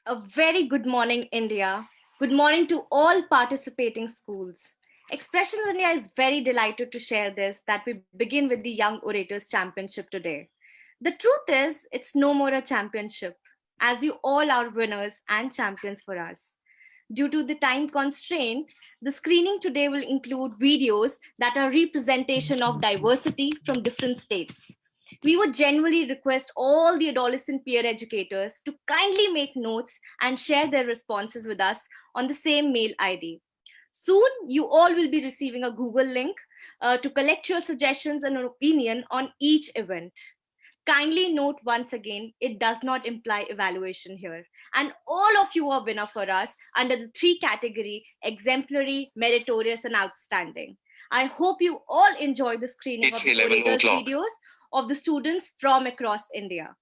A very good morning, India. Good morning to all participating schools. Expressions India is very delighted to share this that we begin with the Young Orators Championship today. The truth is, it's no more a championship, as you all are winners and champions for us. Due to the time constraint, the screening today will include videos that are representation of diversity from different states. We would genuinely request all the adolescent peer educators to kindly make notes and share their responses with us on the same mail ID. Soon, you all will be receiving a Google link to collect your suggestions and opinion on each event. Kindly note once again, it does not imply evaluation here. And all of you are winner for us under the three category exemplary, meritorious, and outstanding. I hope you all enjoy the screening It's of the 11 orators o'clock. videos of the students from across India.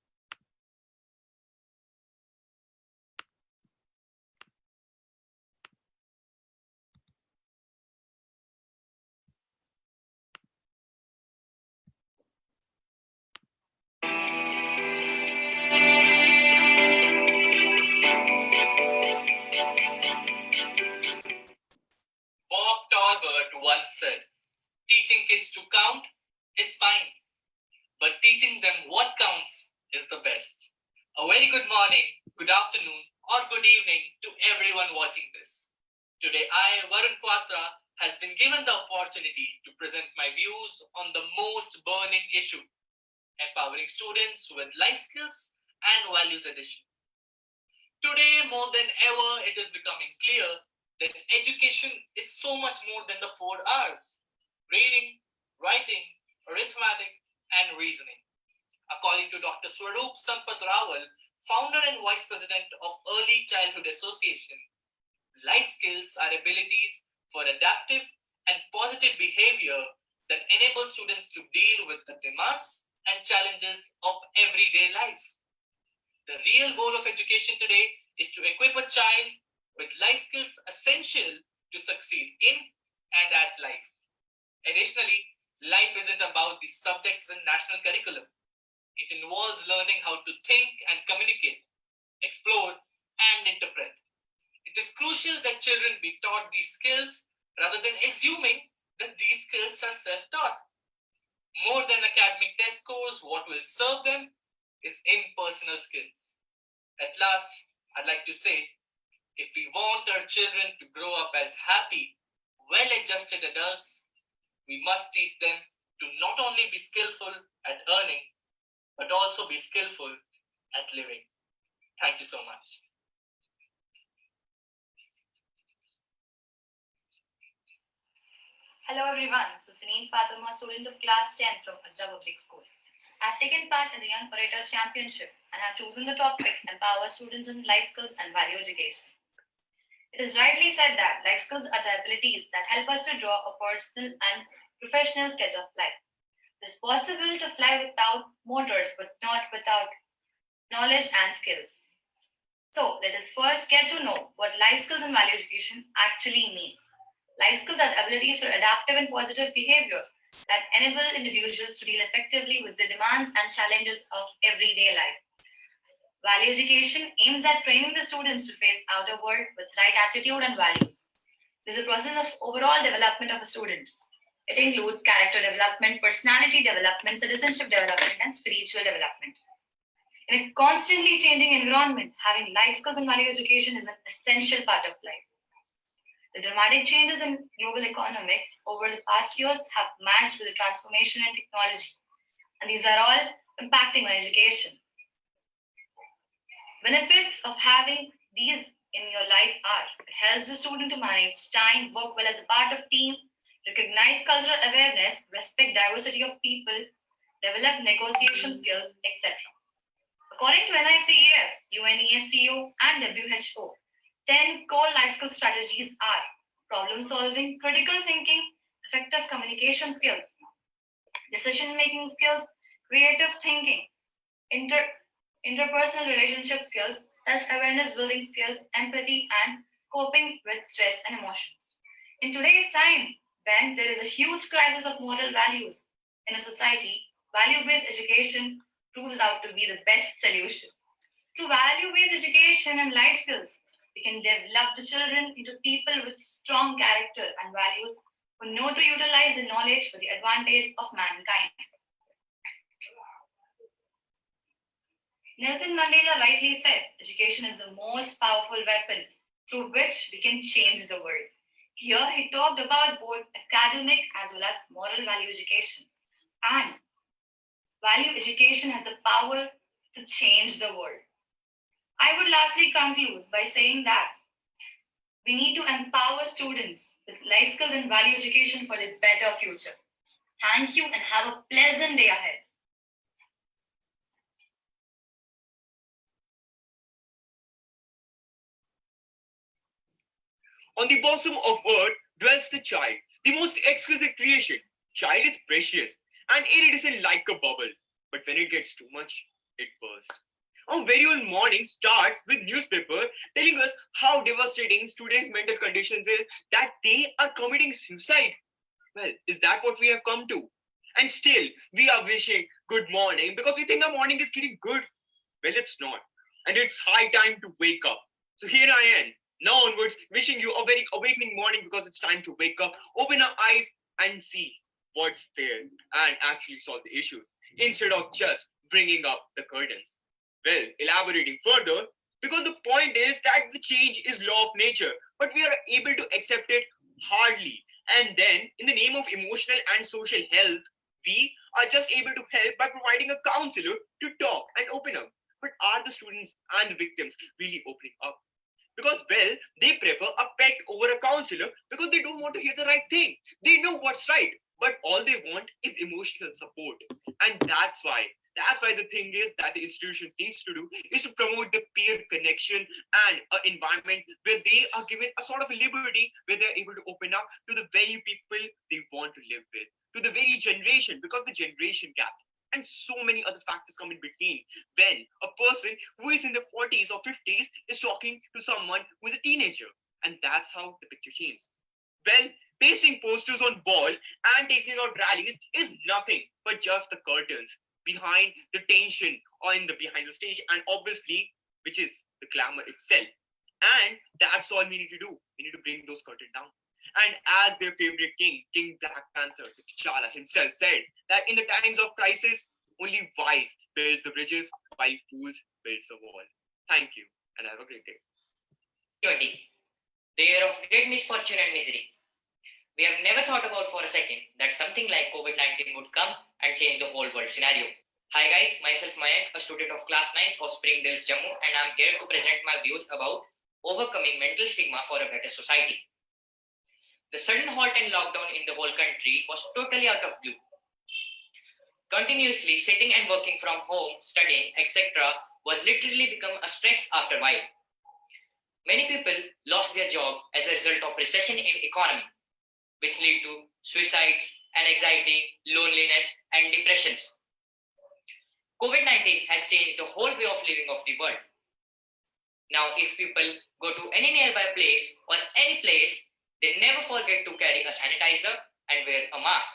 Bob Talbot once said, teaching kids to count is fine, but teaching them what counts is the best. A very good morning, good afternoon, or good evening to everyone watching this. Today, I, Varun Quatra, has been given the opportunity to present my views on the most burning issue, empowering students with life skills and values edition. Today, more than ever, it is becoming clear that education is so much more than the 4 R's: reading, writing, arithmetic, and reasoning. According to Dr. Swaroop Sampath Rawal, founder and vice president of Early Childhood Association, life skills are abilities for adaptive and positive behavior that enable students to deal with the demands and challenges of everyday life. The real goal of education today is to equip a child with life skills essential to succeed in and at life. Additionally, life isn't about the subjects in national curriculum. It involves learning how to think and communicate, explore, and interpret. It is crucial that children be taught these skills rather than assuming that these skills are self taught. More than academic test scores, what will serve them is impersonal skills. At last, I'd like to say, if we want our children to grow up as happy, well adjusted adults, we must teach them to not only be skillful at earning, but also be skillful at living. Thank you so much. Hello everyone, this is Saneen Fatuma, student of class 10 from Azra Public School. I have taken part in the Young Orators Championship and have chosen the topic Empower Students in Life Skills and Value Education. It is rightly said that life skills are the abilities that help us to draw a personal and professional sketch of life. It is possible to fly without motors but not without knowledge and skills. So let us first get to know what life skills and value education actually mean. Life skills are the abilities for adaptive and positive behavior that enable individuals to deal effectively with the demands and challenges of everyday life. Value education aims at training the students to face outer world with right attitude and values. This is a process of overall development of a student. It includes character development, personality development, citizenship development, and spiritual development. In a constantly changing environment, having life skills and value education is an essential part of life. The dramatic changes in global economics over the past years have matched with the transformation in technology, and these are all impacting on education. Benefits of having these in your life are: it helps the student to manage time, work well as a part of team, recognize cultural awareness, respect diversity of people, develop negotiation skills, etc. According to NICEF, UNESCO, and WHO, 10 core life skill strategies are problem solving, critical thinking, effective communication skills, decision making skills, creative thinking, interpersonal relationship skills, self awareness building skills, empathy, and coping with stress and emotions. In today's time, when there is a huge crisis of moral values in a society, value based education proves out to be the best solution. Through value based education and life skills, we can develop the children into people with strong character and values who know to utilize the knowledge for the advantage of mankind. Nelson Mandela rightly said, education is the most powerful weapon through which we can change the world. Here he talked about both academic as well as moral value education. And value education has the power to change the world. I would lastly conclude by saying that we need to empower students with life skills and value education for a better future. Thank you and have a pleasant day ahead. On the bosom of earth dwells the child, the most exquisite creation. Child is precious and iridescent like a bubble, but when it gets too much, it bursts. Our very own morning starts with newspaper telling us how devastating students' mental conditions is that they are committing suicide. Well, is that what we have come to? And still, we are wishing good morning because we think our morning is getting good. Well, it's not. And it's high time to wake up. So here I am, now onwards, wishing you a very awakening morning because it's time to wake up, open our eyes, and see what's there and actually solve the issues instead of just bringing up the curtains. Well, elaborating further, because the point is that the change is law of nature, but we are able to accept it hardly. And then, in the name of emotional and social health, we are just able to help by providing a counselor to talk and open up. But are the students and the victims really opening up? Because, well, they prefer a pet over a counselor because they don't want to hear the right thing. They know what's right, but all they want is emotional support. And that's why the thing is that the institutions needs to do is to promote the peer connection and an environment where they are given a sort of liberty where they're able to open up to the very people they want to live with, to the very generation, because the generation gap and so many other factors come in between when a person who is in the 40s or 50s is talking to someone who is a teenager. And that's how the picture changes. Well, pasting posters on wall and taking out rallies is nothing but just the curtains behind the tension or in the behind the stage, and obviously, which is the glamour itself. And that's all we need to do. We need to bring those curtains down. And as their favorite king, King Black Panther, T'Challa himself said that in the times of crisis, only wise builds the bridges while fools builds the wall. Thank you, and have a great day. 2020, the year of great misfortune and misery. We have never thought about for a second that something like COVID 19 would come and change the whole world scenario. Hi guys, myself Mayank, a student of class 9 of Springdale, Jammu, and I'm here to present my views about overcoming mental stigma for a better society. The sudden halt and lockdown in the whole country was totally out of blue. Continuously sitting and working from home, studying, etc., was literally become a stress after a while. Many people lost their job as a result of recession in economy, which lead to suicides and anxiety, loneliness, and depressions. COVID-19 has changed the whole way of living of the world. Now, if people go to any nearby place or any place, they never forget to carry a sanitizer and wear a mask.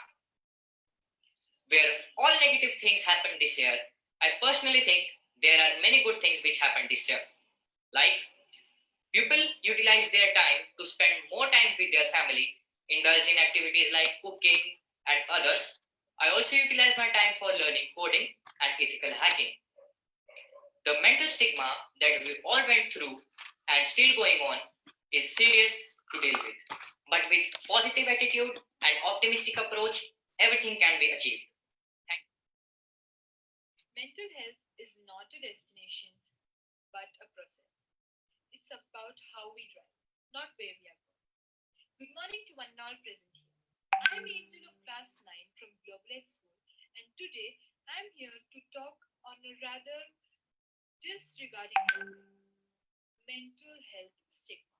Where all negative things happened this year, I personally think there are many good things which happened this year. Like, people utilize their time to spend more time with their family, indulge in activities like cooking and others. I also utilize my time for learning coding and ethical hacking. The mental stigma that we all went through and still going on is serious to deal with. But with positive attitude and optimistic approach, everything can be achieved. Mental health is not a destination, but a process. It's about how we drive, not where we are going. Good morning to one and all present here. I'm Angel of class 9 from Global Ed School, and today I'm here to talk on a rather disregarding topic, mental health stigma.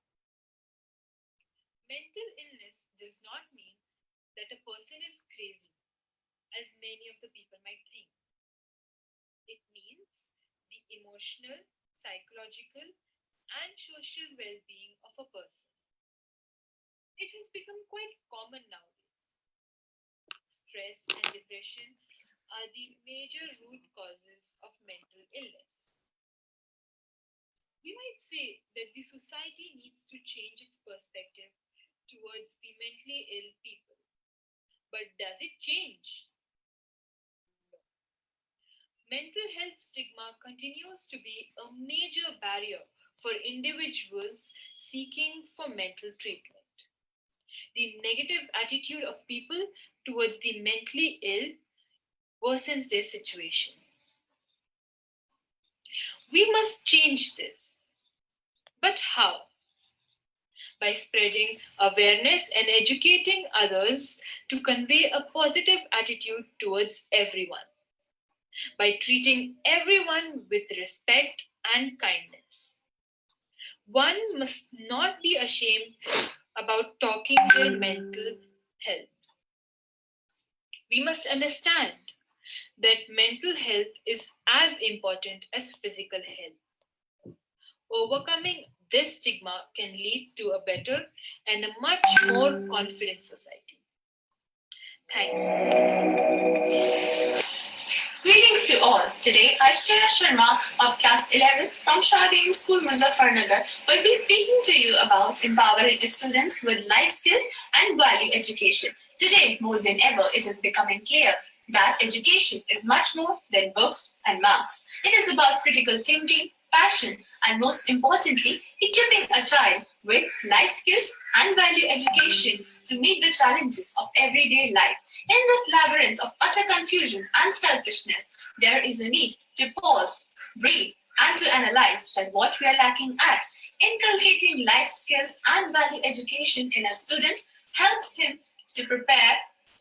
Mental illness does not mean that a person is crazy, as many of the people might think. It means the emotional, psychological, and social well being of a person. It has become quite common nowadays. Stress and depression are the major root causes of mental illness. We might say that the society needs to change its perspective towards the mentally ill people. But does it change? No. Mental health stigma continues to be a major barrier for individuals seeking for mental treatment. The negative attitude of people towards the mentally ill worsens their situation. We must change this. But how? By spreading awareness and educating others to convey a positive attitude towards everyone, by treating everyone with respect and kindness. One must not be ashamed about talking their mental health. We must understand that mental health is as important as physical health. Overcoming this stigma can lead to a better and a much more confident society. Thank you. Greetings to all. Today, Ashya Sharma of class 11 from Shadeen School, Muzaffarnagar, will be speaking to you about empowering students with life skills and value education. Today, more than ever, it is becoming clear that education is much more than books and marks. It is about critical thinking, passion, and most importantly, equipping a child with life skills and value education to meet the challenges of everyday life. In this labyrinth of utter confusion and selfishness, there is a need to pause, breathe, and to analyze that what we are lacking at. Inculcating life skills and value education in a student helps him to prepare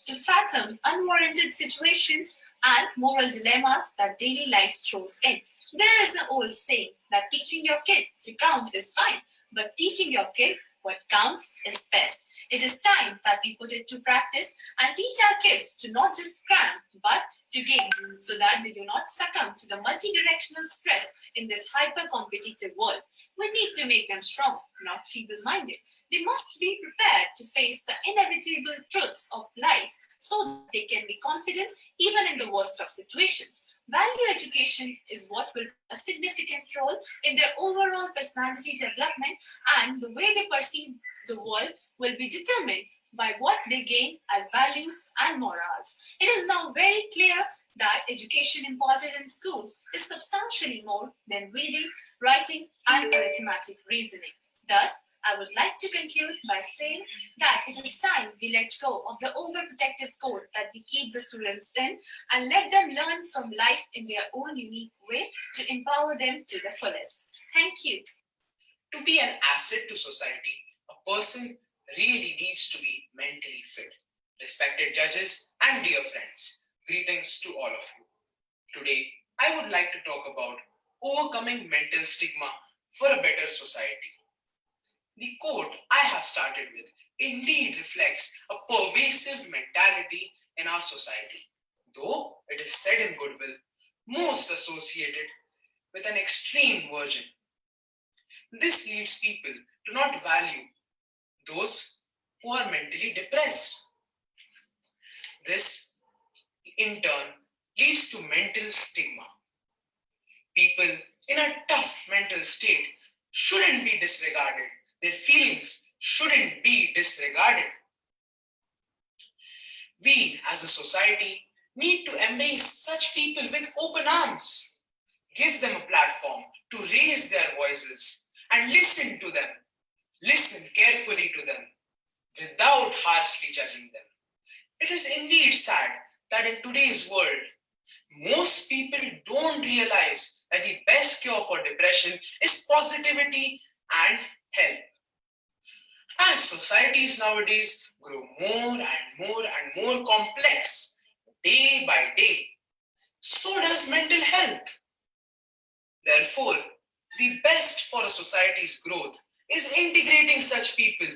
to fathom unwarranted situations and moral dilemmas that daily life throws in. There is an old saying that teaching your kid to count is fine, but teaching your kid what counts is best. It is time that we put it to practice and teach our kids to not just cram, but to gain, so that they do not succumb to the multi-directional stress in this hyper-competitive world. We need to make them strong, not feeble-minded. They must be prepared to face the inevitable truths of life so that they can be confident even in the worst of situations. Value education is what will play a significant role in their overall personality development, and the way they perceive the world will be determined by what they gain as values and morals. It is now very clear that education imparted in schools is substantially more than reading, writing, and arithmetic reasoning. Thus, I would like to conclude by saying that it is time we let go of the overprotective code that we keep the students in and let them learn from life in their own unique way to empower them to the fullest. Thank you. To be an asset to society, a person really needs to be mentally fit. Respected judges and dear friends, greetings to all of you. Today, I would like to talk about overcoming mental stigma for a better society. The quote I have started with indeed reflects a pervasive mentality in our society, though it is said in goodwill, most associated with an extreme version. This leads people to not value those who are mentally depressed. This, in turn, leads to mental stigma. People in a tough mental state shouldn't be disregarded. Their feelings shouldn't be disregarded. We as a society need to embrace such people with open arms. Give them a platform to raise their voices and listen to them. Listen carefully to them without harshly judging them. It is indeed sad that in today's world, most people don't realize that the best cure for depression is positivity and help. As societies nowadays grow more and more and more complex day by day, so does mental health. Therefore, the best for a society's growth is integrating such people,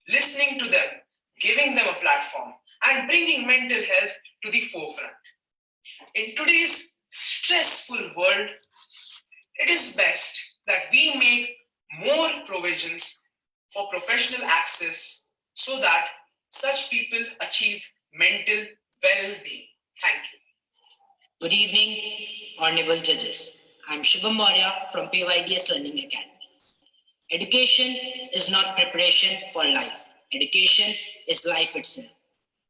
listening to them, giving them a platform, and bringing mental health to the forefront. In today's stressful world, it is best that we make more provisions for professional access so that such people achieve mental well-being. Thank you. Good evening, honorable judges. I'm Shubham Maurya from PYDS Learning Academy. Education is not preparation for life. Education is life itself.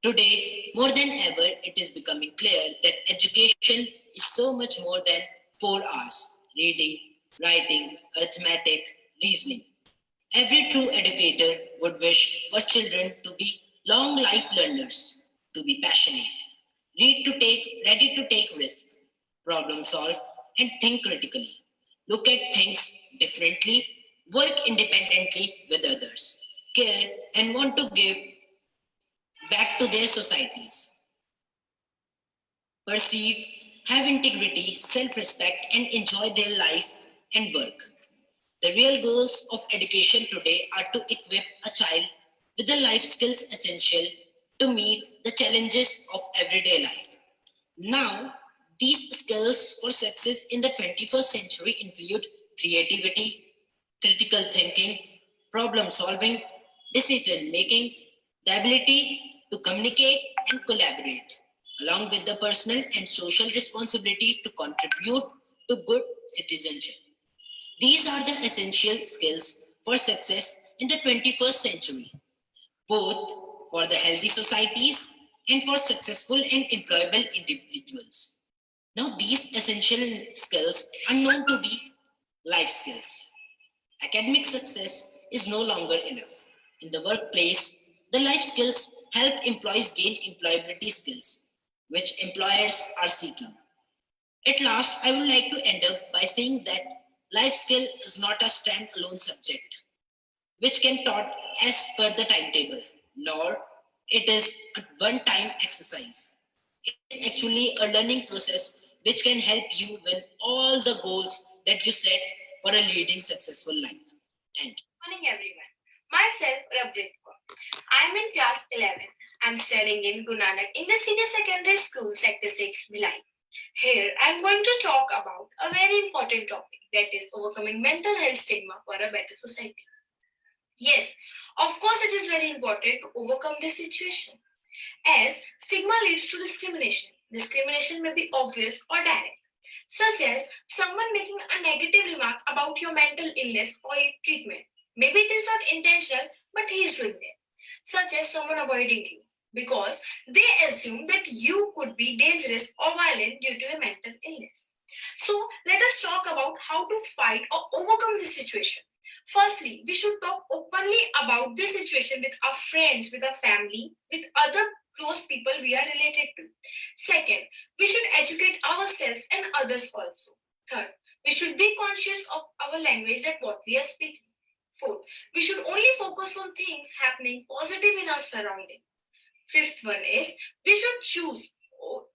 Today, more than ever, it is becoming clear that education is so much more than 4 hours reading, writing, arithmetic, reasoning. Every true educator would wish for children to be long life learners, to be passionate, ready to take risks, problem solve, and think critically. Look at things differently, work independently with others, care, and want to give back to their societies. Perceive, have integrity, self respect, and enjoy their life and work. The real goals of education today are to equip a child with the life skills essential to meet the challenges of everyday life. Now, these skills for success in the 21st century include creativity, critical thinking, problem solving, decision making, the ability to communicate and collaborate, along with the personal and social responsibility to contribute to good citizenship. These are the essential skills for success in the 21st century, both for the healthy societies and for successful and employable individuals. Now, these essential skills are known to be life skills. Academic success is no longer enough. In the workplace, the life skills help employees gain employability skills, which employers are seeking. At last, I would like to end up by saying that life skill is not a standalone subject which can taught as per the timetable, nor it is a one-time exercise. It is actually a learning process which can help you win all the goals that you set for a leading successful life. Thank you. Good morning, everyone. Myself, Rabrit Kaur. I'm in class 11. I'm studying in Guru Nanak English Senior Secondary School, Sector 6, Bhilai. Here, I'm going to talk about a very important topic that is overcoming mental health stigma for a better society. Yes, of course, it is very important to overcome this situation as stigma leads to discrimination. Discrimination may be obvious or direct, such as someone making a negative remark about your mental illness or your treatment. Maybe it is not intentional, but he is doing it. Such as someone avoiding you because they assume that you could be dangerous or violent due to a mental illness. So, let us talk about how to fight or overcome this situation. Firstly, we should talk openly about this situation with our friends, with our family, with other close people we are related to. Second, we should educate ourselves and others also. Third, we should be conscious of our language that what we are speaking. Fourth, we should only focus on things happening positive in our surrounding. Fifth one is we should choose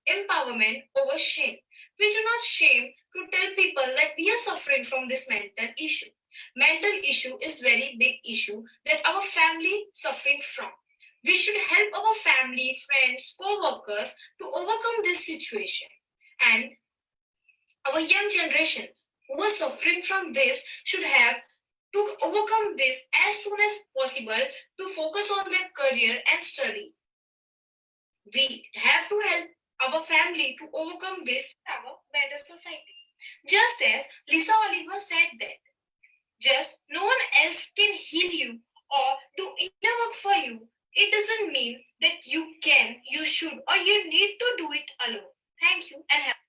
empowerment over shame. We do not shame to tell people that we are suffering from this mental issue. Mental issue is very big issue that our family suffering from. We should help our family, friends, co-workers to overcome this situation. And our young generations who are suffering from this should have to overcome this as soon as possible to focus on their career and study. We have to help our family to overcome this our better society. Just as Lisa Oliver said that just no one else can heal you or do inner work for you. It doesn't mean that you can, you should, or you need to do it alone. Thank you and have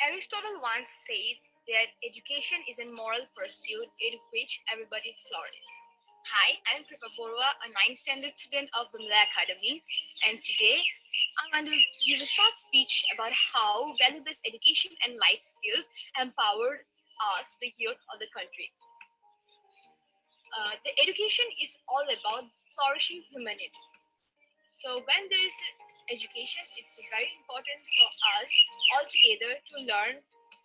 Aristotle once said that education is a moral pursuit in which everybody flourishes. Hi, I'm Kripa Borua, a 9th standard student of the Mila Academy, and today I'm going to give a short speech about how value-based education and life skills empowered us, the youth of the country. The education is all about flourishing humanity. So when there is education, it's very important for us all together to learn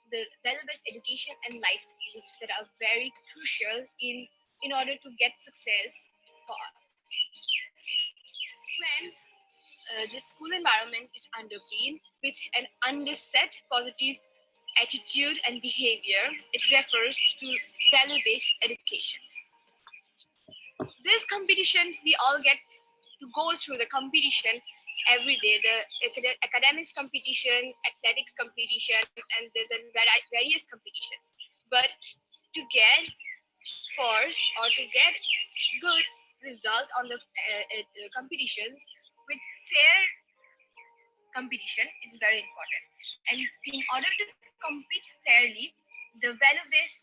the value-based education and life skills that are very crucial in order to get success for us. When the school environment is underpinned with an underset positive attitude and behavior, it refers to value-based education. This competition, we all get to go through the competition every day. The academics competition, athletics competition, and there's a various competition. But to get first or to get good result on the competitions with fair competition is very important. And in order to compete fairly, the value-based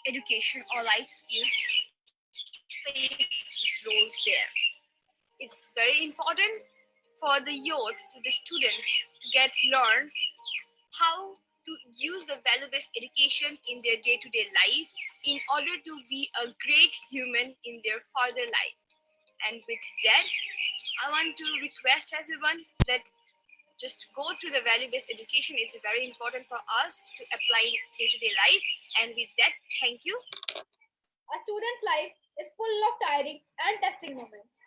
education or life skills plays its roles there. It's very important for the youth, to the students, to get learn how to use the value-based education in their day-to-day life in order to be a great human in their further life. And with that, I want to request everyone that just go through the value-based education. It's very important for us to apply in day-to-day life. And with that, thank you. A student's life is full of tiring and testing moments,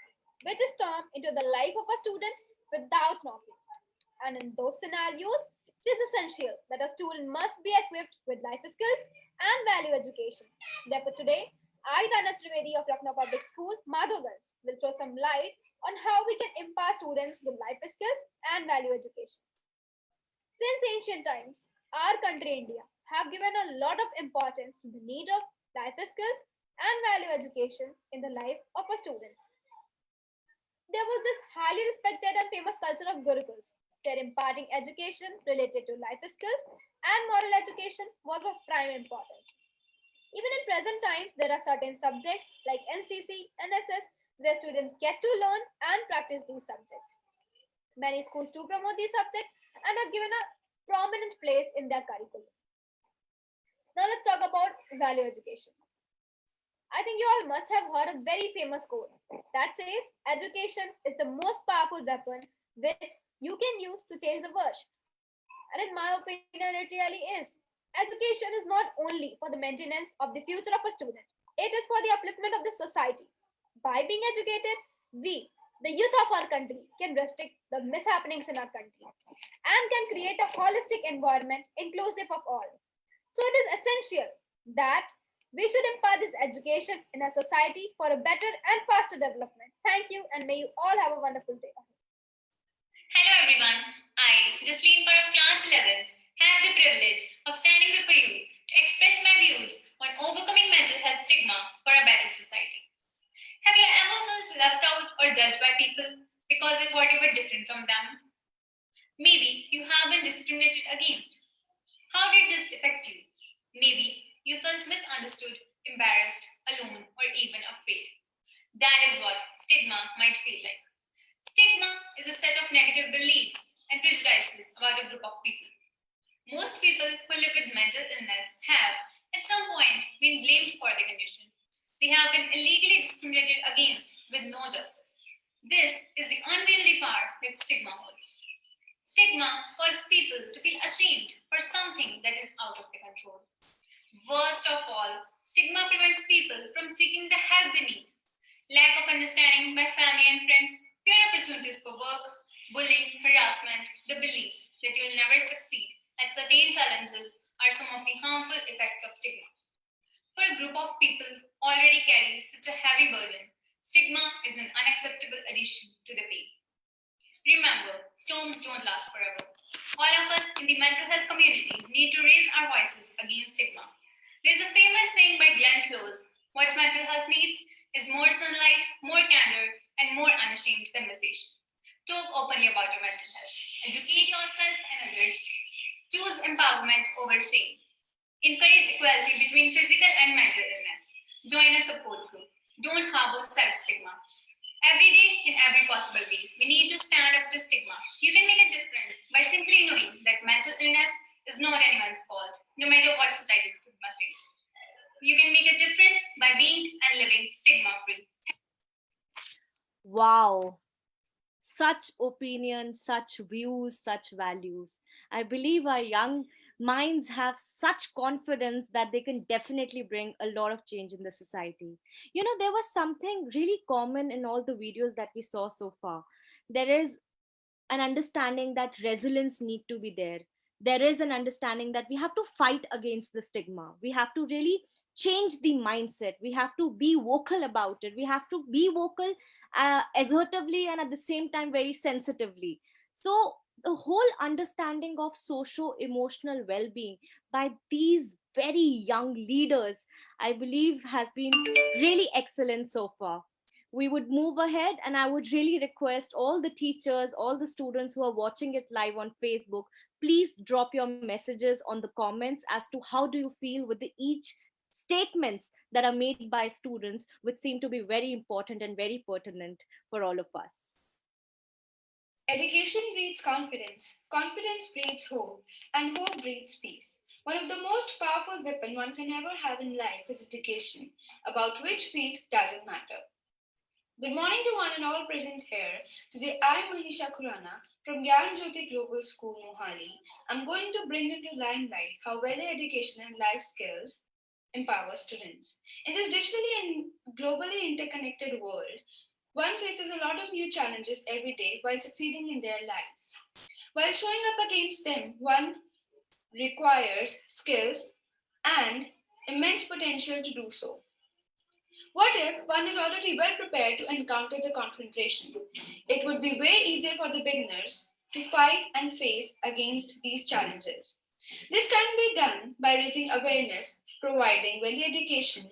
which storm into the life of a student without knocking. And in those scenarios, it is essential that a student must be equipped with life skills and value education. Therefore, today, I, Dana Trivedi of Lucknow Public School, Madhogans, will throw some light on how we can empower students with life skills and value education. Since ancient times, our country, India, have given a lot of importance to the need of life skills and value education in the life of our students. There was this highly respected and famous culture of Gurukuls, where imparting education related to life skills and moral education was of prime importance. Even in present times, there are certain subjects like NCC and SS where students get to learn and practice these subjects. Many schools do promote these subjects and have given a prominent place in their curriculum. Now let's talk about value education. I think you all must have heard a very famous quote that says education is the most powerful weapon which you can use to change the world. And in my opinion, it really is. Education is not only for the maintenance of the future of a student, it is for the upliftment of the society. By being educated, we, the youth of our country, can restrict the mishappenings in our country and can create a holistic environment inclusive of all. So it is essential that we should impart this education in our society for a better and faster development. Thank you, and may you all have a wonderful day. Hello everyone, I, Jasleen of Class 11, have the privilege of standing before you to express my views on overcoming mental health stigma for a better society. Have you ever felt left out or judged by people because they thought you were different from them? Maybe you have been discriminated against. How did this affect you? Maybe you felt misunderstood, embarrassed, alone, or even afraid. That is what stigma might feel like. Stigma is a set of negative beliefs and prejudices about a group of people. Most people who live with mental illness have, at some point, been blamed for the condition. They have been illegally discriminated against with no justice. This is the unwieldy power that stigma holds. Stigma causes people to feel ashamed for something that is out of their control. Worst of all, stigma prevents people from seeking the help they need. Lack of understanding by family and friends, fewer opportunities for work, bullying, harassment, the belief that you'll never succeed at certain challenges are some of the harmful effects of stigma. For a group of people already carrying such a heavy burden, stigma is an unacceptable addition to the pain. Remember, storms don't last forever. All of us in the mental health community need to raise our voices against stigma. There's a famous saying by Glenn Close: what mental health needs is more sunlight, more candor, and more unashamed conversation. Talk openly about your mental health. Educate yourself and others. Choose empowerment over shame. Encourage equality between physical and mental illness. Join a support group. Don't harbor self stigma. Every day, in every possible way, we need to stand up to stigma. You can make a difference by simply knowing that mental illness is not anyone's fault, no matter what societal stigma says. You can make a difference by being and living stigma free. Wow, such opinions, such views, such values. I believe our young minds have such confidence that they can definitely bring a lot of change in the society. You know, there was something really common in all the videos that we saw so far. There is an understanding that resilience need to be there. There is an understanding that we have to fight against the stigma. We have to really change the mindset. We have to be vocal about it. We have to be vocal assertively and at the same time very sensitively. So the whole understanding of socio emotional well-being by these very young leaders, I believe, has been really excellent so far. We would move ahead, and I would really request all the teachers, all the students who are watching it live on Facebook, please drop your messages on the comments as to how do you feel with the each statements that are made by students, which seem to be very important and very pertinent for all of us. Education breeds confidence, confidence breeds hope, and hope breeds peace. One of the most powerful weapons one can ever have in life is education, about which field doesn't matter. Good morning to one and all present here. Today I am Mahisha Khurana from Gyan Jyoti Global School, Mohali. I'm going to bring into limelight how value education and life skills empower students. In this digitally and globally interconnected world, one faces a lot of new challenges every day while succeeding in their lives. While showing up against them, one requires skills and immense potential to do so. What if one is already well prepared to encounter the confrontation? It would be way easier for the beginners to fight and face against these challenges. This can be done by raising awareness, providing value education,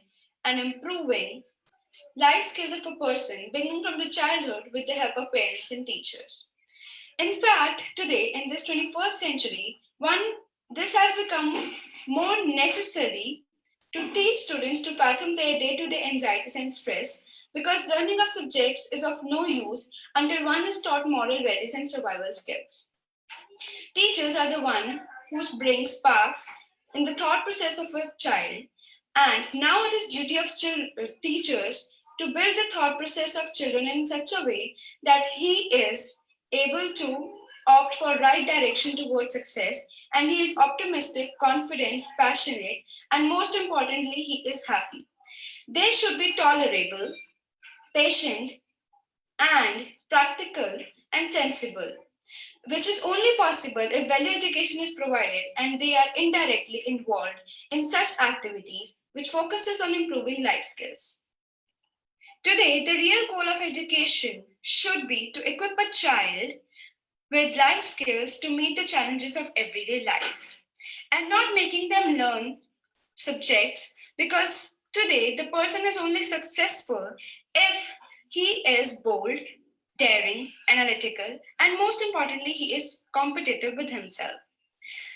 and improving life skills of a person beginning from the childhood with the help of parents and teachers. In fact, today in this 21st century, this has become more necessary to teach students to fathom their day-to-day anxieties and stress because learning of subjects is of no use until one is taught moral values and survival skills. Teachers are the one who bring sparks in the thought process of a child, and now it is duty of teachers to build the thought process of children in such a way that he is able to opt for right direction towards success, and he is optimistic, confident, passionate, and most importantly, he is happy. They should be tolerable, patient, and practical and sensible, which is only possible if value education is provided and they are indirectly involved in such activities which focuses on improving life skills. Today, the real goal of education should be to equip a child with life skills to meet the challenges of everyday life and not making them learn subjects because today the person is only successful if he is bold, daring, analytical, and most importantly, he is competitive with himself.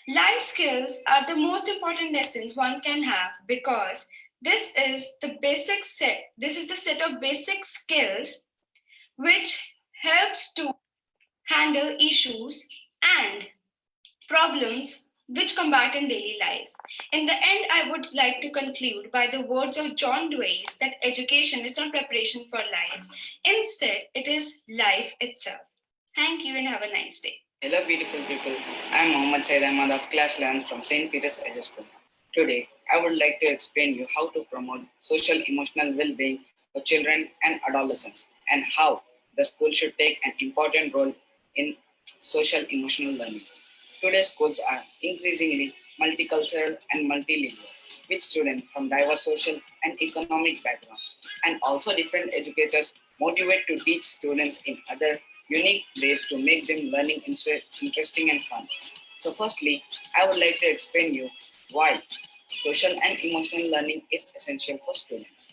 Life skills are the most important lessons one can have because this is the set of basic skills which helps to handle issues and problems which combat in daily life. In the end, I would like to conclude by the words of John Dewey that education is not preparation for life. Instead, it is life itself. Thank you and have a nice day. Hello, beautiful people. I am Mohammad Said Ahmad of Class 11 from St. Peter's Edge School. Today, I would like to explain you how to promote social emotional well-being for children and adolescents and how the school should take an important role in social emotional learning. Today's schools are increasingly multicultural and multilingual, with students from diverse social and economic backgrounds, and also different educators motivate to teach students in other unique ways to make them learning interesting and fun. So, firstly, I would like to explain you why social and emotional learning is essential for students.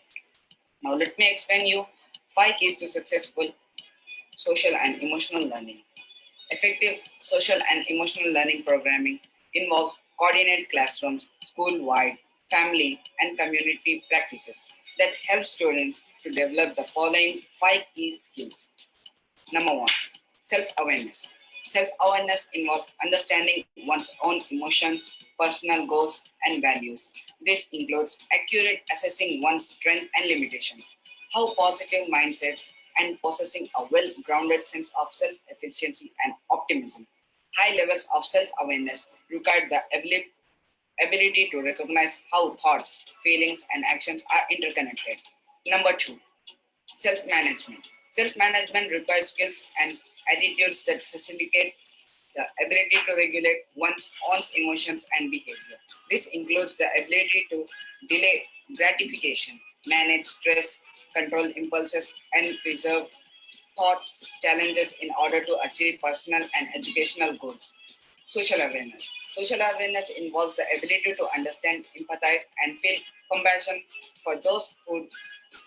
Now, let me explain you 5 keys to successful social and emotional learning. Effective social and emotional learning programming involves coordinated classrooms, school-wide, family, and community practices that help students to develop the following 5 key skills. Number one, self-awareness. Self-awareness involves understanding one's own emotions, personal goals, and values. This includes accurate assessing one's strengths and limitations, how positive mindsets, and possessing a well-grounded sense of self-efficiency and optimism. High levels of self-awareness require the ability to recognize how thoughts, feelings, and actions are interconnected. Number two, self-management. Self-management requires skills and attitudes that the ability to regulate one's own emotions and behavior. This includes the ability to delay gratification, manage stress, control impulses, and preserve thoughts, challenges in order to achieve personal and educational goals. Social awareness. Social awareness involves the ability to understand, empathize, and feel compassion for those who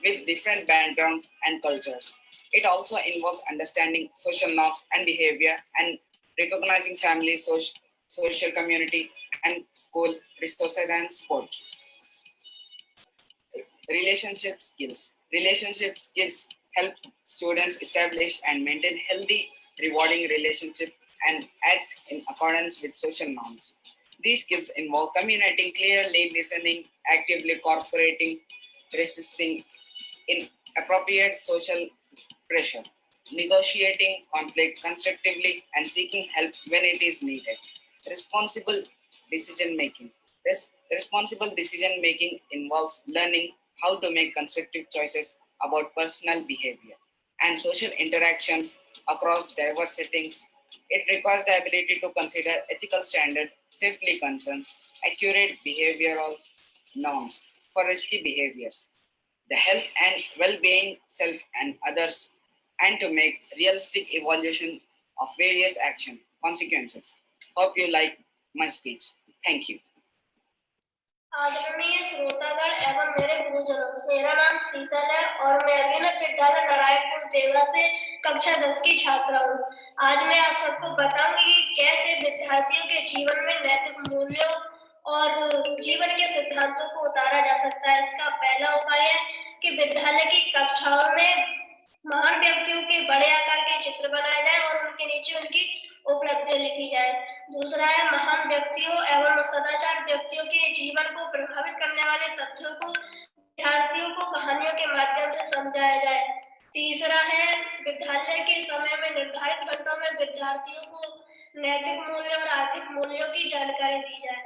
with different backgrounds and cultures. It also involves understanding social norms and behavior and recognizing family, social community, and school resources and sports. Relationship skills. Relationship skills help students establish and maintain healthy, rewarding relationships and act in accordance with social norms. These skills involve communicating clearly, listening, actively cooperating, resisting inappropriate social pressure, negotiating conflict constructively, and seeking help when it is needed. Responsible decision making. Responsible decision making involves learning how to make constructive choices about personal behavior and social interactions across diverse settings. It requires the ability to consider ethical standards, safely concerns, accurate behavioral norms for risky behaviors, the health and well-being self and others, and to make realistic evaluation of various action consequences. Hope you like my speech. Thank you. आदरणीय श्रोतागण एवं मेरे गुरुजनों, मेरा नाम शीतल है और मैं अभिनव विद्यालय नारायणपुर देवरा से कक्षा 10 की छात्रा हूँ। आज मैं आप सबको बताऊंगी कि कैसे विद्यार्थियों के जीवन में नैतिक मूल्यों और जीवन के सिद्धांतों को उतारा जा सकता है। इसका पहला उपाय है कि विद्यालय की कक्षाओं में महान व्यक्तियों के बड़े आकार के चित्र बनाए जाए और उनके नीचे उनकी उपलब्धियां लिखी जाए। दूसरा है महान व्यक्तियों एवं सदाचार व्यक्तियों के जीवन को प्रभावित करने वाले तथ्यों को विद्यार्थियों को कहानियों के माध्यम से समझाया जाए। तीसरा है विद्यालय के समय में निर्धारित घंटों में विद्यार्थियों को नैतिक मूल्य और आर्थिक मूल्यों की जानकारी दी जाए।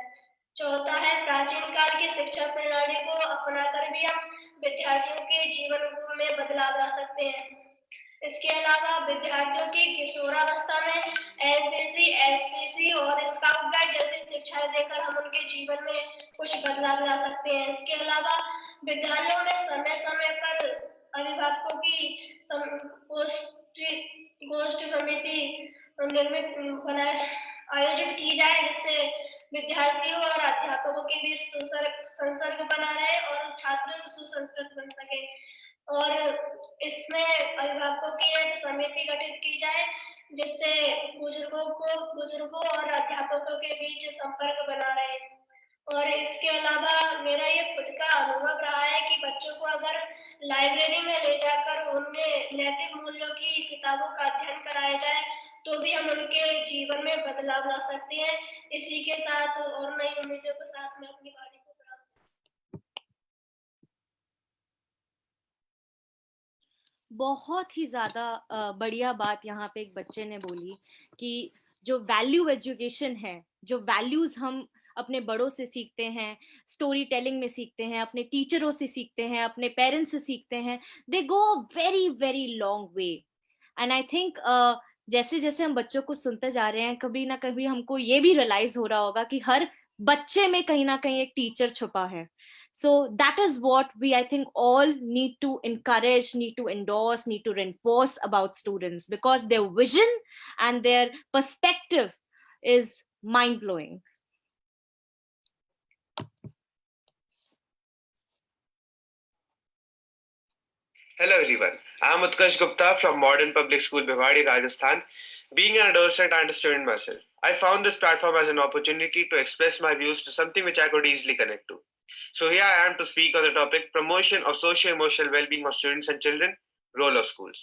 चौथा है प्राचीन काल की शिक्षा प्रणाली को अपनाकर भी हम विद्यार्थियों के जीवन में बदलाव ला सकते हैं। इसके अलावा विद्यार्थियों की किशोरावस्था में एनसीसी, एसपीसी और स्काउट गाइड जैसी शिक्षाएं देकर हम उनके जीवन में कुछ बदलाव ला सकते हैं। इसके अलावा विद्यालयों में समय समय पर अभिभावकों की गोष्ठी समिति निर्मित बनाए आयोजित की जाए, जिससे विद्यार्थियों और अध्यापकों के बीच संसर्ग बना रहे और छात्र सुसंस्कृत बन सके। और इसमें अभिभावकों की एक समिति गठित की जाए जिससे बुजुर्गों और अध्यापकों के बीच संपर्क बना रहे। और इसके अलावा मेरा ये खुद का अनुभव रहा है कि बच्चों को अगर लाइब्रेरी में ले जाकर उनमें नैतिक मूल्यों की किताबों का अध्ययन कराया जाए तो भी हम उनके जीवन में बदलाव ला सकते हैं। इसी के साथ और नई उम्मीदों के साथ मैं अपनी वाणी को बहुत ही ज़्यादा बढ़िया बात यहाँ पे एक बच्चे ने बोली कि जो वैल्यू एजुकेशन है, जो वैल्यूज हम अपने बड़ों से सीखते हैं, स्टोरी टेलिंग में सीखते हैं, अपने टीचरों से सीखते हैं, अपने पेरेंट्स से सीखते हैं, they go very very long way. And I think जैसे जैसे हम बच्चों को सुनते जा रहे हैं, कभी ना कभी हमको ये भी रियलाइज हो रहा होगा कि हर बच्चे में कहीं ना कहीं एक टीचर छुपा है। So that is what we, I think, all need to encourage, need to endorse, need to reinforce about students, because their vision and their perspective is mind-blowing. Hello everyone, I am Utkarsh Gupta from Modern Public School, Bhiwadi, Rajasthan. Being an adolescent and a student myself, I found this platform as an opportunity to express my views to something which I could easily connect to. So here I am to speak on the topic promotion of socio-emotional well-being of students and children, role of schools.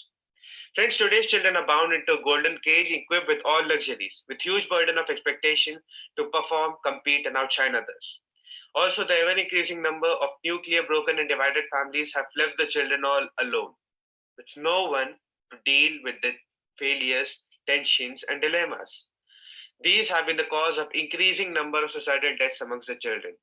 Friends, today's children are bound into a golden cage equipped with all luxuries, with huge burden of expectation to perform, compete and outshine others. Also, the ever-increasing number of nuclear, broken and divided families have left the children all alone, with no one to deal with the failures, tensions and dilemmas. These have been the cause of increasing number of suicidal deaths amongst the children.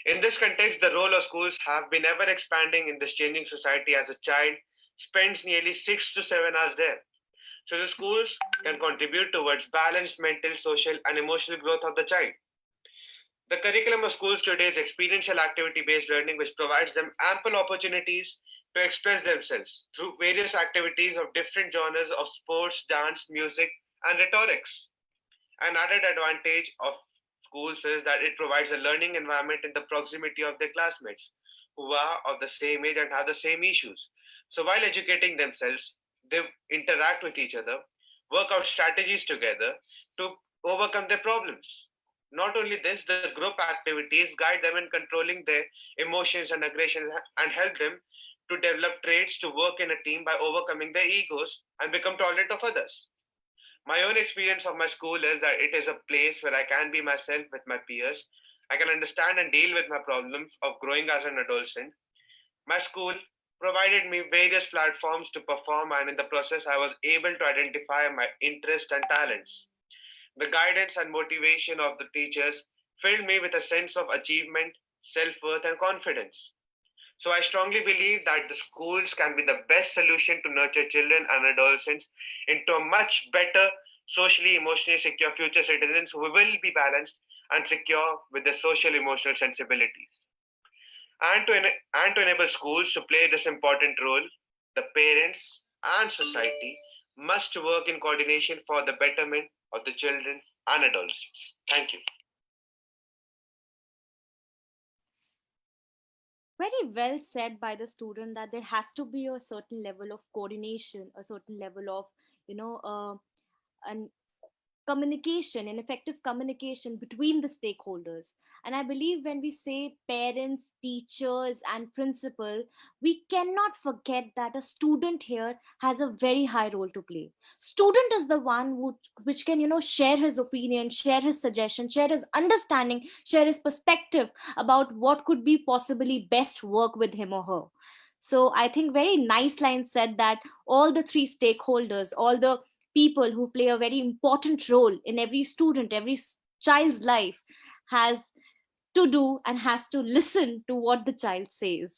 In this context, the role of schools have been ever expanding in this changing society as a child spends nearly 6 to 7 hours there. so the schools can contribute towards balanced mental, social, and emotional growth of the child. The curriculum of schools today is experiential activity based learning, which provides them ample opportunities to express themselves through various activities of different genres of sports, dance, music, and rhetorics. An added advantage of schools is that it provides a learning environment in the proximity of their classmates who are of the same age and have the same issues. So while educating themselves, they interact with each other, work out strategies together to overcome their problems. Not only this, the group activities guide them in controlling their emotions and aggressions and help them to develop traits to work in a team by overcoming their egos and become tolerant of others. My own experience of my school is that it is a place where I can be myself with my peers. I can understand and deal with my problems of growing as an adolescent. My school provided me various platforms to perform, and in the process, I was able to identify my interests and talents. The guidance and motivation of the teachers filled me with a sense of achievement, self worth, and confidence. So I strongly believe that the schools can be the best solution to nurture children and adolescents into a much better socially, emotionally secure future citizens who will be balanced and secure with their social emotional sensibilities. And to enable schools to play this important role, the parents and society must work in coordination for the betterment of the children and adolescents. Thank you. Very well said by the student that there has to be a certain level of coordination, a certain level of, you know, an communication and effective communication between the stakeholders. And I believe when we say parents, teachers, and principal, we cannot forget that a student here has a very high role to play. Student is the one who which can, share his opinion, share his suggestion, share his understanding, share his perspective about what could be possibly best work with him or her. So I think very nice line said that all the three stakeholders, all the people who play a very important role in every student, every child's life, has to do and has to listen to what the child says.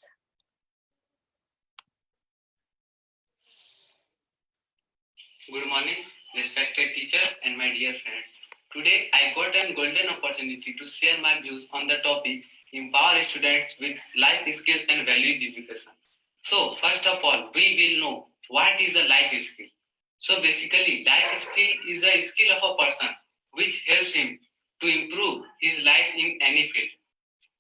Good morning, respected teachers and my dear friends. Today, I got a golden opportunity to share my views on the topic empower students with life skills and values education. So, first of all, we will know what is a life skill. So, basically, life skill is a skill of a person which helps him to improve his life in any field.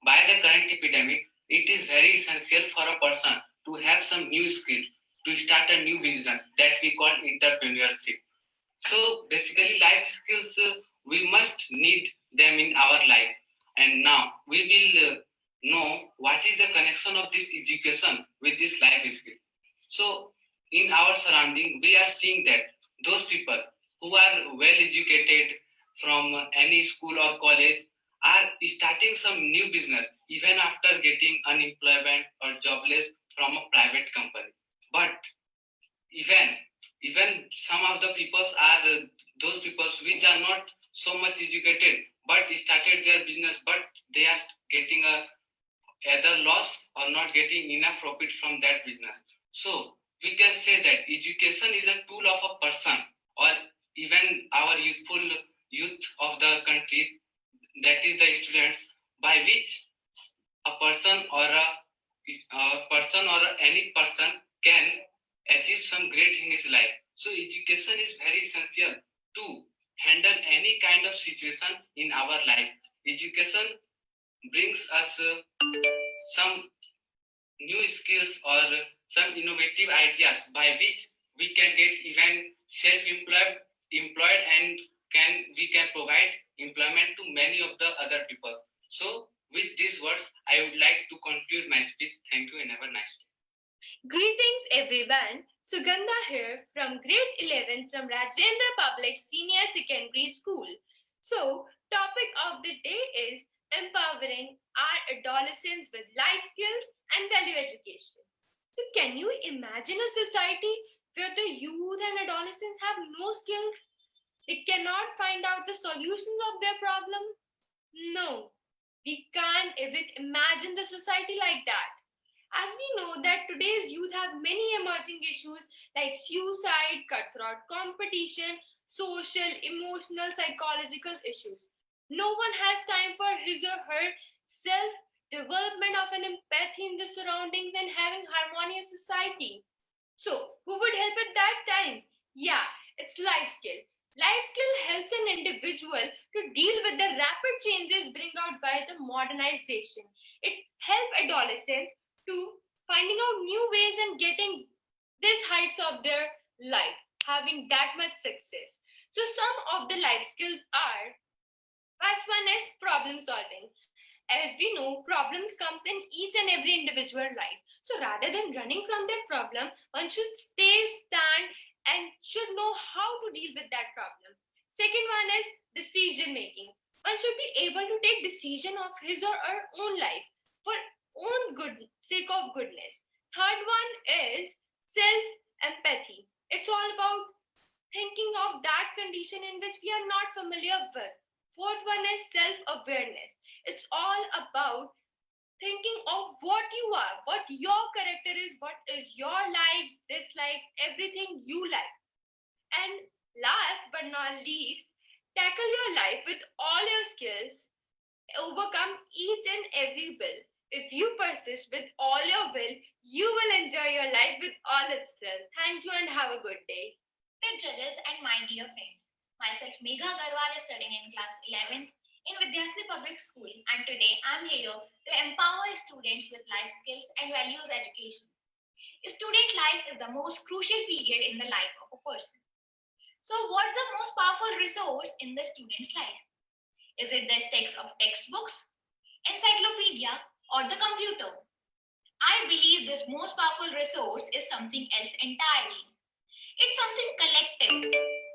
By the current epidemic, it is very essential for a person to have some new skills to start a new business that we call entrepreneurship. So basically, life skills we must need them in our life. And now we will know what is the connection of this education with this life skill. So in our surrounding, we are seeing that those people who are well educated from any school or college are starting some new business even after getting unemployment or jobless from a private company. But even even some of the peoples are those peoples which are not so much educated but started their business, but they are getting a either loss or not getting enough profit from that business. So we can say that education is a tool of a person or even our youth of the country, that is the students, by which a person or any person can achieve some great in his life. So education is very essential to handle any kind of situation in our life. Education brings us some new skills or some innovative ideas by which we can get even self-employed and we can provide employment to many of the other people. So with these words, I would like to conclude my speech. Thank you and have a nice day. Greetings everyone. Sugandha here from grade 11 from Rajendra Public Senior Secondary School. So, topic of the day is empowering our adolescents with life skills and value education. So, can you imagine a society where the youth and adolescents have no skills? They cannot find out the solutions of their problem? No, we can't even imagine the society like that. As we know that today's youth have many emerging issues like suicide, cutthroat competition, social, emotional, psychological issues. No one has time for his or her self development of an empathy in the surroundings and having harmonious society. So, who would help at that time? Yeah, it's life skill. Life skill helps an individual to deal with the rapid changes bring out by the modernization. It helps adolescents to finding out new ways and getting these heights of their life, having that much success. So some of the life skills are first one is problem solving. As we know, problems comes in each and every individual life. So rather than running from that problem, one should stand, and should know how to deal with that problem. Second one is decision making. One should be able to take decision of his or her own life for own good sake of goodness. Third one is self empathy. It's all about thinking of that condition in which we are not familiar with. Fourth one is self awareness. It's all about thinking of what you are, what your character is, what is your likes, dislikes, everything you like. And last but not least, tackle your life with all your skills, overcome each and every will. If you persist with all your will, you will enjoy your life with all its thrill. Thank you and have a good day. Dear judges and my dear friends, myself Megha Garwal is studying in class 11th in Vidyasri Public School, and today I am here to empower students with life skills and values education. Student life is the most crucial period in the life of a person. So, what's the most powerful resource in the student's life? Is it the stacks of textbooks, encyclopedia, or the computer? I believe this most powerful resource is something else entirely. It's something collective,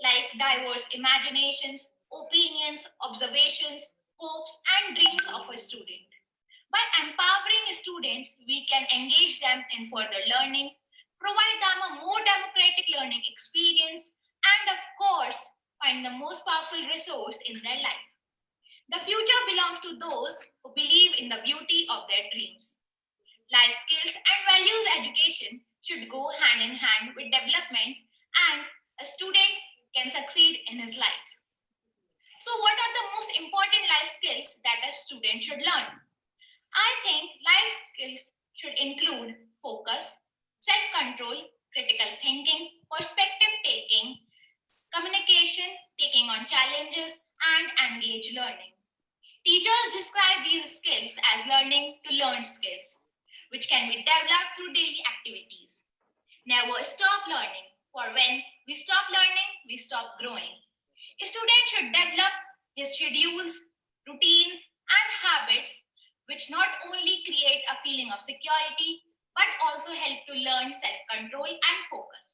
like diverse imaginations, opinions, observations, hopes, and dreams of a student. By empowering students, we can engage them in further learning, provide them a more democratic learning experience, and of course, find the most powerful resource in their life. The future belongs to those who believe in the beauty of their dreams. Life skills and values education should go hand in hand with development, and a student can succeed in his life. So, what are the most important life skills that a student should learn? I think life skills should include focus, self control, critical thinking, perspective taking, communication, taking on challenges, and engage learning. Teachers describe these skills as learning to learn skills, which can be developed through daily activities. Never stop learning, for when we stop learning, we stop growing. A student should develop his schedules, routines, and habits which not only create a feeling of security but also help to learn self control and focus.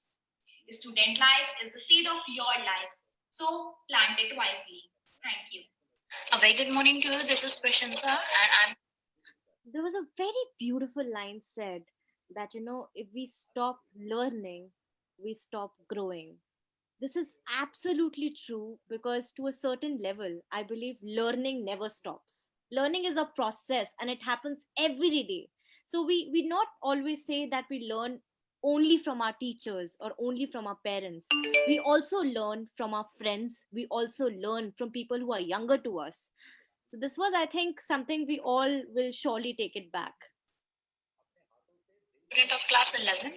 Student life is the seed of your life, so plant it wisely. Thank you. A very good morning to you. This is Prashansa, and I'm. There was a very beautiful line said that, if we stop learning, we stop growing. This is absolutely true because, to a certain level, I believe learning never stops. Learning is a process and it happens every day. So, we not always say that we learn only from our teachers or only from our parents. We also learn from our friends. We also learn from people who are younger to us. So, this was, I think, something we all will surely take it back. Student of class 11,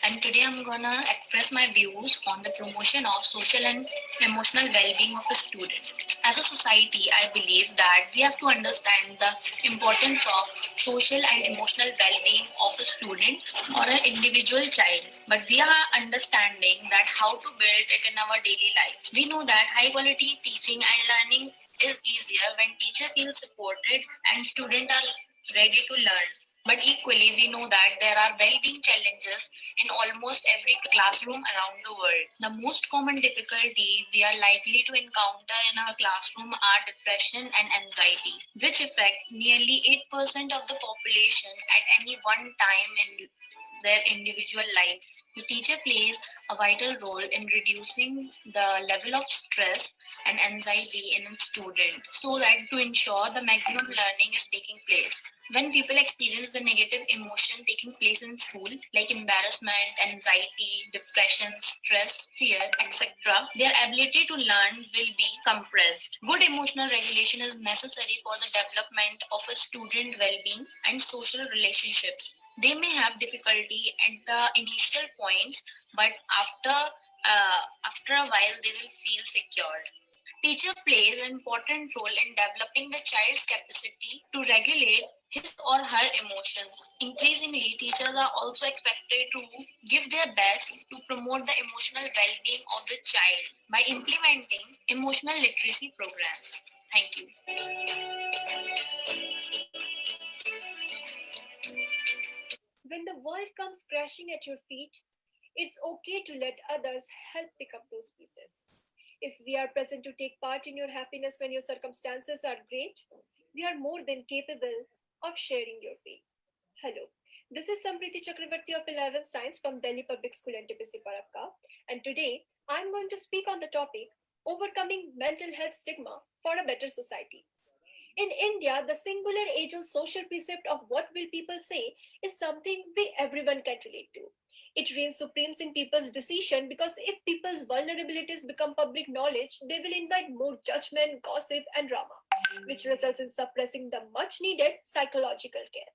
and today I'm gonna express my views on the promotion of social and emotional well-being of a student. As a society, I believe that we have to understand the importance of social and emotional well-being of a student or an individual child, but we are understanding that how to build it in our daily life. We know that high quality teaching and learning is easier when teacher feels supported and students are ready to learn. But equally, we know that there are well-being challenges in almost every classroom around the world. The most common difficulty we are likely to encounter in our classroom are depression and anxiety, which affect nearly 8% of the population at any one time in their individual life. The teacher plays a vital role in reducing the level of stress and anxiety in a student so that to ensure the maximum learning is taking place. When people experience the negative emotion taking place in school, like embarrassment, anxiety, depression, stress, fear, etc., their ability to learn will be compressed. Good emotional regulation is necessary for the development of a student well-being and social relationships. They may have difficulty at the initial points, but after a while they will feel secured. Teacher plays an important role in developing the child's capacity to regulate his or her emotions. Increasingly, teachers are also expected to give their best to promote the emotional well-being of the child by implementing emotional literacy programs. Thank you. When the world comes crashing at your feet, it's okay to let others help pick up those pieces. If we are present to take part in your happiness when your circumstances are great, we are more than capable of sharing your pain. Hello, this is Samriti Chakravarti of 11th Science from Delhi Public School NTPC Parapka, and today I'm going to speak on the topic overcoming mental health stigma for a better society. In India, the singular age-old social precept of what will people say is something we everyone can relate to. It reigns supreme in people's decision because if people's vulnerabilities become public knowledge, they will invite more judgment, gossip, and drama, which results in suppressing the much needed psychological care.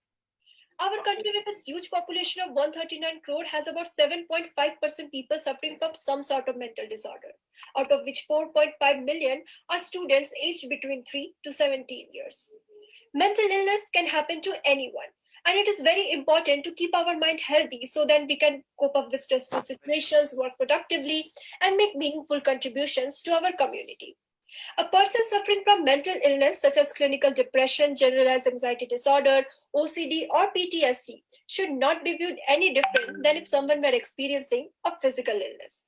Our country, with its huge population of 139 crore, has about 7.5% people suffering from some sort of mental disorder, out of which 4.5 million are students aged between 3 to 17 years. Mental illness can happen to anyone, and it is very important to keep our mind healthy so that we can cope up with stressful situations, work productively, and make meaningful contributions to our community. A person suffering from mental illness such as clinical depression, generalized anxiety disorder, OCD, or PTSD should not be viewed any different than if someone were experiencing a physical illness.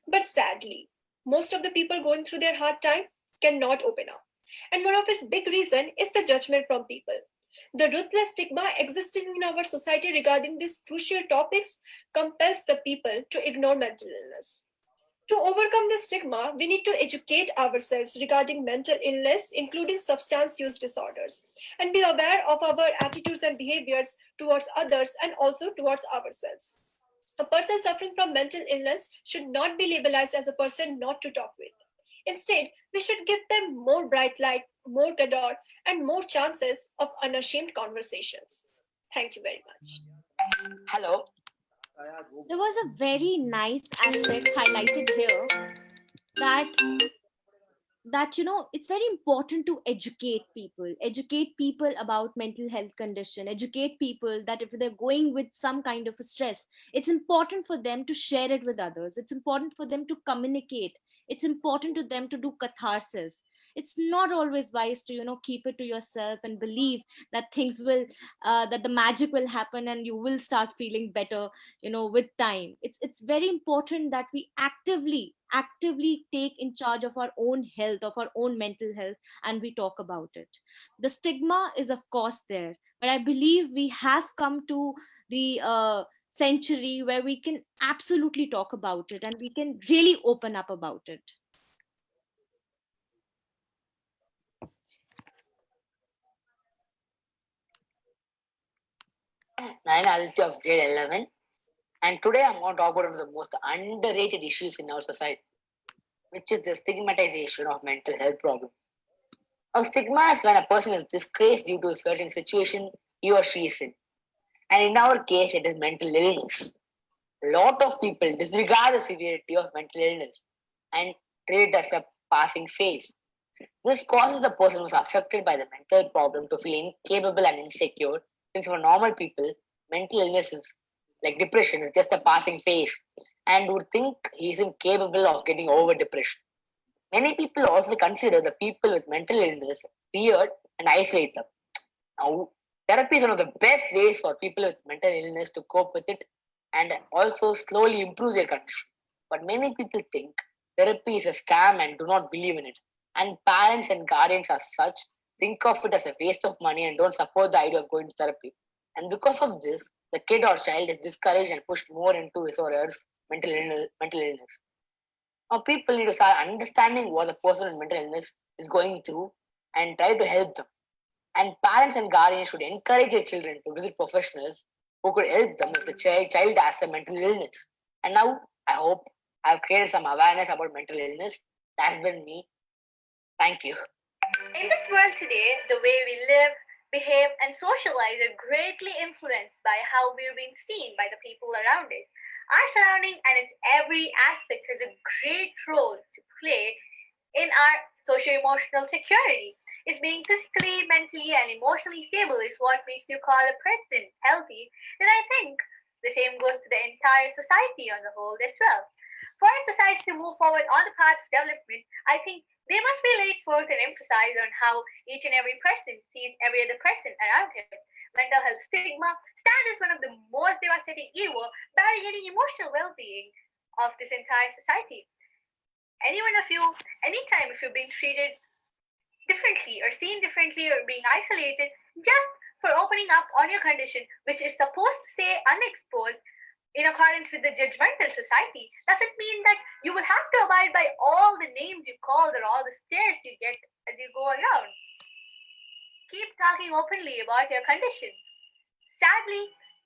But sadly, most of the people going through their hard time cannot open up. And one of its big reason is the judgment from people. The ruthless stigma existing in our society regarding these crucial topics compels the people to ignore mental illness. To overcome this stigma, we need to educate ourselves regarding mental illness, including substance use disorders, and be aware of our attitudes and behaviors towards others and also towards ourselves. A person suffering from mental illness should not be labelized as a person not to talk with. Instead, we should give them more bright light, more cador, and more chances of unashamed conversations. Thank you very much. Hello. There was a very nice aspect highlighted here that it's very important to educate people about mental health condition, educate people that if they're going with some kind of a stress, it's important for them to share it with others, it's important for them to communicate, it's important to them to do catharsis. It's not always wise to keep it to yourself and believe that things will that the magic will happen and you will start feeling better with time. It's very important that we actively take in charge of our own health, of our own mental health, and we talk about it. The stigma is of course there, but I believe we have come to the century where we can absolutely talk about it and we can really open up about it. Nine Aditya of grade 11, and today I'm going to talk about one of the most underrated issues in our society, which is the stigmatization of mental health problems. Now, stigma is when a person is disgraced due to a certain situation he or she is in, and in our case, it is mental illness. A lot of people disregard the severity of mental illness and treat it as a passing phase. This causes the person who is affected by the mental problem to feel incapable and insecure, since for normal people, mental illness is like depression is just a passing phase and would think he isn't capable of getting over depression. Many people also consider the people with mental illness weird and isolate them. Now, therapy is one of the best ways for people with mental illness to cope with it and also slowly improve their condition. But many people think therapy is a scam and do not believe in it. And parents and guardians as such think of it as a waste of money and don't support the idea of going to therapy. And because of this, the kid or child is discouraged and pushed more into his or her mental illness. Now, people need to start understanding what the person with mental illness is going through and try to help them. And parents and guardians should encourage their children to visit professionals who could help them if the child has a mental illness. And now, I hope I've created some awareness about mental illness. That's been me. Thank you. In this world today, the way we live, behave, and socialize are greatly influenced by how we're being seen by the people around us. Our surrounding and its every aspect has a great role to play in our socio-emotional security. If being physically, mentally, and emotionally stable is what makes you call a person healthy, then I think the same goes to the entire society on the whole as well. For a society to move forward on the path of development, I think they must be laid forth and emphasized on how each and every person sees every other person around him. Mental health stigma stands as one of the most devastating evil, barricading emotional well-being of this entire society. Anyone of you, anytime if you're being treated differently or seen differently or being isolated just for opening up on your condition, which is supposed to stay unexposed in accordance with the judgmental society, doesn't mean that you will have to abide by all the names you called or all the stares you get as you go around. Keep talking openly about your condition. Sadly,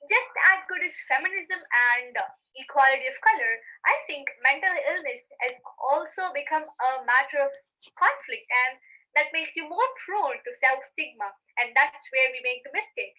just as good as feminism and equality of color, I think mental illness has also become a matter of conflict, and that makes you more prone to self stigma. And that's where we make the mistake.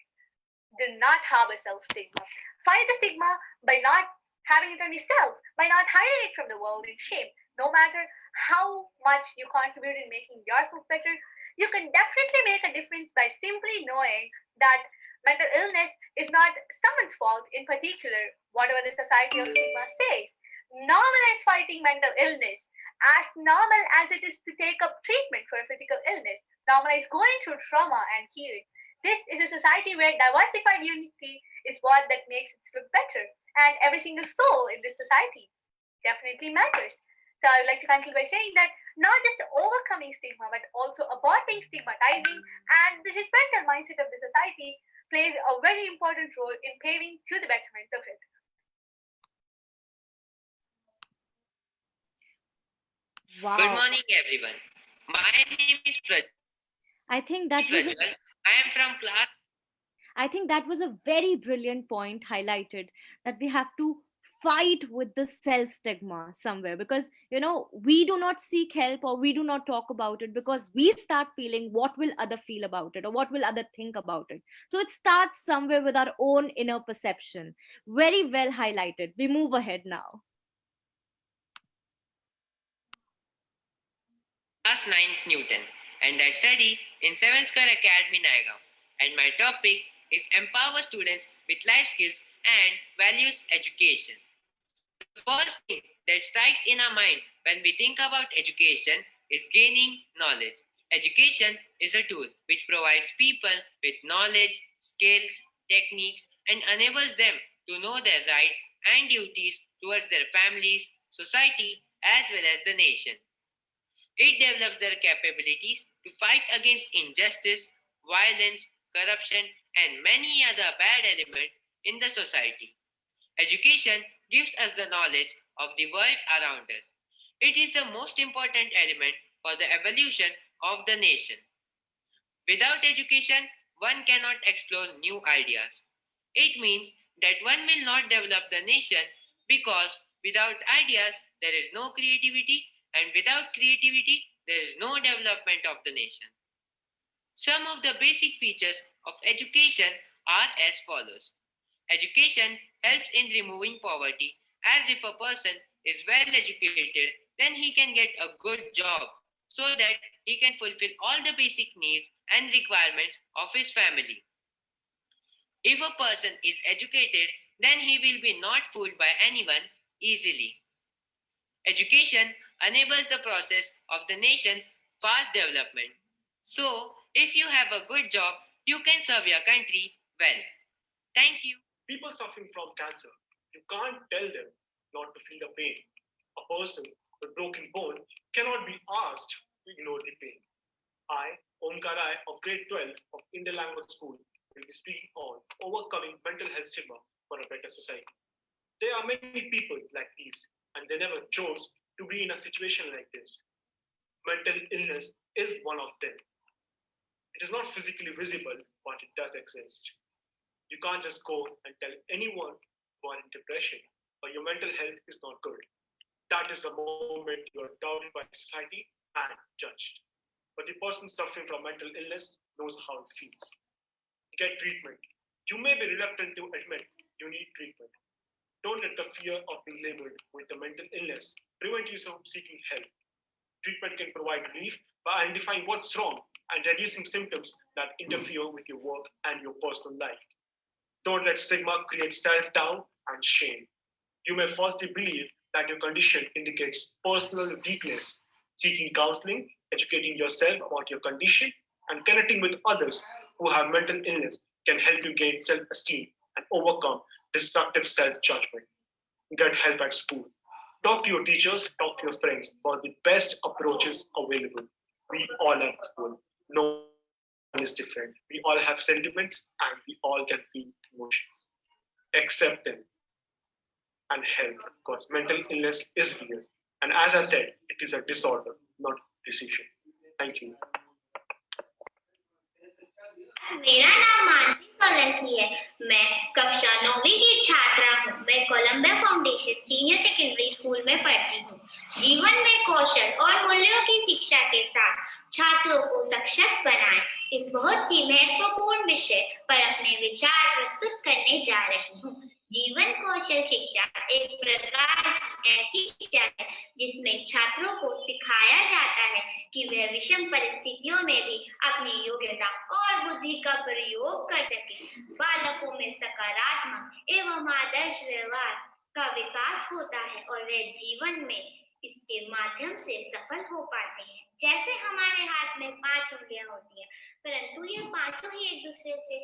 Do not harbor self stigma. Fight the stigma by not having it on yourself, by not hiding it from the world in shame. No matter how much you contribute in making yourself better, you can definitely make a difference by simply knowing that mental illness is not someone's fault in particular, whatever the society of stigma says. Normalize fighting mental illness as normal as it is to take up treatment for a physical illness. Normalize going through trauma and healing. This is a society where diversified unity is what that makes it look better, and every single soul in this society definitely matters. So I would like to conclude by saying that not just overcoming stigma, but also aborting stigmatizing and the judgmental mindset of the society plays a very important role in paving to the betterment of it. Wow. Good morning, everyone. My name is I think that was a Prajwal. I am from class. I think that was a very brilliant point highlighted, that we have to fight with the self stigma somewhere, because we do not seek help or we do not talk about it because we start feeling what will other feel about it or what will other think about it. So it starts somewhere with our own inner perception. Very well highlighted. We move ahead now. Class 9th Newton, and I study in 7th Square Academy, Naigaon. And my topic is Empower Students with Life Skills and Values Education. The first thing that strikes in our mind when we think about education is gaining knowledge. Education is a tool which provides people with knowledge, skills, techniques, and enables them to know their rights and duties towards their families, society, as well as the nation. It develops their capabilities to fight against injustice, violence, corruption, and many other bad elements in the society. Education gives us the knowledge of the world around us. It is the most important element for the evolution of the nation. Without education, one cannot explore new ideas. It means that one will not develop the nation because without ideas, there is no creativity, and without creativity, there is no development of the nation. Some of the basic features of education are as follows. Education helps in removing poverty, as if a person is well educated, then he can get a good job so that he can fulfill all the basic needs and requirements of his family. If a person is educated, then he will be not fooled by anyone easily. Education enables the process of the nation's fast development. So, if you have a good job, you can serve your country well. Thank you. People suffering from cancer, you can't tell them not to feel the pain. A person with broken bone cannot be asked to ignore the pain. I, Omkarai of grade 12 of Indian Language School, will be speaking on overcoming mental health stigma for a better society. There are many people like these, and they never chose to be in a situation like this. Mental illness is one of them. It is not physically visible, but it does exist. You can't just go and tell anyone you are in depression or your mental health is not good. That is the moment you are doubted by society and judged. But the person suffering from mental illness knows how it feels. Get treatment. You may be reluctant to admit you need treatment. Don't let the fear of being labeled with a mental illness prevent you from seeking help. Treatment can provide relief by identifying what's wrong and reducing symptoms that interfere with your work and your personal life. Don't let stigma create self doubt and shame. You may falsely believe that your condition indicates personal weakness. Seeking counseling, educating yourself about your condition, and connecting with others who have mental illness can help you gain self esteem and overcome destructive self judgment. Get help at school. Talk to your teachers, talk to your friends about the best approaches available. We all are equal. No one is different. We all have sentiments and we all can feel emotions. Accept them and help because mental illness is real. And as I said, it is a disorder, not a decision. Thank you. मेरा नाम मानसी सोलंकी है। मैं कक्षा 9वीं की छात्रा हूँ। मैं Columbia Foundation Senior Secondary School में पढ़ती हूँ। जीवन में कौशल और मूल्यों की शिक्षा के साथ छात्रों को सशक्त बनाएं, इस बहुत ही महत्वपूर्ण विषय पर अपने विचार प्रस्तुत करने जा रही हूँ। जीवन कौशल शिक्षा एक प्रकार ऐसी शिक्षा है जिसमें छात्रों को सिखाया जाता है कि वे विषम परिस्थितियों में भी अपनी योग्यता और बुद्धि का प्रयोग कर सके। बालकों में सकारात्मक एवं आदर्श व्यवहार का विकास होता है और वे जीवन में इसके माध्यम से सफल हो पाते हैं। जैसे हमारे हाथ में 5 उंगलियां होती हैं, परंतु ये पांचों ही एक दूसरे से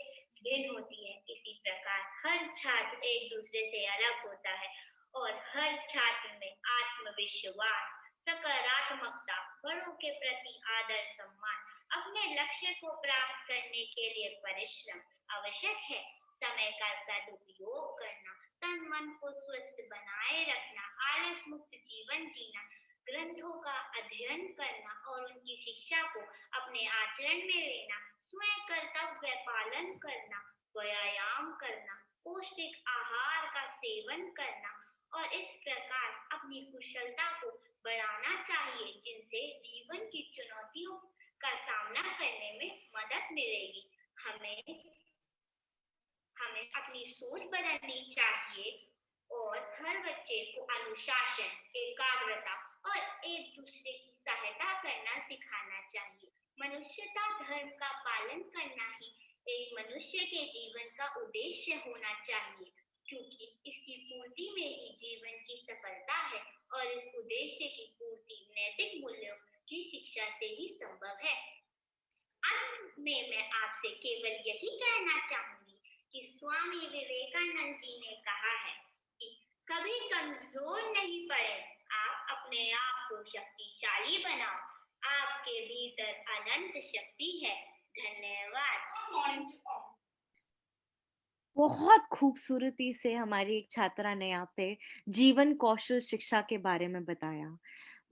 भिन्न होती है। इसी प्रकार हर छात्र एक दूसरे से अलग होता है और हर छात्र में आत्मविश्वास, सकारात्मकता, बड़ों के प्रति आदर सम्मान, अपने लक्ष्य को प्राप्त करने के लिए परिश्रम आवश्यक है। समय का सदुपयोग करना, तन मन को स्वस्थ बनाए रखना, आलस मुक्त जीवन जीना, ग्रंथों का अध्ययन करना और उनकी शिक्षा को अपने आचरण में लेना, स्वयं कर्तव्य पालन करना, व्यायाम करना, पौष्टिक आहार का सेवन करना और इस प्रकार अपनी कुशलता को बढ़ाना चाहिए, जिनसे जीवन की चुनौतियों का सामना करने में मदद मिलेगी। हमें अपनी सोच बदलनी चाहिए और हर बच्चे को अनुशासन, एकाग्रता और एक दूसरे की सहायता करना सिखाना चाहिए। मनुष्यता धर्म का पालन करना ही एक मनुष्य के जीवन का उद्देश्य होना चाहिए, क्योंकि इसकी पूर्ति में ही जीवन की सफलता है और इस उद्देश्य की पूर्ति नैतिक मूल्यों की शिक्षा से ही संभव है। अंत में मैं आपसे केवल यही कहना चाहूंगी कि स्वामी विवेकानंद जी ने कहा है कि कभी कमजोर नहीं पड़े, आप अपने आप को शक्तिशाली बनाओ, आपके भीतर अनंत शक्ति है। धन्यवाद। बहुत खूबसूरती से हमारी एक छात्रा ने यहाँ पे जीवन कौशल शिक्षा के बारे में बताया।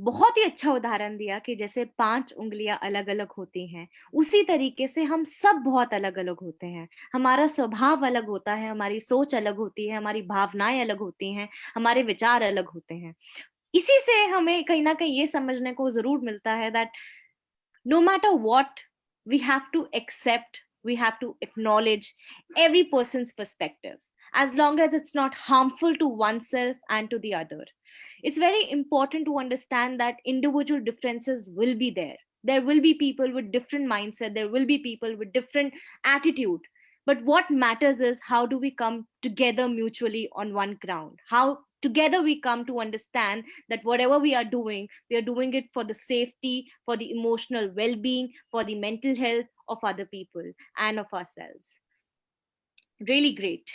बहुत ही अच्छा उदाहरण दिया कि जैसे 5 उंगलियां अलग अलग होती हैं, उसी तरीके से हम सब बहुत अलग अलग होते हैं। हमारा स्वभाव अलग होता है, हमारी सोच अलग होती है, हमारी भावनाएं अलग होती हैं, हमारे विचार अलग होते हैं। इसी से हमें कहीं ना कहीं ये समझने को जरूर मिलता है that no matter what, we have to accept, we have to acknowledge every person's perspective, as long as it's not harmful to oneself and to the other. It's very important to understand that individual differences will be there. There will be people with different mindset, there will be people with different attitude. But what matters is how do we come together mutually on one ground? How together we come to understand that whatever we are doing it for the safety, for the emotional well-being, for the mental health of other people and of ourselves. Really great.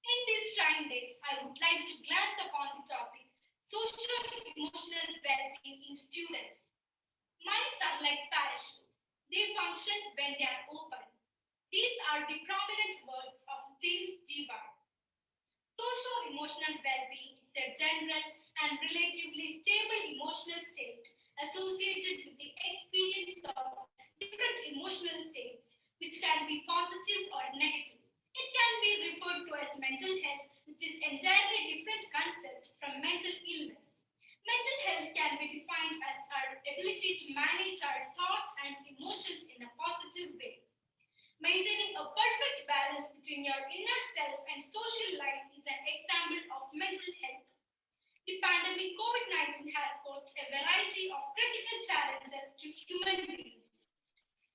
In these trying days, I would like to glance upon the topic social emotional well-being in students. Mine sound like parachutes. They function when they are open. These are the prominent words of James G. Barr. Socio-emotional well-being is a general and relatively stable emotional state associated with the experience of different emotional states, which can be positive or negative. It can be referred to as mental health, which is entirely different concept from mental illness. Mental health can be defined as our ability to manage our thoughts and emotions in a positive way. Maintaining a perfect balance between your inner self and social life is an example of mental health. The pandemic COVID-19 has posed a variety of critical challenges to human beings.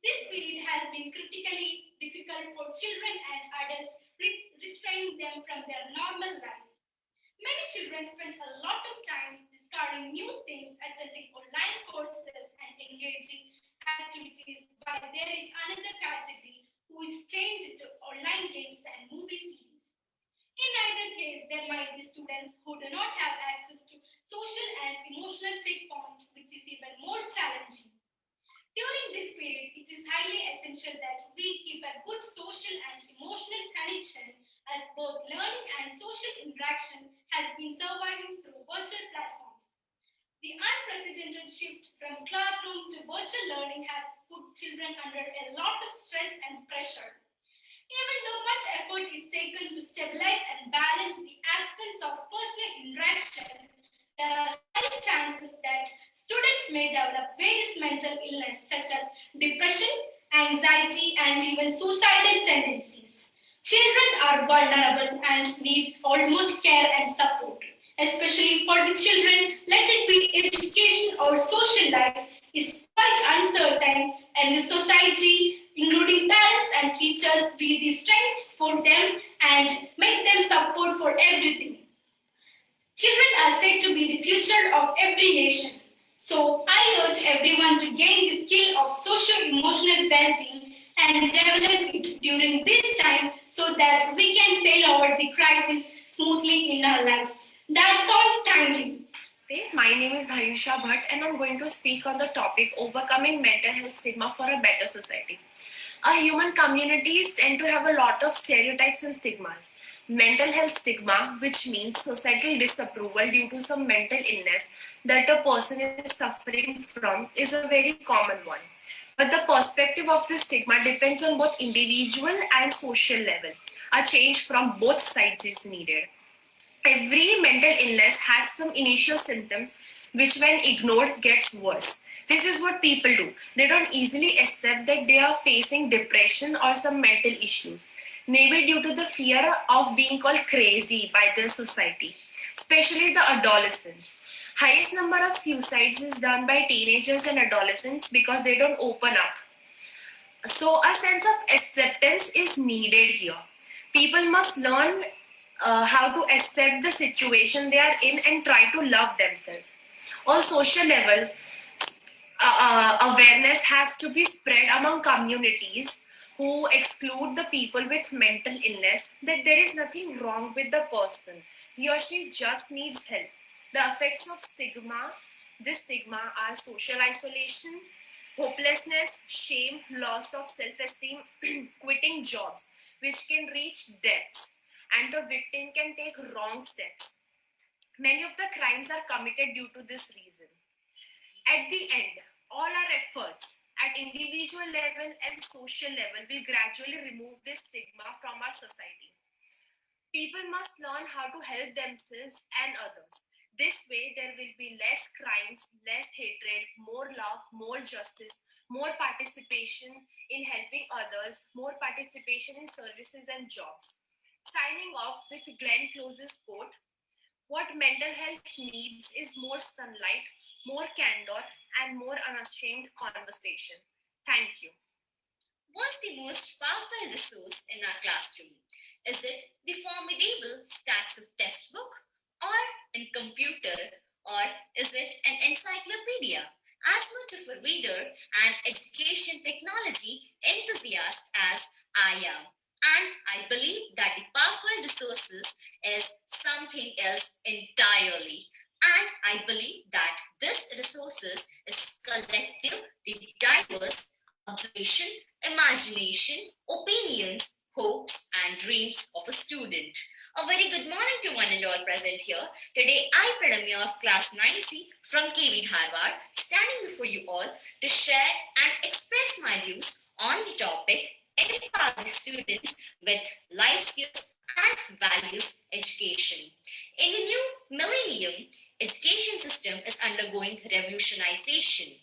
This period has been critically difficult for children and adults, restraining them from their normal life. Many children spend a lot of time discovering new things, attending online courses, and engaging activities, while there is another category who is chained to online games and movie series. In either case, there might be students who do not have access to social and emotional checkpoints, which is even more challenging. During this period, it is highly essential that we keep a good social and emotional connection, as both learning and social interaction has been surviving through virtual platforms. The unprecedented shift from classroom to virtual learning has put children under a lot of stress and pressure. Even though much effort is taken to stabilize and balance the absence of personal interaction, there are high chances that students may develop various mental illness such as depression, anxiety, and even suicidal tendencies. Children are vulnerable and need almost care and support, especially for the children. Let it be education or social life is quite uncertain, and the society, including parents and teachers, be the strengths for them and make them support for everything. Children are said to be the future of every nation. So I urge everyone to gain the skill of socio-emotional well-being and develop it during this time so that we can sail over the crisis smoothly in our life. That's all. Thank you. My name is Hayusha Bhatt and I'm going to speak on the topic overcoming mental health stigma for a better society. Our human communities tend to have a lot of stereotypes and stigmas. Mental health stigma, which means societal disapproval due to some mental illness that a person is suffering from, is a very common one. But the perspective of this stigma depends on both individual and social level. A change from both sides is needed. Every mental illness has some initial symptoms which, when ignored, gets worse. This is what people do. They don't easily accept that they are facing depression or some mental issues, maybe due to the fear of being called crazy by the society, especially the adolescents. Highest number of suicides is done by teenagers and adolescents because they don't open up. So a sense of acceptance is needed here. People must learn how to accept the situation they are in and try to love themselves. On social level, awareness has to be spread among communities who exclude the people with mental illness that there is nothing wrong with the person. He or she just needs help. The effects of stigma, this stigma are social isolation, hopelessness, shame, loss of self-esteem, quitting jobs, which can reach deaths, and the victim can take wrong steps. Many of the crimes are committed due to this reason. At the end, all our efforts at individual level and social level will gradually remove this stigma from our society. People must learn how to help themselves and others. This way, there will be less crimes, less hatred, more love, more justice, more participation in helping others, more participation in services and jobs. Signing off with Glenn Close's quote, what mental health needs is more sunlight, more candor, and more unashamed conversation. Thank you. What's the most powerful resource in our classroom? Is it the formidable stacks of textbook or in computer, or is it an encyclopedia? As much of a reader and education technology enthusiast as I am, and I believe that the powerful resources is something else entirely. And I believe that this resources is collective, the diverse, observation, imagination, opinions, hopes, and dreams of a student. A very good morning to one and all present here. Today, I, Pranamya of class 9C from KV Dharwad, standing before you all to share and express my views on the topic empowering students with life skills and values education. In the new millennium, education system is undergoing revolutionization,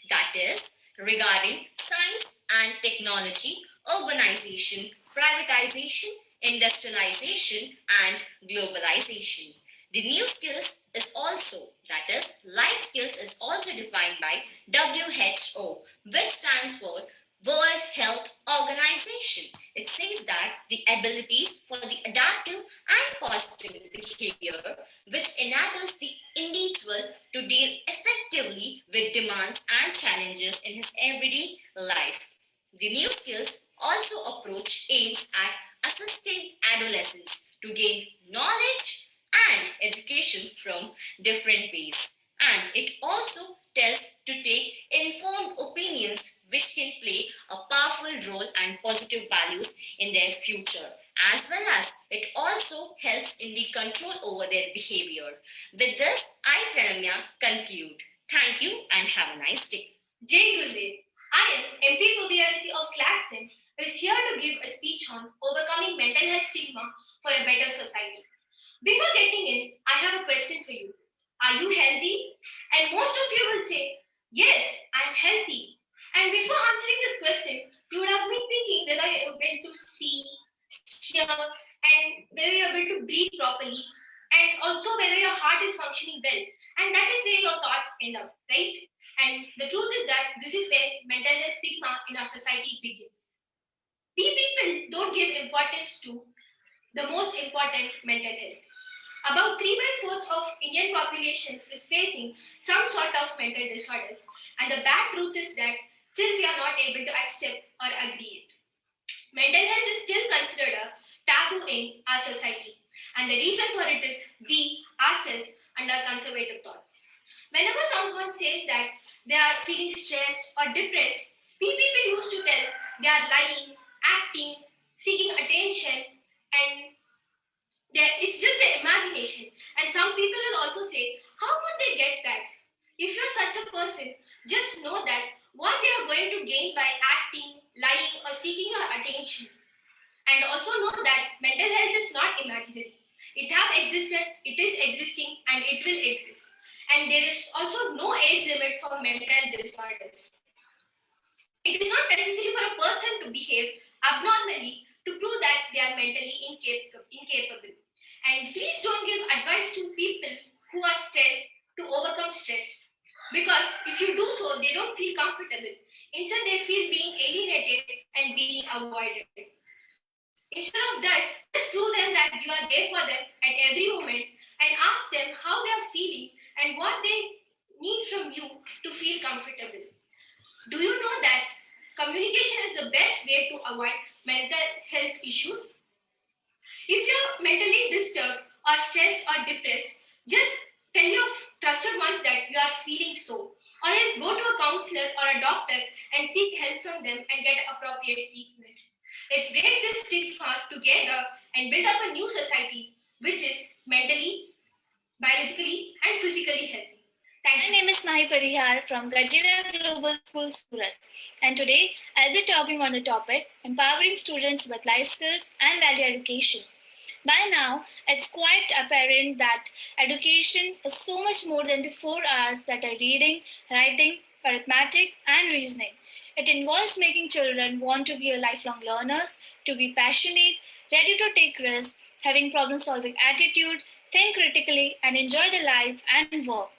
that is, regarding science and technology, urbanization, privatization, industrialization, and globalization. The new skills is also, that is, life skills is also defined by WHO, which stands for World Health Organization. It says that the abilities for the adaptive and positive behavior which enables the individual to deal effectively with demands and challenges in his everyday life. The new skills also approach aims at assisting adolescents to gain knowledge and education from different ways. And it also tells to take informed opinions which can play a powerful role and positive values in their future, as well as it also helps in the control over their behavior. With this, I, Pranamya, conclude. Thank you and have a nice day. Jay Gulde, I am MP for BRC of Class 10, who is here to give a speech on overcoming mental health stigma for a better society. Before getting in, I have a question for you. Are you healthy? And most of you will say, yes, I am healthy. And before answering this question, you would have been thinking whether you're able to see, hear, and whether you're able to breathe properly, and also whether your heart is functioning well. And that is where your thoughts end up, right? And the truth is that this is where mental health stigma in our society begins. We people don't give importance to the most important, mental health. About 3 by 4th of Indian population is facing some sort of mental disorders, and the bad truth is that still we are not able to accept or agree it. Mental health is still considered a taboo in our society, and the reason for it is we ourselves and our conservative thoughts. Whenever someone says that they are feeling stressed or depressed, we people used to tell they are lying, acting, seeking attention, and it's just their imagination. And some people will also say, how could they get that? If you're such a person, just know that what they are going to gain by acting, lying, or seeking your attention. And also know that mental health is not imaginary. It have existed, it is existing, and it will exist. And there is also no age limit for mental disorders. It is not necessary for a person to behave abnormally to prove that they are mentally incapable. And please don't give advice to people who are stressed to overcome stress. Because if you do so, they don't feel comfortable. Instead, they feel being alienated and being avoided. Instead of that, just prove them that you are there for them at every moment and ask them how they are feeling and what they need from you to feel comfortable. Do you know that communication is the best way to avoid mental health issues? If you're mentally disturbed or stressed or depressed, just tell your trusted ones that you are feeling so. Or else go to a counselor or a doctor and seek help from them and get appropriate treatment. Let's break this stigma together and build up a new society which is mentally, biologically, and physically healthy. Thank you. My name is Mahi Parihar from Gajira Global School, Surat. And today I'll be talking on the topic empowering students with life skills and value education. By now, it's quite apparent that education is so much more than the 4 hours that are reading, writing, arithmetic, and reasoning. It involves making children want to be a lifelong learners, to be passionate, ready to take risks, having problem-solving attitude, think critically, and enjoy the life and work.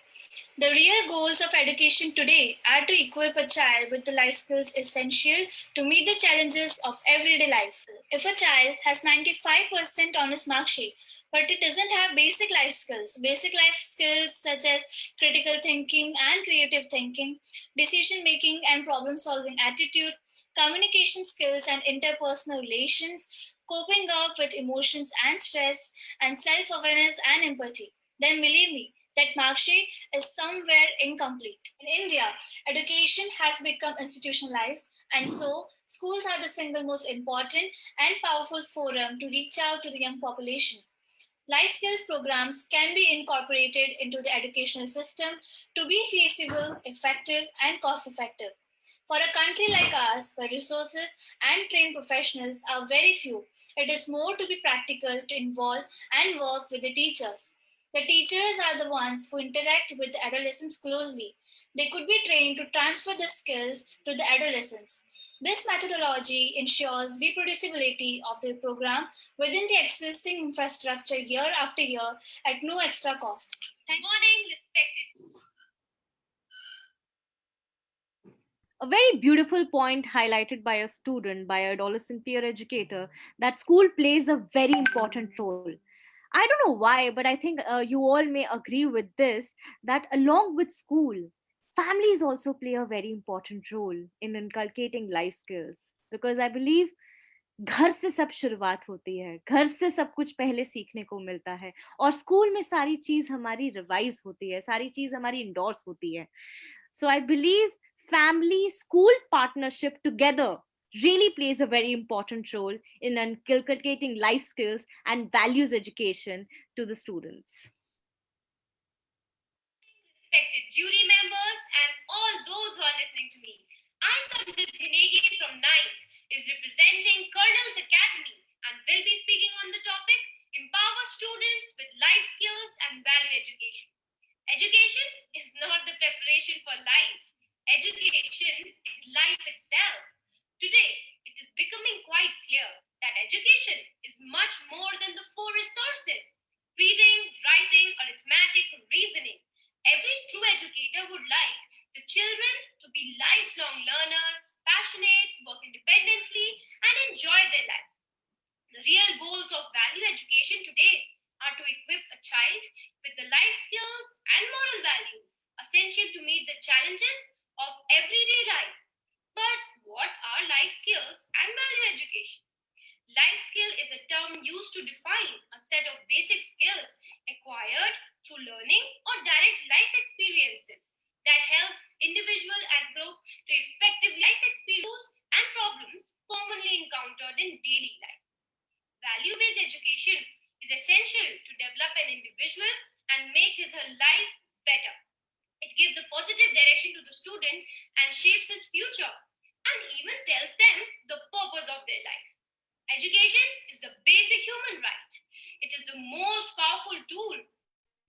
The real goals of education today are to equip a child with the life skills essential to meet the challenges of everyday life. If a child has 95% on his mark sheet, but it doesn't have basic life skills such as critical thinking and creative thinking, decision making and problem solving attitude, communication skills and interpersonal relations, coping up with emotions and stress, and self awareness and empathy, then believe me, that mark sheet is somewhere incomplete. In India, education has become institutionalized, and so schools are the single most important and powerful forum to reach out to the young population. Life skills programs can be incorporated into the educational system to be feasible, effective, and cost effective. For a country like ours, where resources and trained professionals are very few, it is more to be practical to involve and work with the teachers. The teachers are the ones who interact with the adolescents closely. They could be trained to transfer the skills to the adolescents. This methodology ensures reproducibility of the program within the existing infrastructure year after year at no extra cost. Good morning, respected. A very beautiful point highlighted by a student, by an adolescent peer educator, that school plays a very important role. I don't know why, but I think you all may agree with this, that along with school, families also play a very important role in inculcating life skills. Because I believe घर से सब शुरुआत होती है, घर से सब कुछ पहले सीखने को मिलता है, और स्कूल में सारी चीज हमारी रिवाइज होती है, सारी चीज हमारी इंडोर्स होती है. So I believe family school partnership together really plays a very important role in inculcating life skills and values education to the students. Respected jury members and all those who are listening to me. I, Samrit Dhinegi from 9th, is representing Colonel's Academy and will be speaking on the topic Empower Students with Life Skills and Value Education. Education is not the preparation for life. Education is life itself. Today, it is becoming quite clear that education is much more than the four resources: reading, writing, arithmetic, reasoning. Every true educator would like the children to be lifelong learners, passionate, work independently, and enjoy their life. The real goals of value education today are to equip a child with the life skills and moral values essential to meet the challenges of everyday life. But what are life skills and value education? Life skill is a term used to define a set of basic skills acquired through learning or direct life experiences that helps individual and group to effective life experiences and problems commonly encountered in daily life. Value-based education is essential to develop an individual and make his or her life better. It gives a positive direction to the student and shapes his future and even tells them the purpose of their life. Education is the basic human right. It is the most powerful tool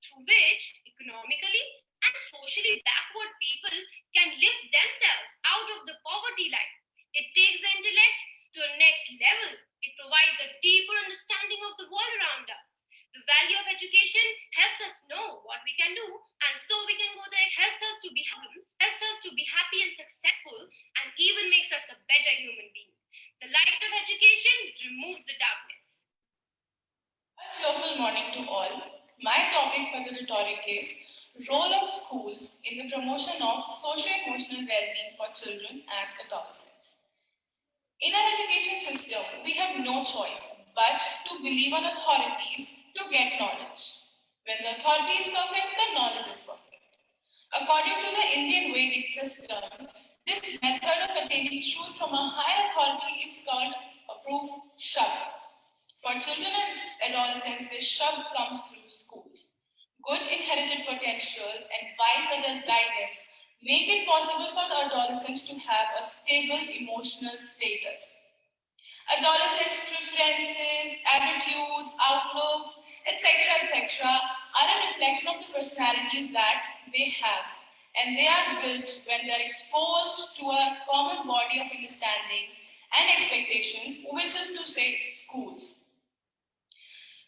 through which economically and socially backward people can lift themselves out of the poverty line. It takes the intellect to a next level. It provides a deeper understanding of the world around us. The value of education helps us know what we can do, and so we can go there. It helps us to be happy and successful, and even makes us a better human being. The light of education removes the darkness. A cheerful morning to all. My topic for the rhetoric is role of schools in the promotion of socio-emotional well-being for children and adolescents. In our education system, we have no choice but to believe on authorities to get knowledge. When the authority is perfect, the knowledge is perfect. According to the Indian Vedic system, this method of attaining truth from a higher authority is called proof shabd. For children and adolescents, this shabd comes through schools. Good inherited potentials and wise adult guidance make it possible for the adolescents to have a stable emotional status. Adolescents' preferences, attitudes, outlooks, etc., are a reflection of the personalities that they have, and they are built when they are exposed to a common body of understandings and expectations, which is to say, schools.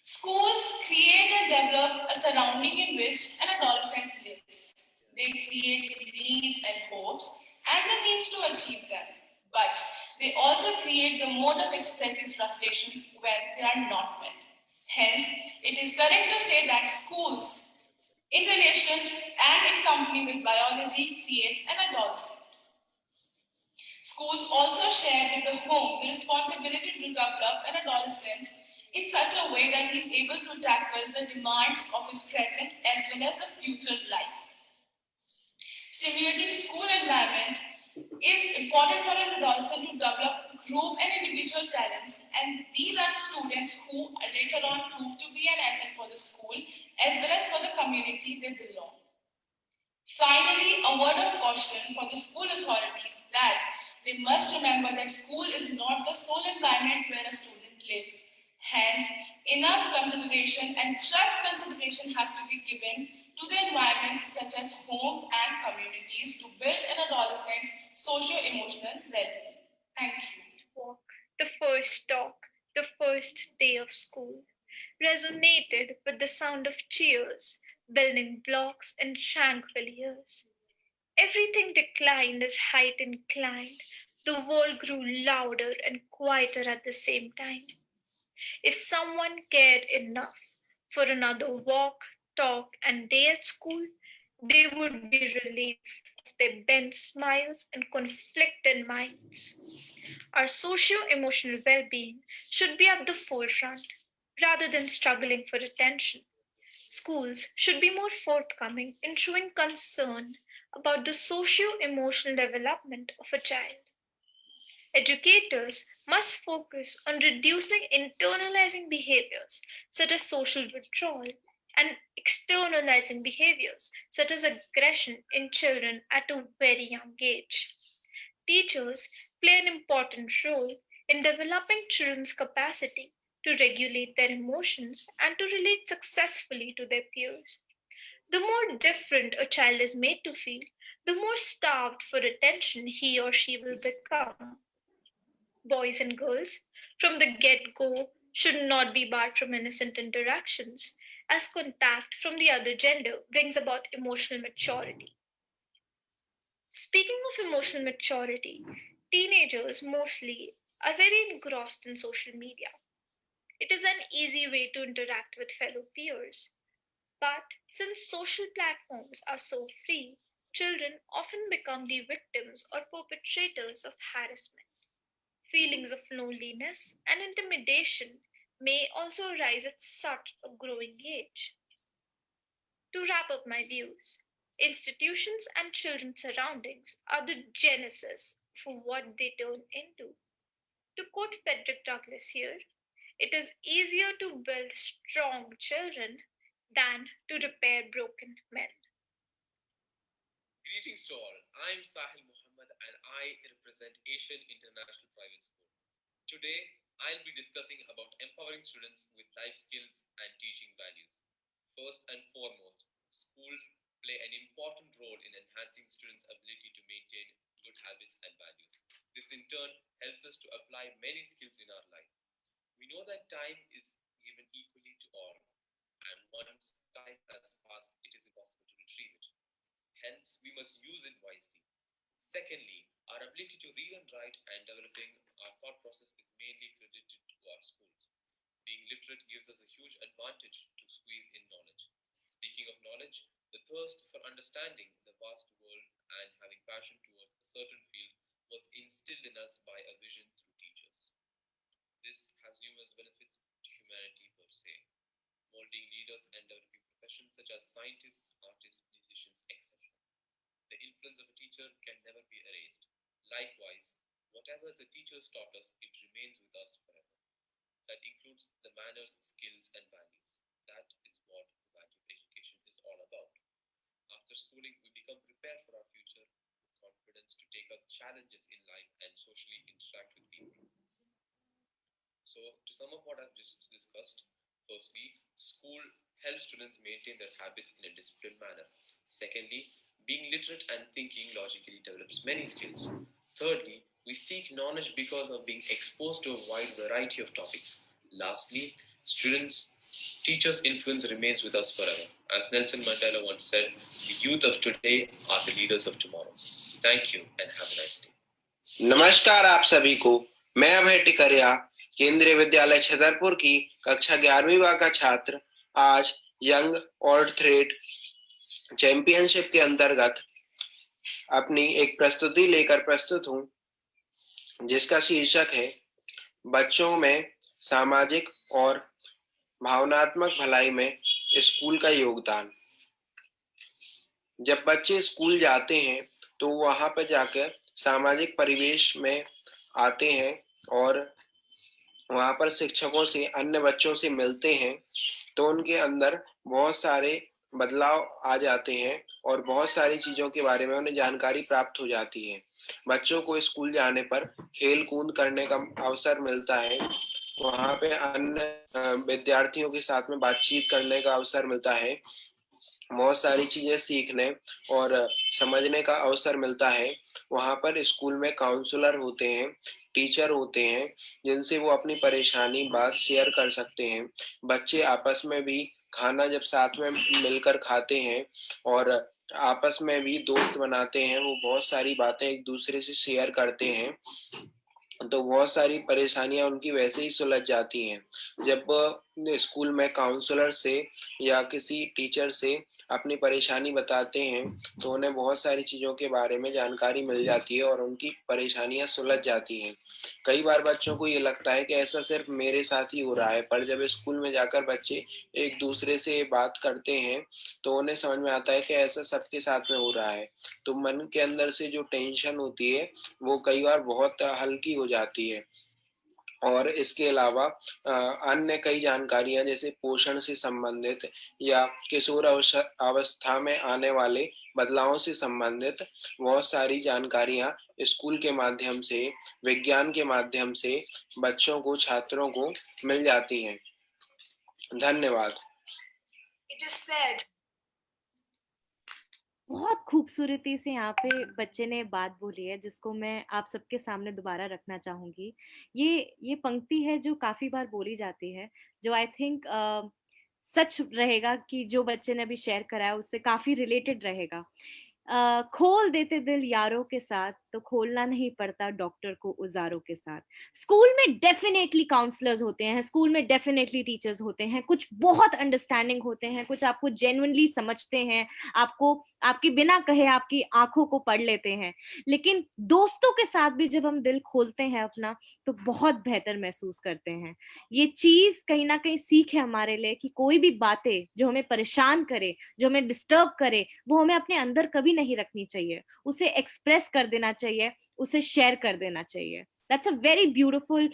Schools create and develop a surrounding in which an adolescent lives. They create needs and hopes and the means to achieve them. But they also create the mode of expressing frustrations when they are not met. Hence, it is correct to say that schools, in relation and in company with biology, create an adolescent. Schools also share with the home the responsibility to develop an adolescent in such a way that he is able to tackle the demands of his present as well as the future life. Stimulating school environment is important for an adolescent to develop group and individual talents, and these are the students who later on prove to be an asset for the school as well as for the community they belong. Finally, a word of caution for the school authorities that they must remember that school is not the sole environment where a student lives. Hence, enough consideration and just consideration has to be given to the environments such as home and communities to build an adolescent's socio-emotional well-being. Thank you. Walk, the first talk, the first day of school, resonated with the sound of cheers, building blocks and tranquil ears. Everything declined as height inclined. The world grew louder and quieter at the same time. If someone cared enough for another walk, talk, and day at school, they would be relieved of their bent smiles and conflicted minds. Our socio emotional well being should be at the forefront rather than struggling for attention. Schools should be more forthcoming in showing concern about the socio emotional development of a child. Educators must focus on reducing internalizing behaviors such as social withdrawal and externalizing behaviors such as aggression in children at a very young age. Teachers play an important role in developing children's capacity to regulate their emotions and to relate successfully to their peers. The more different a child is made to feel, the more starved for attention he or she will become. Boys and girls, from the get go, should not be barred from innocent interactions, as contact from the other gender brings about emotional maturity. Speaking of emotional maturity, teenagers mostly are very engrossed in social media. It is an easy way to interact with fellow peers. But since social platforms are so free, children often become the victims or perpetrators of harassment. Feelings of loneliness and intimidation may also arise at such a growing age. To wrap up my views, institutions and children's surroundings are the genesis for what they turn into. To quote Frederick Douglass here, it is easier to build strong children than to repair broken men. Greetings to all. I'm Sahil Muhammad and I represent Asian International Private School. Today, I'll be discussing about empowering students with life skills and teaching values. First and foremost, schools play an important role in enhancing students' ability to maintain good habits and values. This in turn helps us to apply many skills in our life. We know that time is given equally to all, and once time has passed, it is impossible to retrieve it. Hence, we must use it wisely. Secondly, our ability to read and write and developing our thought process is mainly credited to our schools. Being literate gives us a huge advantage to squeeze in knowledge. Speaking of knowledge, the thirst for understanding the vast world and having passion towards a certain field was instilled in us by a vision through teachers. This has numerous benefits to humanity per se, molding leaders and developing professions such as scientists, artists, musicians, etc. The influence of a teacher can never be erased. Likewise, whatever the teachers taught us, it remains with us forever. That includes the manners, skills, and values. That is what the value of education is all about. After schooling, we become prepared for our future with confidence to take up challenges in life and socially interact with people. So, to sum up what I've just discussed, firstly, school helps students maintain their habits in a disciplined manner. Secondly, being literate and thinking logically develops many skills. Thirdly, we seek knowledge because of being exposed to a wide variety of topics. Lastly, students' teachers' influence remains with us forever. As Nelson Mandela once said, the youth of today are the leaders of tomorrow. Thank you and have a nice day. नमस्कार आप सभी को। मैं अभय टिकरिया, केंद्रीय विद्यालय छतरपुर की कक्षा 11वीं का छात्र, आज यंग ऑर्थरेट चैंपियनशिप के अंतर्गत अपनी एक प्रस्तुति लेकर प्रस्तुत हूं, जिसका शीर्षक है बच्चों में सामाजिक और भावनात्मक भलाई में स्कूल का योगदान। जब बच्चे स्कूल जाते हैं तो वहाँ पर जाकर सामाजिक परिवेश में आते हैं और वहाँ पर शिक्षकों से, अन्य बच्चों से मिलते हैं, तो उनके अंदर बहुत सारे बदलाव आ जाते हैं और बहुत सारी चीज़ों के बारे में उन्हें जानकारी प्राप्त हो जाती है। बच्चों को स्कूल जाने पर खेल कूद करने का अवसर मिलता है, वहाँ पे अन्य विद्यार्थियों के साथ में बातचीत करने का अवसर मिलता है, बहुत सारी चीज़ें सीखने और समझने का अवसर मिलता है। वहाँ पर स्कूल में काउंसलर होते हैं, टीचर होते हैं, जिनसे वो अपनी परेशानी बात शेयर कर सकते हैं। बच्चे आपस में भी खाना जब साथ में मिलकर खाते हैं और आपस में भी दोस्त बनाते हैं, वो बहुत सारी बातें एक दूसरे से शेयर करते हैं, तो बहुत सारी परेशानियां उनकी वैसे ही सुलझ जाती हैं। जब स्कूल में काउंसलर से या किसी टीचर से अपनी परेशानी बताते हैं तो उन्हें बहुत सारी चीज़ों के बारे में जानकारी मिल जाती है और उनकी परेशानियां सुलझ जाती हैं। कई बार बच्चों को ये लगता है कि ऐसा सिर्फ मेरे साथ ही हो रहा है, पर जब स्कूल में जाकर बच्चे एक दूसरे से बात करते हैं तो उन्हें समझ में आता है कि ऐसा सबके साथ में हो रहा है। तो मन के अंदर से जो टेंशन होती है वो कई बार बहुत हल्की हो जाती है। और इसके अलावा अन्य कई जानकारियां जैसे पोषण से संबंधित या किशोर अवस्था में आने वाले बदलावों से संबंधित बहुत सारी जानकारियां स्कूल के माध्यम से, विज्ञान के माध्यम से बच्चों को, छात्रों को मिल जाती हैं। धन्यवाद। It is said बहुत खूबसूरती से यहाँ पे बच्चे ने बात बोली है जिसको मैं आप सबके सामने दोबारा रखना चाहूंगी। ये पंक्ति है जो काफी बार बोली जाती है, जो आई थिंक सच रहेगा कि जो बच्चे ने अभी शेयर करा है उससे काफी रिलेटेड रहेगा। खोल देते दिल यारों के साथ तो खोलना नहीं पड़ता डॉक्टर को औजारों के साथ। स्कूल में डेफिनेटली काउंसलर्स होते हैं, स्कूल में डेफिनेटली टीचर्स होते हैं, कुछ बहुत अंडरस्टैंडिंग होते हैं, कुछ आपको जेन्युइनली समझते हैं, आपको आपके बिना कहे आपकी आंखों को पढ़ लेते हैं। लेकिन दोस्तों के साथ भी जब हम दिल खोलते हैं अपना तो बहुत बेहतर महसूस करते हैं। ये चीज कहीं ना कहीं सीख है हमारे लिए कि कोई भी बातें जो हमें परेशान करे, जो हमें डिस्टर्ब करे, वो हमें अपने अंदर कभी नहीं रखनी चाहिए, उसे एक्सप्रेस कर देना चाहिए, उसे शेयर कर देना चाहिए। That's a very beautiful,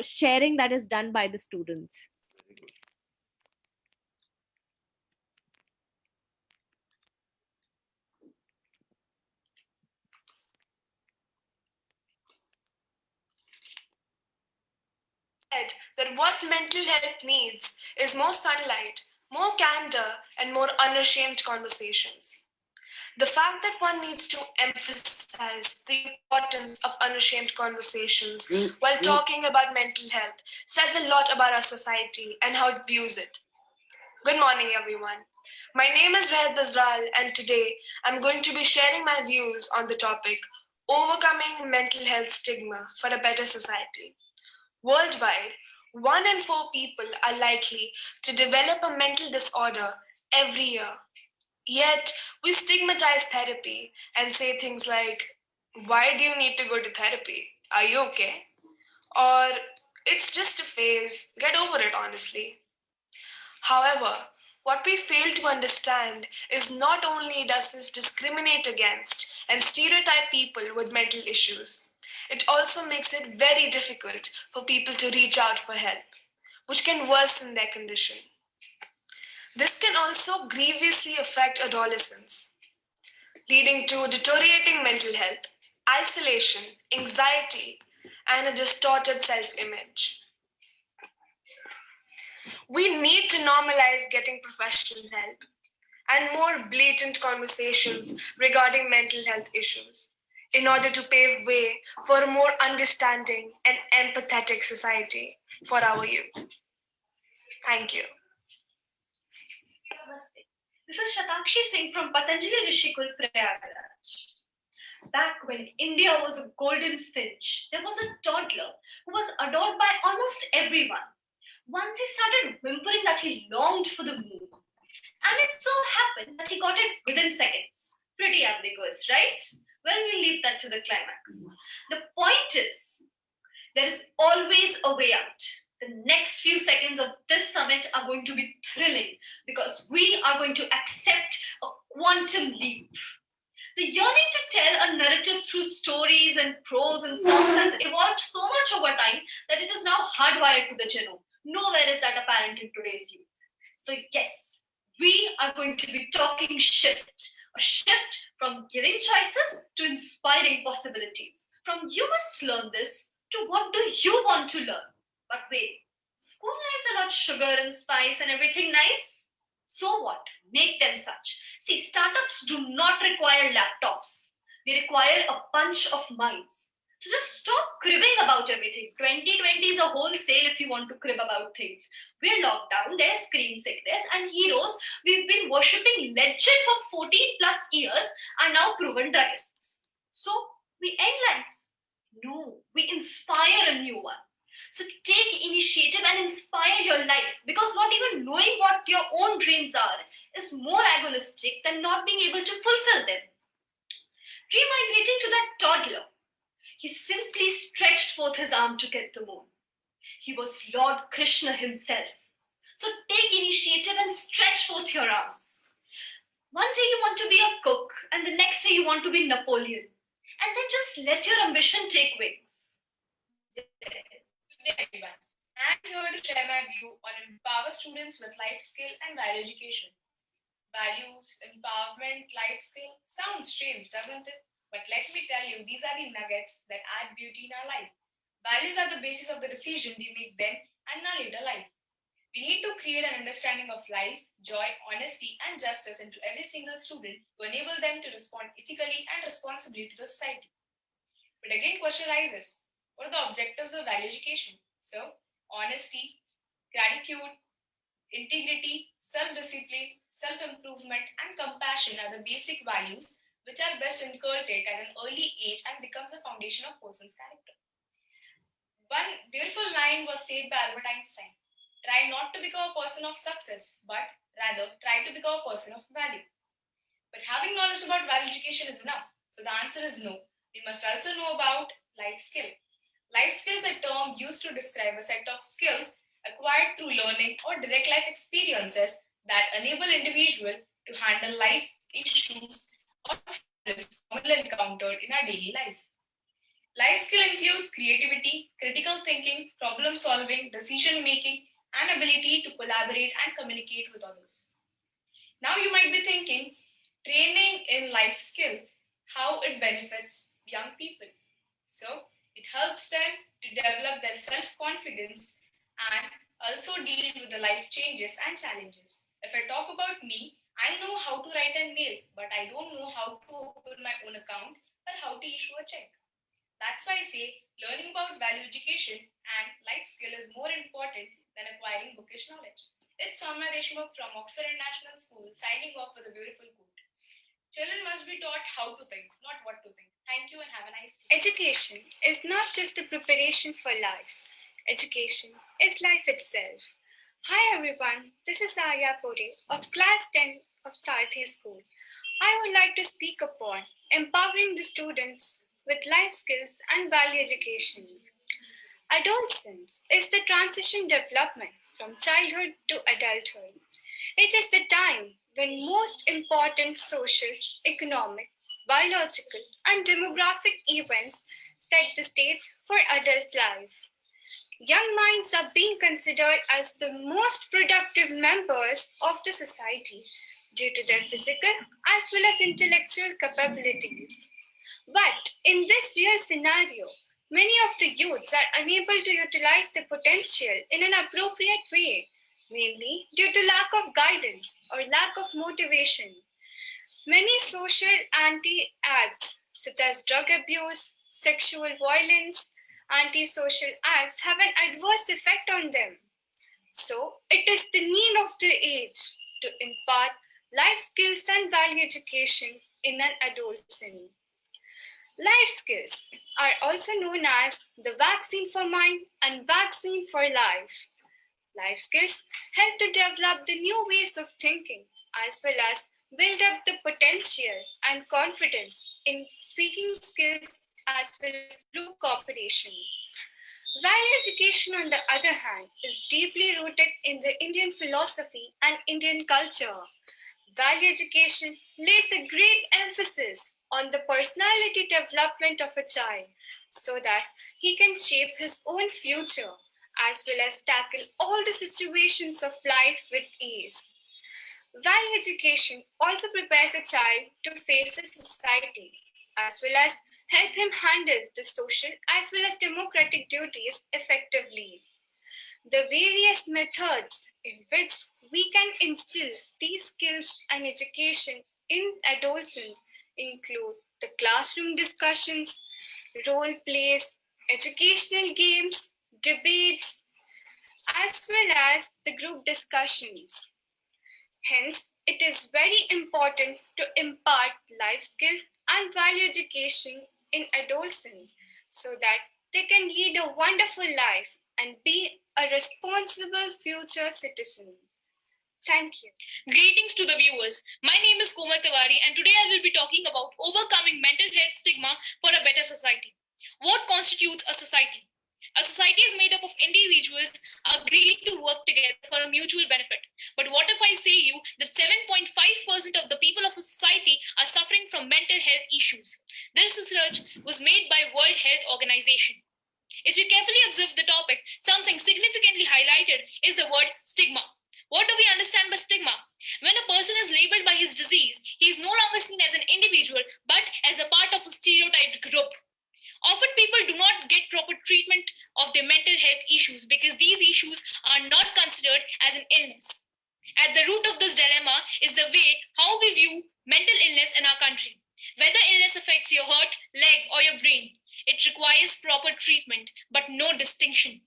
sharing that is done by the students. said that what mental health needs is more sunlight, more candor, and more unashamed conversations. The fact that one needs to emphasize the importance of unashamed conversations while talking about mental health says a lot about our society and how it views it. Good morning, everyone. My name is Rehat Bazral, and today I'm going to be sharing my views on the topic Overcoming Mental Health Stigma for a Better Society. Worldwide, 1 in 4 people are likely to develop a mental disorder every year. Yet, we stigmatize therapy and say things like, why do you need to go to therapy? Are you okay? Or, it's just a phase, get over it, honestly. However, what we fail to understand is not only does this discriminate against and stereotype people with mental issues, it also makes it very difficult for people to reach out for help, which can worsen their condition. This can also grievously affect adolescents, leading to deteriorating mental health, isolation, anxiety, and a distorted self image. We need to normalize getting professional help and more blatant conversations regarding mental health issues in order to pave way for a more understanding and empathetic society for our youth. Thank you. Namaste. This is Shatakshi Singh from Patanjali Rishikul, Prayagraj. Back when India was a golden finch, there was a toddler who was adored by almost everyone. Once he started whimpering that he longed for the moon. And it so happened that he got it within seconds. Pretty ambiguous, right? Well, we'll leave that to the climax. The point is, there is always a way out. The next few seconds of this summit are going to be thrilling because we are going to accept a quantum leap. The yearning to tell a narrative through stories and prose and songs has evolved so much over time that it is now hardwired to the genome. Nowhere is that apparent in today's youth. So, yes, we are going to be talking shift, a shift from giving choices to inspiring possibilities. From you must learn this to what do you want to learn. But wait, school lives are not sugar and spice and everything nice. So what? Make them such. See, startups do not require laptops. They require a bunch of minds. So just stop cribbing about everything. 2020 is a whole sale if you want to crib about things. We're locked down, there's screen sickness, and heroes we've been worshipping legend for 14 plus years are now proven druggists. So we end lives. No, we inspire a new one. So take initiative and inspire your life because not even knowing what your own dreams are is more agonistic than not being able to fulfill them. Remigrating to that toddler, he simply stretched forth his arm to get the moon. He was Lord Krishna himself. So take initiative and stretch forth your arms. One day you want to be a cook, and the next day you want to be Napoleon. And then just let your ambition take wings. Good day, everyone. I'm here to share my view on empower students with life skill and value education. Values, empowerment, life skill sounds strange, doesn't it? But let me tell you, these are the nuggets that add beauty in our life. Values are the basis of the decision we make then and in our later life. We need to create an understanding of life, joy, honesty, and justice into every single student to enable them to respond ethically and responsibly to the society. But again, question rises: what are the objectives of value education? So, honesty, gratitude, integrity, self discipline, self improvement, and compassion are the basic values which are best inculcated at an early age and becomes the foundation of person's character. One beautiful line was said by Albert Einstein: try not to become a person of success, but rather try to become a person of value. But having knowledge about value education is enough. So the answer is no. We must also know about life skill. Life skill is a term used to describe a set of skills acquired through learning or direct life experiences that enable individual to handle life issues or problems commonly encountered in our daily life. Life skill includes creativity, critical thinking, problem solving, decision making, and ability to collaborate and communicate with others. Now you might be thinking, training in life skill, how it benefits young people. So it helps them to develop their self-confidence and also deal with the life changes and challenges. If I talk about me, I know how to write and mail, but I don't know how to open my own account or how to issue a check. That's why I say learning about value education and life skill is more important than acquiring bookish knowledge. It's Soumya Deshmukh from Oxford International School signing off with a beautiful quote. Children must be taught how to think, not what to think. Thank you and have a nice day. Education is not just the preparation for life, education is life itself. Hi everyone, this is Arya Puri of class 10 of Sarthi School. I would like to speak upon empowering the students with life skills and value education. Adolescence is the transition development from childhood to adulthood. It is the time when most important social, economic, biological, and demographic events set the stage for adult life. Young minds are being considered as the most productive members of the society due to their physical as well as intellectual capabilities. But in this real scenario, many of the youths are unable to utilize their potential in an appropriate way, mainly due to lack of guidance or lack of motivation. Many social anti acts, such as drug abuse, sexual violence, antisocial acts, have an adverse effect on them. So, it is the need of the age to impart life skills and value education in an adolescent. Life skills are also known as the vaccine for mind and vaccine for life. Life skills help to develop the new ways of thinking as well as build up the potential and confidence in speaking skills as well as group cooperation. Value education, on the other hand, is deeply rooted in the Indian philosophy and Indian culture. Value education lays a great emphasis on the personality development of a child so that he can shape his own future as well as tackle all the situations of life with ease. Value education also prepares a child to face a society as well as help him handle the social as well as democratic duties effectively. The various methods in which we can instill these skills and education in adolescence include the classroom discussions, role plays, educational games, debates, as well as the group discussions. Hence, it is very important to impart life skill and value education in adolescents so that they can lead a wonderful life and be a responsible future citizen. Thank you. Greetings to the viewers. My name is Komal Tiwari, and today I will be talking about overcoming mental health stigma for a better society. What constitutes a society? A society is made up of individuals agreeing to work together for a mutual benefit. But what if I say you that 7.5% of the people of a society are suffering from mental health issues? This research was made by World Health Organization. If you carefully observe the topic, something significantly highlighted is the word stigma. What do we understand by stigma? When a person is labeled by his disease, he is no longer seen as an individual but as a part of a stereotyped group. Often people do not get proper treatment of their mental health issues because these issues are not considered as an illness. At the root of this dilemma is the way how we view mental illness in our country. Whether illness affects your heart, leg, or your brain, it requires proper treatment but no distinction.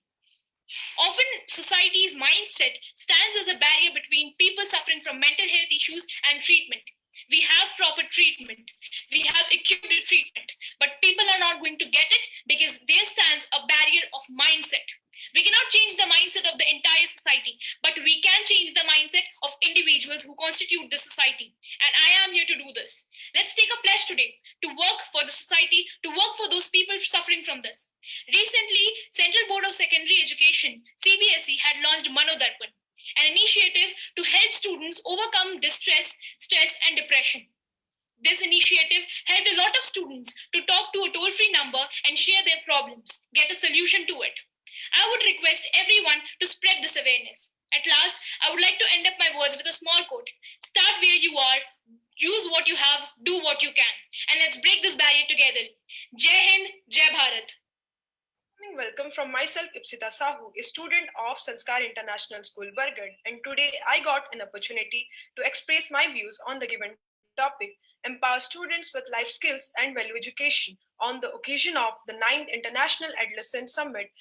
Often, society's mindset stands as a barrier between people suffering from mental health issues and treatment. We have proper treatment, we have acute treatment, but people are not going to get it because there stands a barrier of mindset. We cannot change the mindset of the entire society, but we can change the mindset of individuals who constitute the society. And I am here to do this. Let's take a pledge today to work for the society, to work for those people suffering from this. Recently, Central Board of Secondary Education, CBSE, had launched Manodarpan, an initiative to help students overcome distress, stress, and depression. This initiative helped a lot of students to talk to a toll free number and share their problems, get a solution to it. I would request everyone to spread this awareness. At last, I would like to end up my words with a small quote. Start where you are, use what you have, do what you can, and let's break this barrier together. Jai Hind, Jai Bharat. Welcome from myself, Ipsita Sahu, a student of Sanskar International School, Bargad, and today I got an opportunity to express my views on the given topic, empower students with life skills and value education on the occasion of the 9th International Adolescent Summit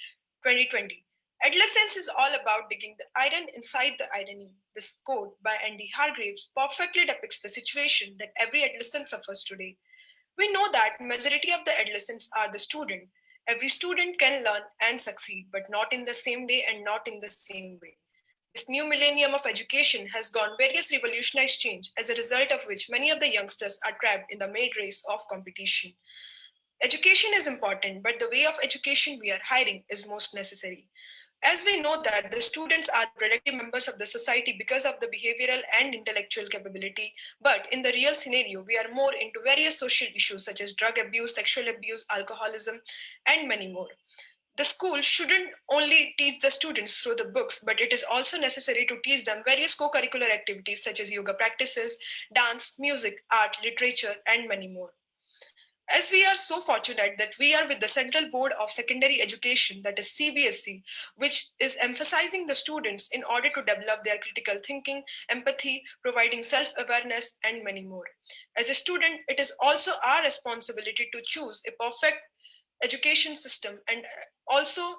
2020. Adolescence is all about digging the iron inside the irony. This quote by Andy Hargreaves perfectly depicts the situation that every adolescent suffers today. We know that majority of the adolescents are the student. Every student can learn and succeed, but not in the same day and not in the same way. This new millennium of education has gone various revolutionized change, as a result of which many of the youngsters are trapped in the mad race of competition. Education is important, but the way of education we are hiring is most necessary. As we know that the students are the productive members of the society because of the behavioral and intellectual capability, but in the real scenario, we are more into various social issues such as drug abuse, sexual abuse, alcoholism, and many more. The school shouldn't only teach the students through the books, but it is also necessary to teach them various co curricular activities such as yoga practices, dance, music, art, literature, and many more. As we are so fortunate that we are with the Central Board of Secondary Education, that is CBSE, which is emphasizing the students in order to develop their critical thinking, empathy, providing self awareness, and many more. As a student, it is also our responsibility to choose a perfect education system and also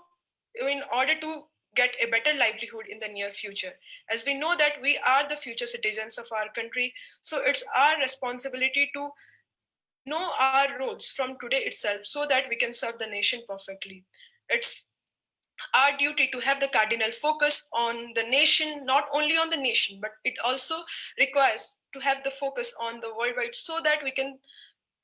in order to get a better livelihood in the near future, as we know that we are the future citizens of our country, so it's our responsibility to know our roles from today itself so that we can serve the nation perfectly. It's our duty to have the cardinal focus on the nation, not only on the nation, but it also requires to have the focus on the worldwide so that we can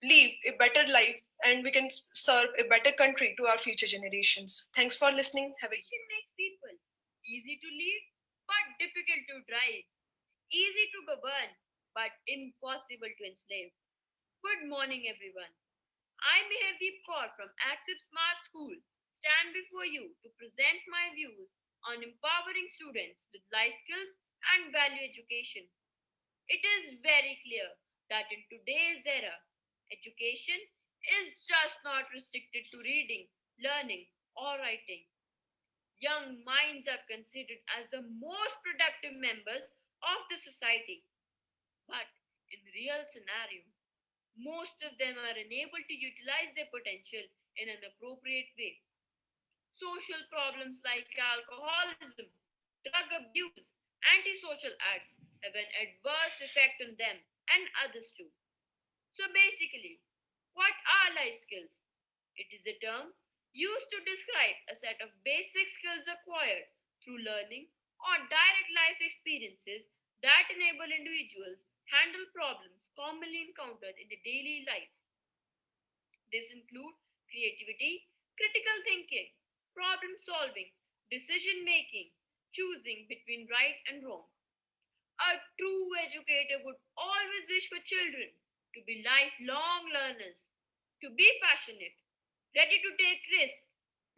live a better life and we can serve a better country to our future generations. Thanks for listening. Have a Makes people easy to lead but difficult to drive, easy to govern but impossible to enslave. Good morning, everyone. I'm Meherdeep Kaur from Accept Smart School. Stand before you to present my views on empowering students with life skills and value education. It is very clear that in today's era, education is just not restricted to reading, learning, or writing. Young minds are considered as the most productive members of the society. But in real scenario, most of them are unable to utilize their potential in an appropriate way. Social problems like alcoholism, drug abuse, antisocial acts have an adverse effect on them and others too. So basically, what are life skills? It is a term used to describe a set of basic skills acquired through learning or direct life experiences that enable individuals handle problems commonly encountered in their daily lives. This include creativity, critical thinking, problem solving, decision making, choosing between right and wrong. A true educator would always wish for children to be lifelong learners, to be passionate, ready to take risks,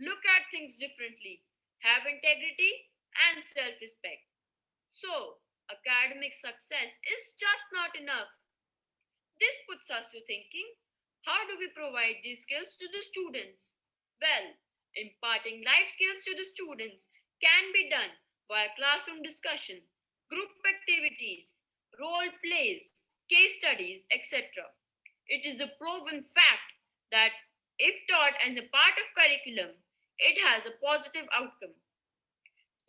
look at things differently, have integrity and self respect. So, academic success is just not enough. This puts us to thinking, how do we provide these skills to the students? Well, imparting life skills to the students can be done via classroom discussion, group activities, role plays, case studies, etc. It is a proven fact that if taught as a part of curriculum, it has a positive outcome.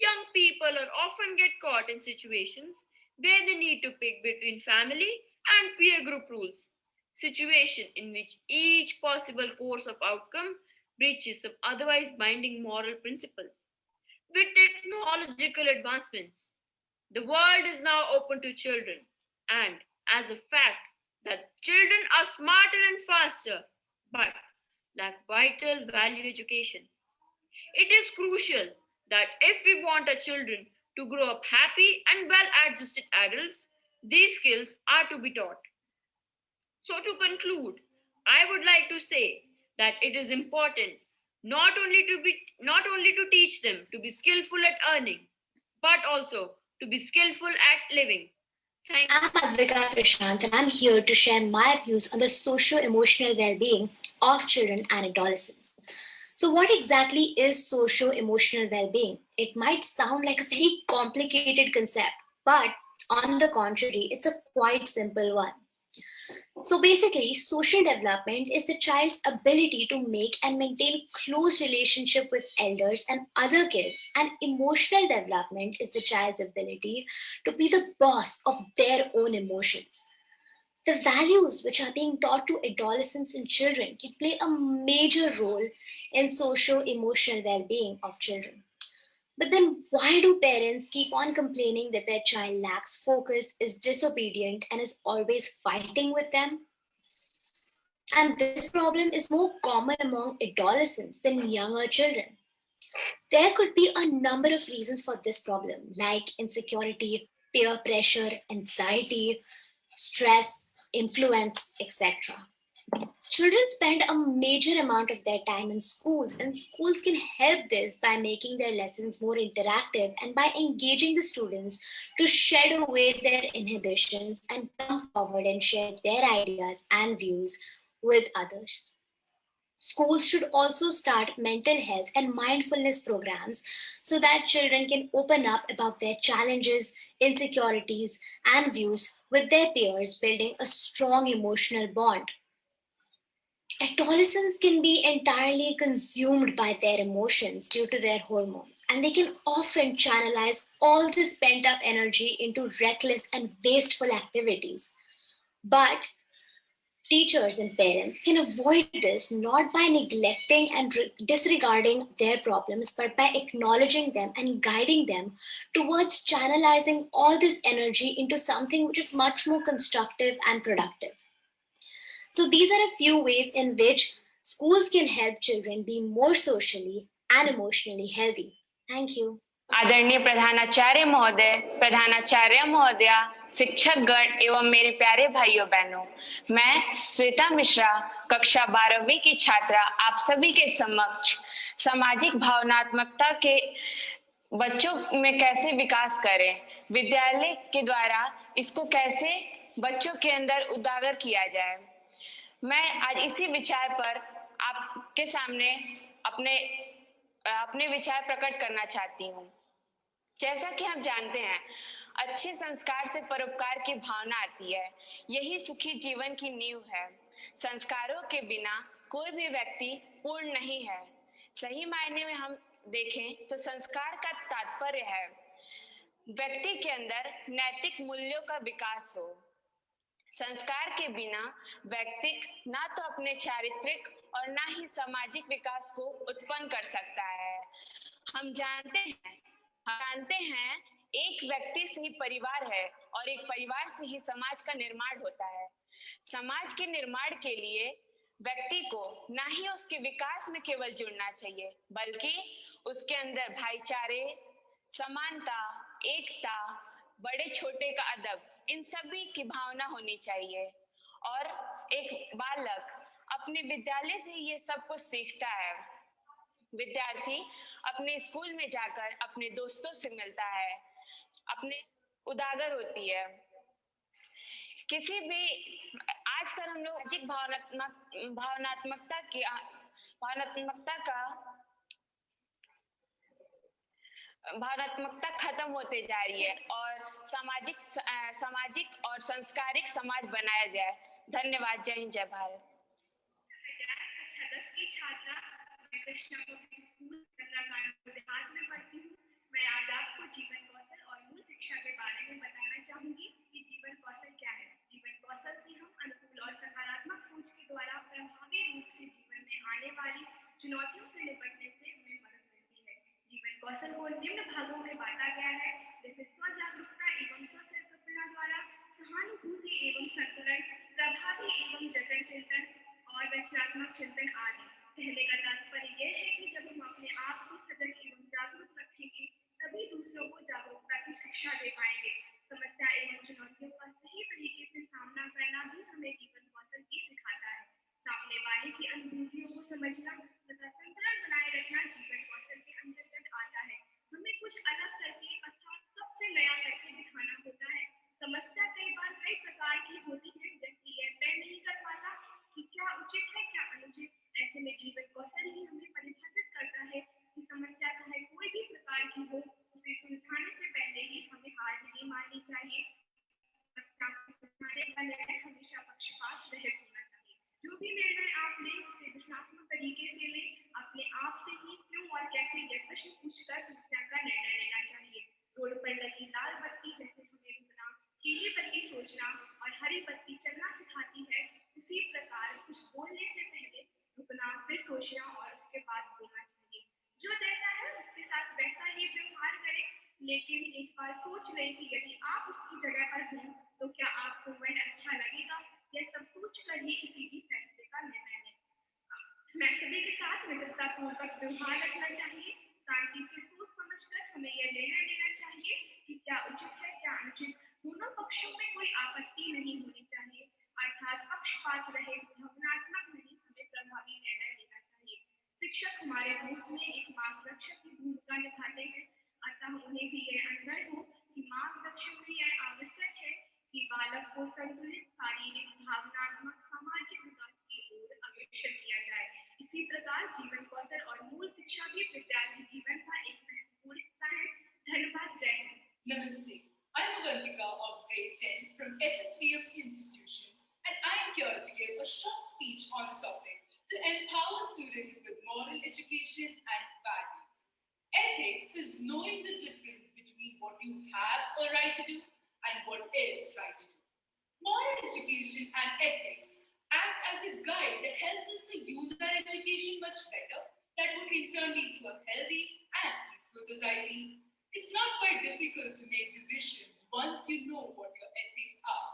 Young people are often get caught in situations where they need to pick between family and peer group rules, situation in which each possible course of outcome breaches some otherwise binding moral principles. With technological advancements, the world is now open to children, and as a fact that children are smarter and faster, but lack vital value education. It is crucial that if we want our children to grow up happy and well adjusted adults, these skills are to be taught. So, to conclude, I would like to say that it is important not only to teach them to be skillful at earning, but also to be skillful at living. Thank I'm Advika Prashant and I'm here to share my views on the socio emotional well being of children and adolescents. So, what exactly is socio emotional well being? It might sound like a very complicated concept, but on the contrary, it's a quite simple one. So basically, social development is the child's ability to make and maintain close relationship with elders and other kids, and emotional development is the child's ability to be the boss of their own emotions. The values which are being taught to adolescents and children can play a major role in socio emotional well being of children. But then, why do parents keep on complaining that their child lacks focus, is disobedient, and is always fighting with them? And this problem is more common among adolescents than younger children. There could be a number of reasons for this problem, like insecurity, peer pressure, anxiety, stress, influence, etc. Children spend a major amount of their time in schools, and schools can help this by making their lessons more interactive and by engaging the students to shed away their inhibitions and come forward and share their ideas and views with others. Schools should also start mental health and mindfulness programs so that children can open up about their challenges, insecurities, and views with their peers, building a strong emotional bond. Adolescents can be entirely consumed by their emotions due to their hormones, and they can often channelize all this pent up energy into reckless and wasteful activities. But teachers and parents can avoid this not by neglecting and disregarding their problems, but by acknowledging them and guiding them towards channelizing all this energy into something which is much more constructive and productive. So these are a few ways in which schools can help children be more socially and emotionally healthy. Thank you. आदरणीय प्रधानाचार्य महोदय, प्रधानाचार्य महोदया, शिक्षक गण एवं मेरे प्यारे भाइयों बहनों, मैं श्वेता मिश्रा कक्षा 12वीं की छात्रा आप सभी के समक्ष सामाजिक भावनात्मकता के बच्चों में कैसे विकास करें, विद्यालय के द्वारा इसको कैसे बच्चों के अंदर उजागर किया जाए, मैं आज इसी विचार पर आपके सामने अपने अपने विचार प्रकट करना चाहती हूँ। जैसा कि हम जानते हैं, अच्छे संस्कार से परोपकार की भावना आती है, यही सुखी जीवन की नींव है। संस्कारों के बिना कोई भी व्यक्ति पूर्ण नहीं है। सही मायने में हम देखें तो संस्कार का तात्पर्य है व्यक्ति के अंदर नैतिक मूल्यों का विकास हो। संस्कार के बिना व्यक्ति ना तो अपने चारित्रिक और ना ही सामाजिक विकास को उत्पन्न कर सकता है। हम जानते हैं एक व्यक्ति से ही परिवार है और एक परिवार से ही समाज का निर्माण होता है। समाज के निर्माण के लिए व्यक्ति को ना ही उसके विकास में केवल जुड़ना चाहिए, बल्कि उसके अंदर भाईचारे, समानता, एकता, बड़े छोटे का अदब, इन सभी की भावना होनी चाहिए। और एक बालक अपने विद्यालय से ये सब कुछ सीखता है। विद्यार्थी अपने स्कूल में जाकर अपने दोस्तों से मिलता है, अपने उजागर होती है। किसी भी आजकल हम लोग सामाजिक भावनात्मकता खत्म होते जा रही है और सामाजिक और संस्कारिक समाज बनाया जाए। धन्यवाद। जय हिंद, जय भारत। मैं आज आपको जीवन कौशल और मूल शिक्षा के बारे में बताना चाहूंगी कि जीवन कौशल क्या है। जीवन कौशल से हम अनुकूल और सकारात्मक सोच के द्वारा प्रभावी रूप से जीवन में आने वाली चुनौतियों से निपटने से हमें मदद मिलती है। जीवन कौशल को निम्न भागों में बांटा गया है, जैसे स्व जागरूकता एवं स्व कल्पना द्वारा सहानुभूति एवं संतुलन, प्रभावी एवं जतन चिंतन और रचनात्मक चिंतन आदि। कहने का तात्पर्य यह है कि जब हम अपने आप को सजग एवं जागरूक रखेंगे, तभी दूसरों को जागरूकता की शिक्षा दे पाएंगे। समस्या एवं चुनौतियों का सही तरीके से सामना करना भी हमें जीवन कौशल ही सिखाता है। सामने वाले की अनुभूतियों को समझना तथा संतुलन बनाए रखना जीवन कौशल के अंतर्गत आता है। हमें कुछ अलग करके अर्थात सबसे नया करके दिखाना होता है। समस्या कई बार कई प्रकार की होती है, व्यक्ति यह तय नहीं कर पाता कि क्या उचित है क्या अनुचित। ऐसे में जीवन कौशल ही हमें परिभाषित करता है कि समस्या चाहे कोई भी प्रकार की हो, उसे सुलझाने से पहले ही हमें हार नहीं माननी चाहिए। सुलझाने का निर्णय हमेशा पक्षपात रहित होना चाहिए। जो भी निर्णय आप लें उसे दिशात्मक तरीके से लें। अपने आप से ही क्यों और कैसे यह प्रश्न पूछकर समस्या का निर्णय लेना चाहिए। रोड पर लगी लाल बत्ती जैसे हमें रुकना, पीली बत्ती सोचना और हरी बत्ती चलना सिखाती है, उसी प्रकार कुछ बोलने से पहले रुकना, फिर सोचना और उसके बाद बोलना चाहिए। जो जैसा है उसके साथ वैसा ही व्यवहार करें, लेकिन एक बार सोच लें कि यदि आप उसकी जगह पर हों तो क्या आपको वह अच्छा लगेगा। यह सब सोच कर ही किसी भी फैसले का निर्णय लें। मैं सभी के साथ मित्रतापूर्वक व्यवहार रखना चाहिए। शांति से सोच समझकर हमें यह निर्णय लेना चाहिए कि क्या उचित है क्या अनुचित। दोनों पक्षों में कोई आपत्ति नहीं होनी चाहिए, अर्थात पक्षपात रहे, भावनात्मक नहीं, हमें प्रभावी निर्णय लेना चाहिए। शिक्षक हमारे रूप में एक मार्गदर्शक की भूमिका निभाते हैं, अतः उन्हें भी यह अनुभव हो कि मार्गदर्शक में यह आवश्यक है कि बालक को संतुलित शारीरिक, भावनात्मक, सामाजिक विकास की ओर अग्रसर किया जाए। इसी प्रकार जीवन कौशल और मूल शिक्षा भी विद्यार्थी जीवन का एक महत्वपूर्ण हिस्सा है। धन्यवाद। जय Hind. Namaste. I'm Avantika of grade 10 from SSVF Institutions, and I'm here to give a short speech on the topic to empower students with moral education and values. Ethics is knowing the difference between what you have a right to do and what is right to do. Moral education and ethics act as a guide that helps us to use our education much better, that would in turn lead to a healthy and peaceful society. It's not quite difficult to make decisions once you know what your ethics are.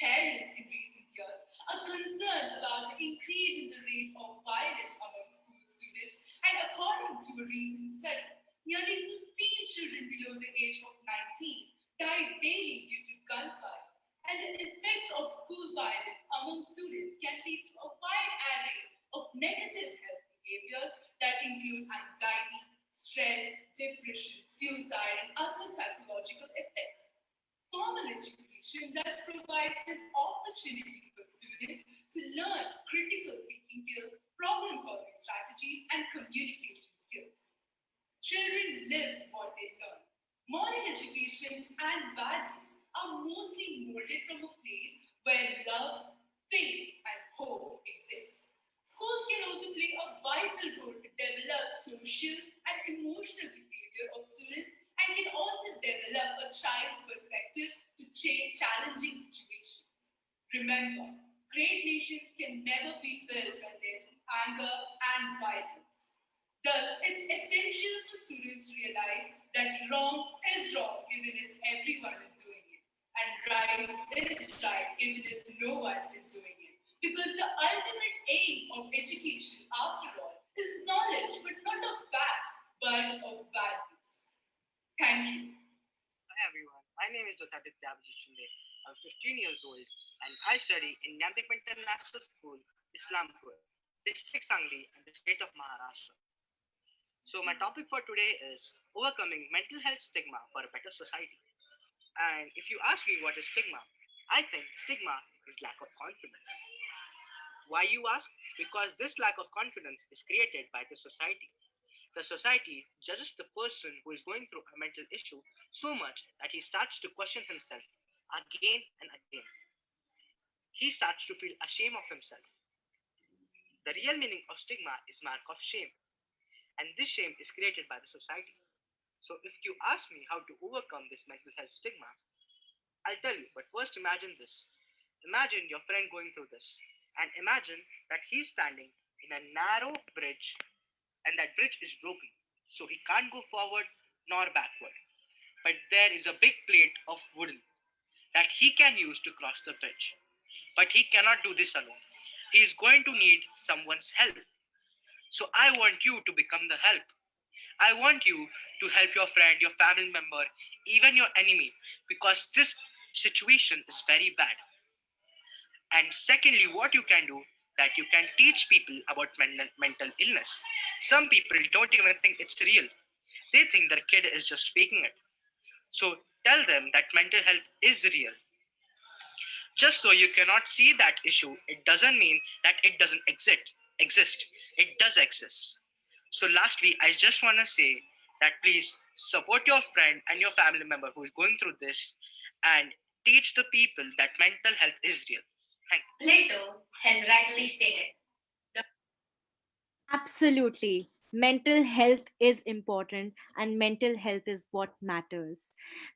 Parents in recent years are concerned about the increase in the rate of violence among school students, and according to a recent study, nearly 15 children below the age of 19 died daily due to gunfire. And the effects of school violence among students can lead to a wide array of negative health behaviors that include anxiety, stress, depression, suicide, and other psychological effects. Formal education thus provides an opportunity for students to learn critical thinking skills, problem solving strategies, and communication skills. Children live what they learn. Moral education and values are mostly molded from a place where love, faith, and hope exist. Schools can also play a vital role to develop social and emotional behavior of students and can also develop a child's perspective to change challenging situations. Remember, great nations can never be built when there's anger and violence. Thus, it's essential for students to realize that wrong is wrong even if everyone is doing it, and right is right even if no one is doing it. Because the ultimate aim of education, after all, is knowledge, but not of facts, but of values. Thank you. Hi everyone, my name is Dotaditya Abhijit. I'm 15 years old and I study in Nandip International School, Islampur, District Sangli and the state of Maharashtra. So my topic for today is overcoming mental health stigma for a better society. And if you ask me what is stigma, I think stigma is lack of confidence. Why you ask? Because this lack of confidence is created by the society. The society judges the person who is going through a mental issue so much that he starts to question himself again and again. He starts to feel ashamed of himself. The real meaning of stigma is mark of shame, and this shame is created by the society. So if you ask me how to overcome this mental health stigma, I'll tell you, but first imagine this. Imagine your friend going through this, and imagine that he's standing in a narrow bridge and that bridge is broken. So he can't go forward nor backward. But there is a big plate of wooden that he can use to cross the bridge. But he cannot do this alone. He is going to need someone's help. So I want you to become the help. I want you to help your friend, your family member, even your enemy, because this situation is very bad. And secondly, what you can do that you can teach people about mental illness. Some people don't even think it's real. They think their kid is just faking it. So tell them that mental health is real. Just so you cannot see that issue, it doesn't mean that it doesn't exist. It does exist. So lastly, I just want to say that please support your friend and your family member who is going through this and teach the people that mental health is real. Thank you. Plato has rightly stated. Absolutely. Mental health is important and mental health is what matters.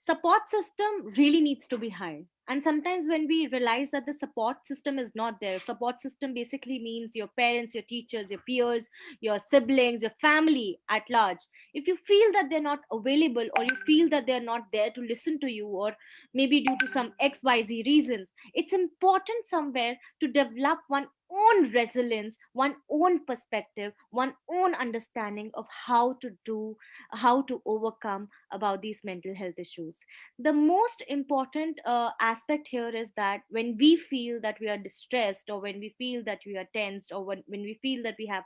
Support system really needs to be high. And sometimes when we realize that the support system is not there, support system basically means your parents, your teachers, your peers, your siblings, your family at large. If you feel that they're not available or you feel that they're not there to listen to you, or maybe due to some XYZ reasons, it's important somewhere to develop one own resilience, one own perspective, one own understanding of how to overcome about these mental health issues. The most important aspect here is that when we feel that we are distressed, or when we feel that we are tensed, or when we feel that we have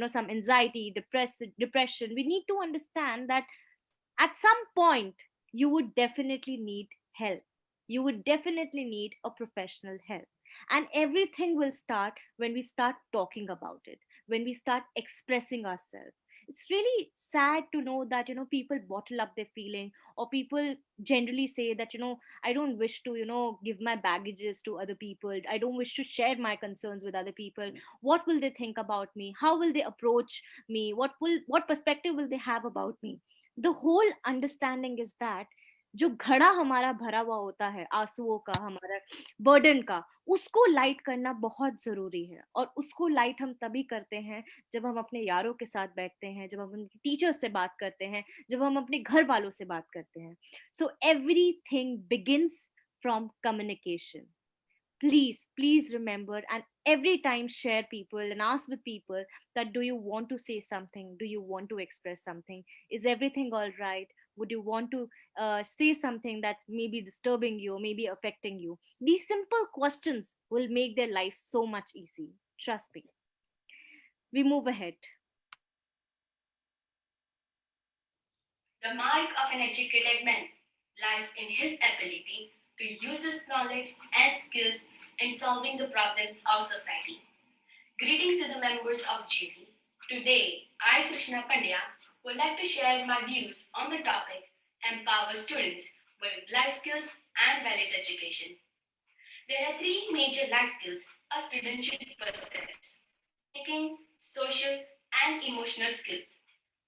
some anxiety, depression, we need to understand that at some point you would definitely need help. You would definitely need a professional help, and everything will start when we start talking about it, when we start expressing ourselves. It's really sad to know that people bottle up their feeling, or people generally say that I don't wish to give my baggages to other people, I don't wish to share my concerns with other people. What will they think about me? How will they approach me? What perspective will they have about me? The whole understanding is that जो घड़ा हमारा भरा हुआ होता है आंसुओं का, हमारा बर्डन का, उसको लाइट करना बहुत जरूरी है। और उसको लाइट हम तभी करते हैं जब हम अपने यारों के साथ बैठते हैं, जब हम अपने टीचर्स से बात करते हैं, जब हम अपने घर वालों से बात करते हैं। So everything begins from communication. Please remember, and every time share people and ask with people that, do you want to say something, do you want to express something, is everything all right, would you want to say something that's maybe disturbing you, maybe affecting you. These simple questions will make their life so much easy, trust me. We move ahead. The mark of an educated man lies in his ability to use his knowledge and skills in solving the problems of society. Greetings to the members of GV. Today, I, Krishna Pandya, would like to share my views on the topic Empower Students with Life Skills and Values Education. There are three major life skills a student should possess: thinking, social, and emotional skills.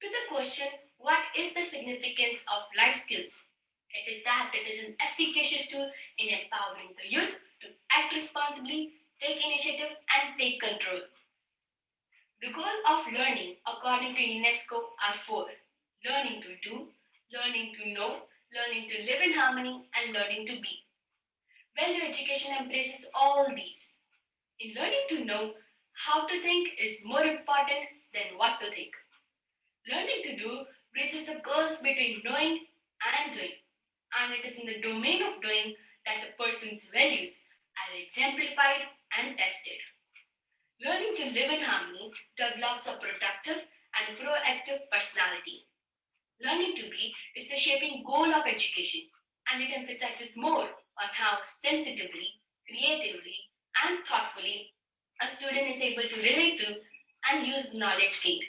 To the question, what is the significance of life skills? It is that it is an efficacious tool in empowering the youth to act responsibly, take initiative, and take control. The goal of learning, according to UNESCO, are four: learning to do, learning to know, learning to live in harmony, and learning to be. Value education embraces all these. In learning to know, how to think is more important than what to think. Learning to do bridges the gulf between knowing and doing, and it is in the domain of doing that the person's values are exemplified and tested. Learning to live in harmony develops a productive and proactive personality. Learning to be is the shaping goal of education, and it emphasizes more on how sensitively, creatively, and thoughtfully a student is able to relate to and use knowledge gained.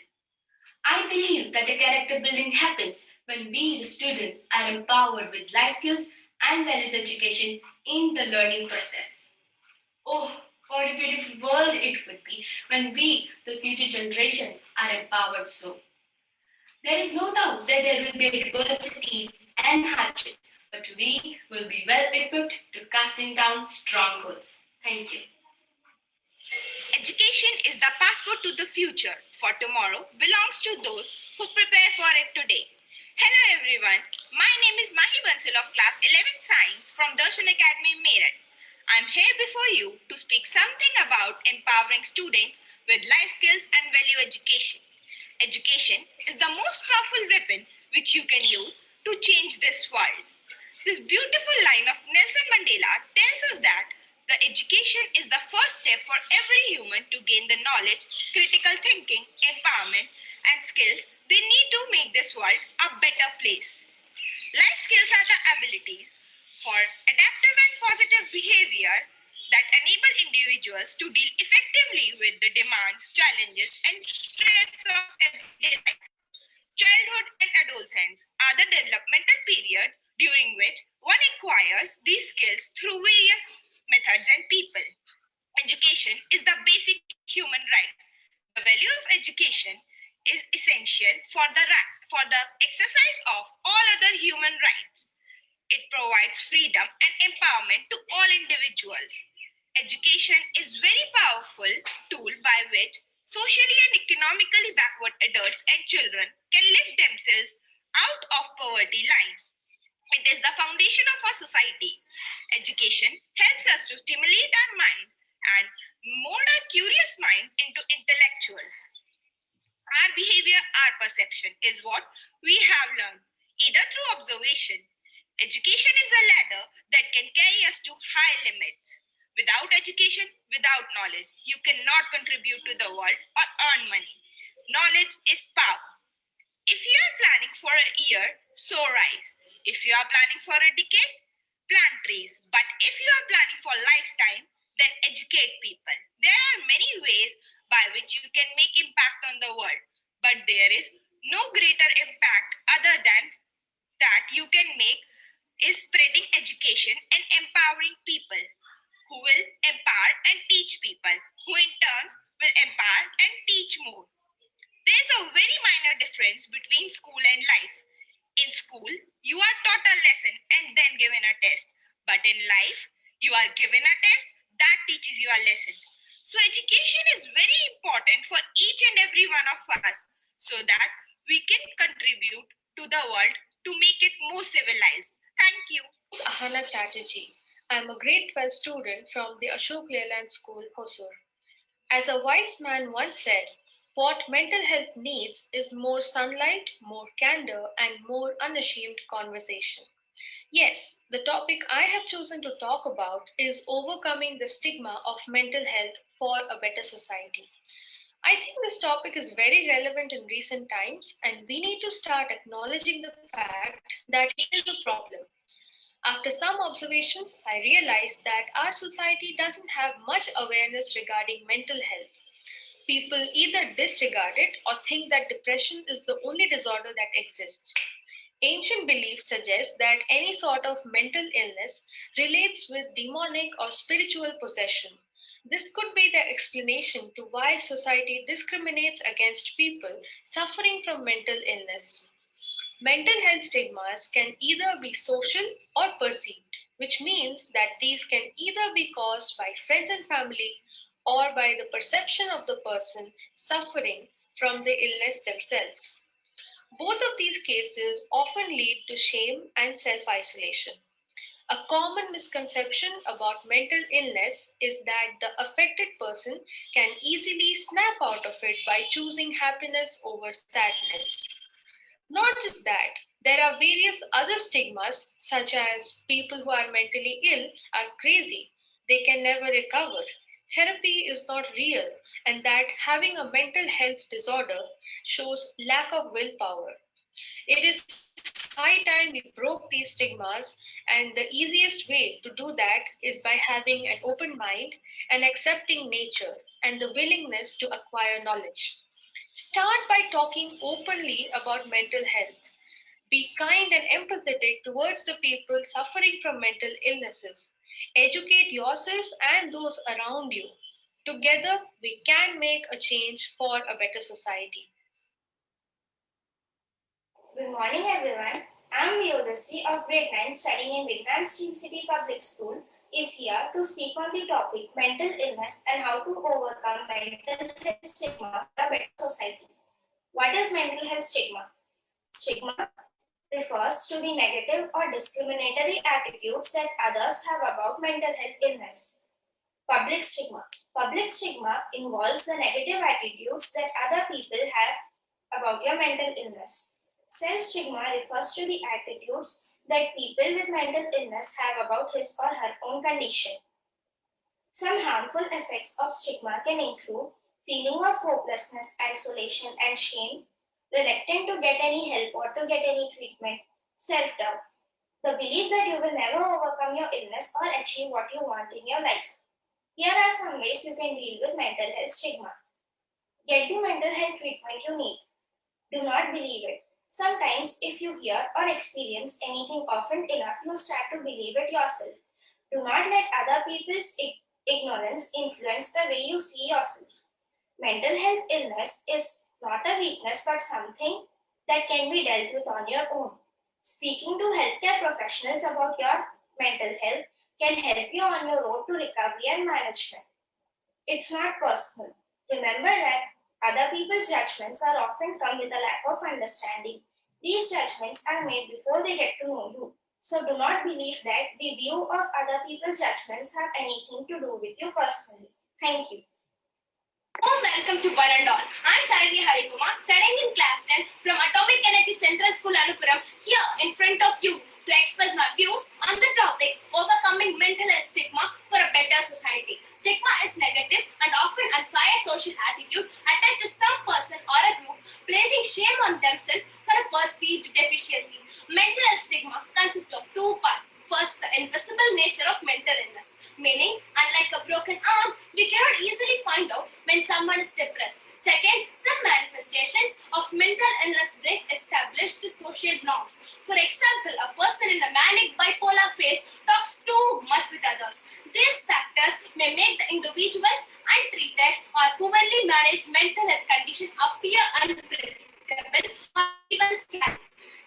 I believe that the character building happens when we, the students, are empowered with life skills and values education in the learning process. Oh, what a beautiful world it would be when we, the future generations, are empowered so. There is no doubt that there will be adversities and hardships, but we will be well equipped to casting down strongholds. Thank you. Education is the passport to the future, for tomorrow belongs to those who prepare for it today. Hello everyone, my name is Mahi Bansal of class 11 Science from Darshan Academy, Meerut. I'm here before you to speak something about empowering students with life skills and value education. Education is the most powerful weapon which you can use to change this world. This beautiful line of Nelson Mandela tells us that the education is the first step for every human to gain the knowledge, critical thinking, empowerment, and skills they need to make this world a better place. Life skills are the abilities for adaptive and positive behavior that enable individuals to deal effectively with the demands, challenges, and stress of everyday life. Childhood and adolescence are the developmental periods during which one acquires these skills through various methods and people. Education is the basic human right. The value of education is essential for the exercise of all other human rights. It provides freedom and empowerment to all individuals. Education is very powerful tool by which socially and economically backward adults and children can lift themselves out of poverty lines. It is the foundation of our society. Education helps us to stimulate our minds and mold our curious minds into intellectuals. Our behavior, our perception is what we have learned, either through observation. Education is a ladder that can carry us to high limits. Without education, without knowledge, you cannot contribute to the world or earn money. Knowledge is power. If you are planning for a year, sow rice. If you are planning for a decade, plant trees. But if you are planning for lifetime, then educate people. There are many ways by which you can make impact on the world, but there is no greater impact other than that you can make is spreading education and empowering people who will empower and teach people, who in turn will empower and teach more. There's a very minor difference between school and life. In school, you are taught a lesson and then given a test. But in life, you are given a test that teaches you a lesson. So education is very important for each and every one of us so that we can contribute to the world to make it more civilized. Thank you. Ahana Chatterjee. I am a grade 12 student from the Ashok Leyland School, Hosur. As a wise man once said, what mental health needs is more sunlight, more candor, and more unashamed conversation. Yes, the topic I have chosen to talk about is overcoming the stigma of mental health for a better society. I think this topic is very relevant in recent times, and we need to start acknowledging the fact that it is a problem. After some observations, I realized that our society doesn't have much awareness regarding mental health. People either disregard it or think that depression is the only disorder that exists. Ancient beliefs suggest that any sort of mental illness relates with demonic or spiritual possession. This could be the explanation to why society discriminates against people suffering from mental illness. Mental health stigmas can either be social or perceived, which means that these can either be caused by friends and family or by the perception of the person suffering from the illness themselves. Both of these cases often lead to shame and self isolation. A common misconception about mental illness is that the affected person can easily snap out of it by choosing happiness over sadness. Not just that, there are various other stigmas, such as people who are mentally ill are crazy, they can never recover, therapy is not real, and that having a mental health disorder shows lack of willpower. It is high time we broke these stigmas, and the easiest way to do that is by having an open mind and accepting nature and the willingness to acquire knowledge. Start by talking openly about mental health. Be kind and empathetic towards the people suffering from mental illnesses. Educate yourself and those around you. Together, we can make a change for a better society. Good morning, everyone. I'm Yojasvi of grade 9 studying in Vignan Steel City Public School is here to speak on the topic mental illness and how to overcome mental health stigma for a better society. What is mental health stigma? Stigma refers to the negative or discriminatory attitudes that others have about mental health illness. Public stigma. Public stigma involves the negative attitudes that other people have about your mental illness. Self stigma refers to the attitudes that people with mental illness have about his or her own condition. Some harmful effects of stigma can include feeling of hopelessness, isolation, and shame, reluctant to get any help or to get any treatment, self doubt, the belief that you will never overcome your illness or achieve what you want in your life. Here are some ways you can deal with mental health stigma. Get the mental health treatment you need. Do not believe it. Sometimes, if you hear or experience anything often enough, you start to believe it yourself. Do not let other people's ignorance influence the way you see yourself. Mental health illness is not a weakness but something that can be dealt with on your own. Speaking to healthcare professionals about your mental health can help you on your road to recovery and management. It's not personal. Remember that other people's judgments are often come with a lack of understanding. These judgments are made before they get to know you. So do not believe that the view of other people's judgments have anything to do with you personally. Thank you. Warm welcome to one and all. I'm Sarani Harikumar, studying in class 10 from Atomic Energy Central School Anupuram, here in front of you to express my views on the topic overcoming mental health stigma for a better society. Stigma is negative and often unfair social attitude attached to some person or a group, placing shame on themselves for a perceived deficiency. Mental health stigma consists of two parts. First, the invisible nature of mental illness, meaning, unlike a broken arm, we cannot easily find out when someone is depressed. Second, some manifestations of mental illness break established social norms. For example, a person in a manic bipolar phase talks too much with others. These factors may make the individual's untreated or poorly managed mental health condition appear unpredictable or even scary.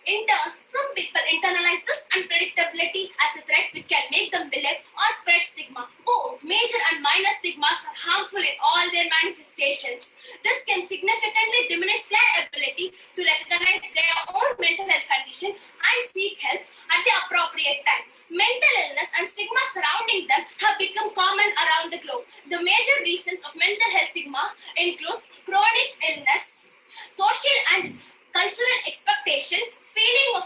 In turn, some people internalize this unpredictability as a threat which can make them believe or spread stigma. Both major and minor stigmas are harmful in all their manifestations. This can significantly diminish their ability to recognize their own mental health condition and seek help at the appropriate time. Mental illness and stigma surround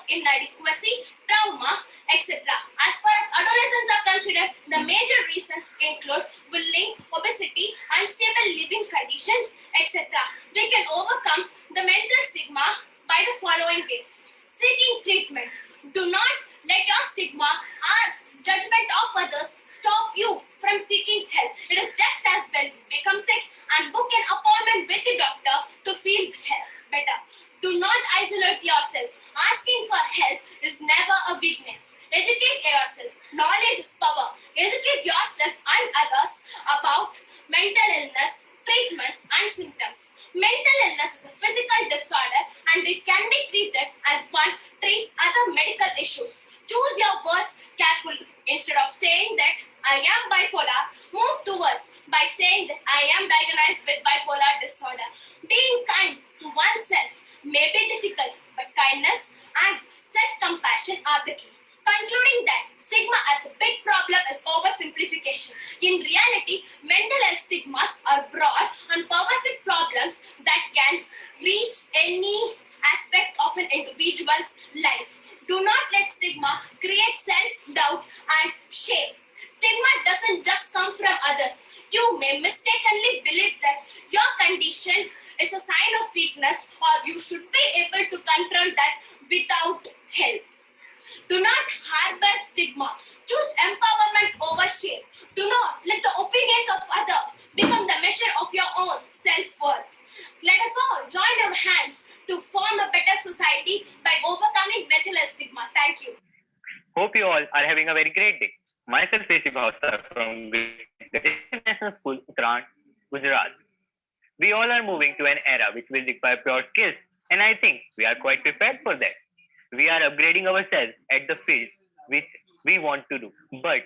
inadequacy, trauma, etc. As far as adolescents are considered, the major reasons include bullying, obesity, unstable living conditions, etc. We can overcome the mental stigma by the following ways. Seeking treatment. Do not let your stigma or judgment of others stop you from seeking help. It is just as well to become sick and book an appointment with the doctor to feel better. Do not isolate yourself. Asking for help is never a weakness. Educate yourself. Knowledge is power. Educate yourself and others about mental illness, treatments, and symptoms. Mental illness is a physical disorder and it can be treated as one treats other medical issues. Choose your words carefully. Instead of saying that I am bipolar, move towards by saying that I am diagnosed with bipolar disorder. Being kind to oneself may be difficult, but kindness and self-compassion are the key. Concluding that stigma as a big problem is oversimplification. In reality, mental health stigmas are broad and pervasive problems that can reach any aspect of an individual's life. Do not let stigma create self-doubt and shame. Stigma doesn't just come from others. You may mistakenly believe that your condition is a sign of weakness or you should be able to control that without help. Do not harbor stigma. Choose empowerment over shame. Do not let the opinions of others become the measure of your own self-worth. Let us all join our hands to form a better society by overcoming mental health stigma. Thank you. Hope you all are having a very great day. Myself, Pesi Bhavsar from Gajesh International School, Uttarakhand, Gujarat. We all are moving to an era which will require pure skills, and I think we are quite prepared for that. We are upgrading ourselves at the field which we want to do, but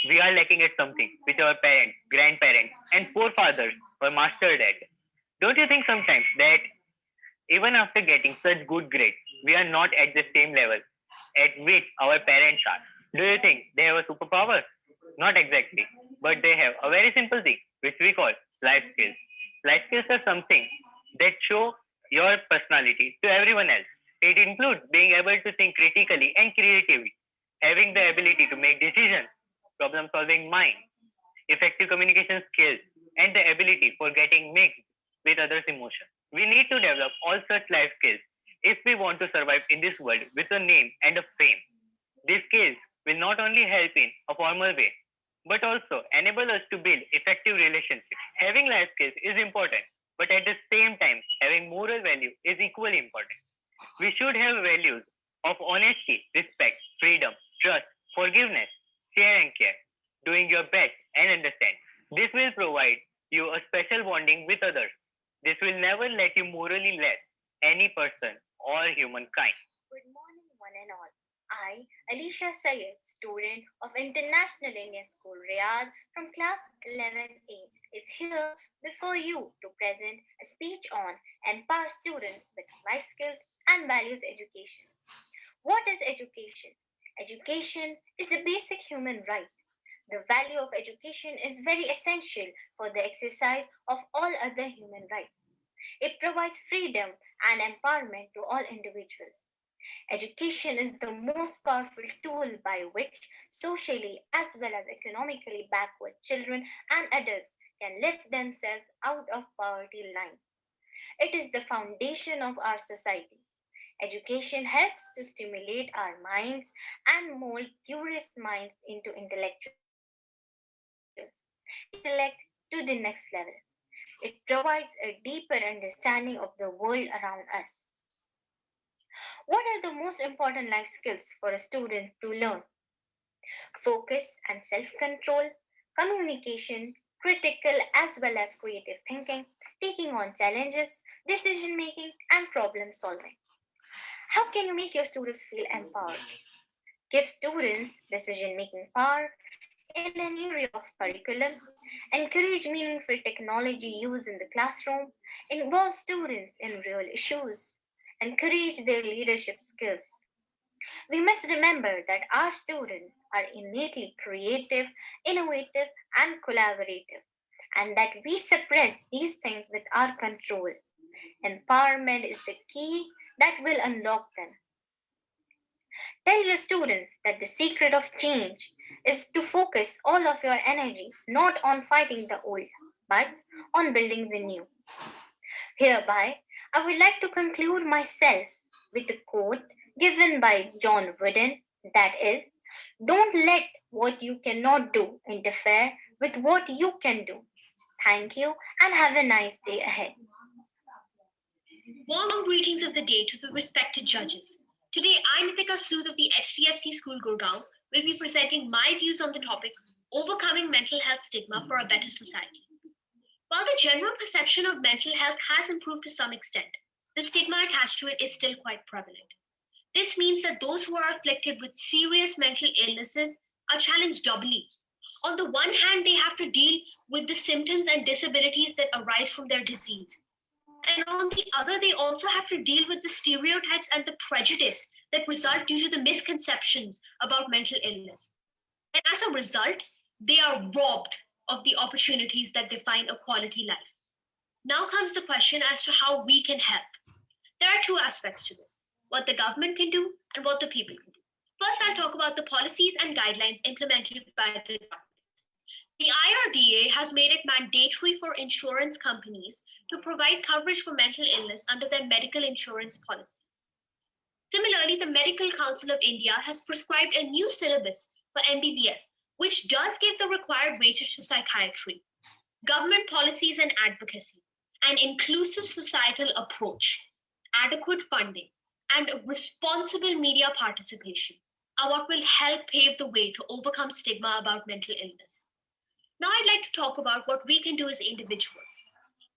we are lacking at something which our parents, grandparents, and forefathers were mastered at. Don't you think sometimes that even after getting such good grades, we are not at the same level at which our parents are? Do you think they have a superpower? Not exactly, but they have a very simple thing which we call life skills. Life skills are something that show your personality to everyone else. It includes being able to think critically and creatively, having the ability to make decisions, problem solving mind, effective communication skills, and the ability for getting mixed with others' emotions. We need to develop all such life skills if we want to survive in this world with a name and a fame. These skills will not only help in a formal way, but also enable us to build effective relationships. Having life skills is important, but at the same time, having moral value is equally important. We should have values of honesty, respect, freedom, trust, forgiveness, share and care, doing your best and understand. This will provide you a special bonding with others. This will never let you morally less any person or humankind. Good morning, one and all. I, Alicia Sayed, student of International Indian School Riyadh from class 11A, is here before you to present a speech on empower students with life skills and values education. What is education? Education is the basic human right. The value of education is very essential for the exercise of all other human rights. It provides freedom and empowerment to all individuals. Education is the most powerful tool by which socially as well as economically backward children and adults can lift themselves out of poverty line. It is the foundation of our society. Education helps to stimulate our minds and mold curious minds into intellectuals. It takes intellect to the next level. It provides a deeper understanding of the world around us. What are the most important life skills for a student to learn? Focus and self control, communication, critical as well as creative thinking, taking on challenges, decision making, and problem solving. How can you make your students feel empowered? Give students decision making power in an area of curriculum, encourage meaningful technology use in the classroom, involve students in real issues, encourage their leadership skills. We must remember that our students are innately creative, innovative, and collaborative, and that we suppress these things with our control. Empowerment is the key that will unlock them. Tell your students that the secret of change is to focus all of your energy not on fighting the old, but on building the new. Hereby, I would like to conclude myself with a quote given by John Wooden, that is, don't let what you cannot do interfere with what you can do. Thank you and have a nice day ahead. Warm greetings of the day to the respected judges. Today, I, Nitika Sood of the HDFC School Gurgaon, will be presenting my views on the topic Overcoming Mental Health Stigma for a Better Society. While the general perception of mental health has improved to some extent, the stigma attached to it is still quite prevalent. This means that those who are afflicted with serious mental illnesses are challenged doubly. On the one hand, they have to deal with the symptoms and disabilities that arise from their disease. And on the other, they also have to deal with the stereotypes and the prejudice that result due to the misconceptions about mental illness. And as a result, they are robbed of the opportunities that define a quality life. Now comes the question as to how we can help. There are two aspects to this: what the government can do and what the people can do. First, I'll talk about the policies and guidelines implemented by the government. The IRDA has made it mandatory for insurance companies to provide coverage for mental illness under their medical insurance policy. Similarly, the Medical Council of India has prescribed a new syllabus for MBBS, which does give the required weightage to psychiatry, government policies and advocacy, an inclusive societal approach, adequate funding, and responsible media participation are what will help pave the way to overcome stigma about mental illness. Now I'd like to talk about what we can do as individuals.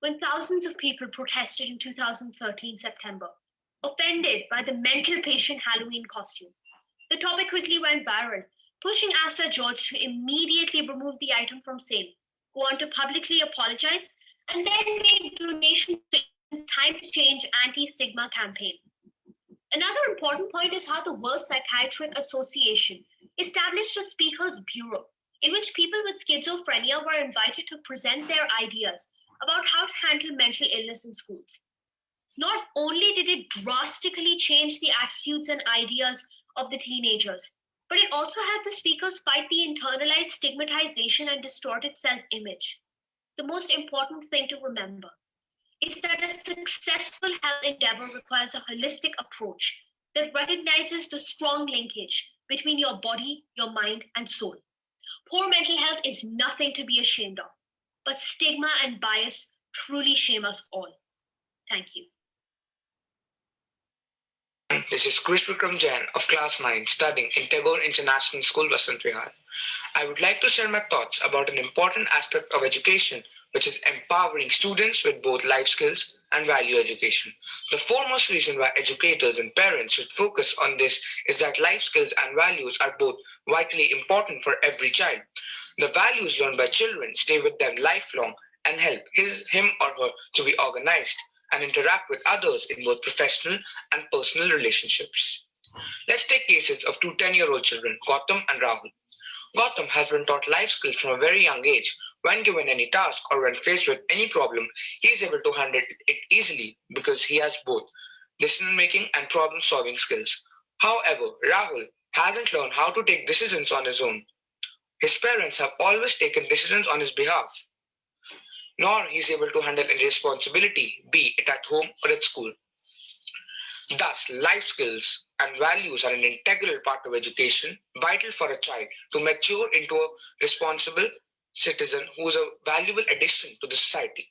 When thousands of people protested in 2013 September, offended by the mental patient Halloween costume, the topic quickly went viral, pushing Asta George to immediately remove the item from sale, go on to publicly apologize, and then make donations to its Time to Change anti-stigma campaign. Another important point is how the World Psychiatric Association established a speakers bureau in which people with schizophrenia were invited to present their ideas about how to handle mental illness in schools. Not only did it drastically change the attitudes and ideas of the teenagers, but it also had the speakers fight the internalized stigmatization and distorted self-image. The most important thing to remember is that a successful health endeavor requires a holistic approach that recognizes the strong linkage between your body, your mind, and soul. Poor mental health is nothing to be ashamed of, but stigma and bias truly shame us all. Thank you. This is Krish Vikram Jain of Class 9 studying in Tagore International School, Vasant Vihar. I would like to share my thoughts about an important aspect of education, which is empowering students with both life skills and value education. The foremost reason why educators and parents should focus on this is that life skills and values are both vitally important for every child. The values learned by children stay with them lifelong and help him or her to be organized and interact with others in both professional and personal relationships. Let's take cases of two 10-year-old children, Gautam and Rahul. Gautam has been taught life skills from a very young age. When given any task or when faced with any problem, he is able to handle it easily because he has both decision-making and problem-solving skills. However, Rahul hasn't learned how to take decisions on his own. His parents have always taken decisions on his behalf, nor he is able to handle any responsibility, be it at home or at school. Thus, life skills and values are an integral part of education, vital for a child to mature into a responsible citizen who is a valuable addition to the society.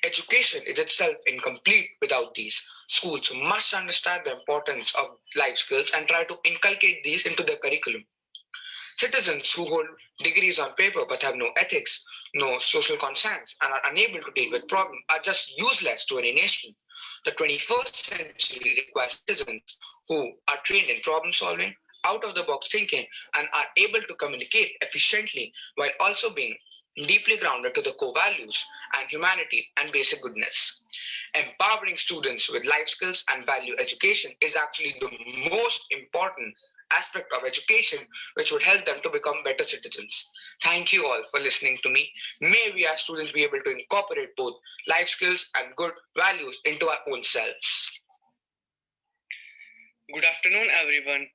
Education is itself incomplete without these. Schools must understand the importance of life skills and try to inculcate these into their curriculum. Citizens who hold degrees on paper but have no ethics, no social conscience, and are unable to deal with problems are just useless to any nation. The 21st century requires citizens who are trained in problem solving, out of the box thinking, and are able to communicate efficiently while also being deeply grounded to the core values and humanity and basic goodness. Empowering students with life skills and value education is actually the most important aspect of education which would help them to become better citizens. Thank you all for listening to me. May we as students be able to incorporate both life skills and good values into our own selves. Good afternoon, everyone.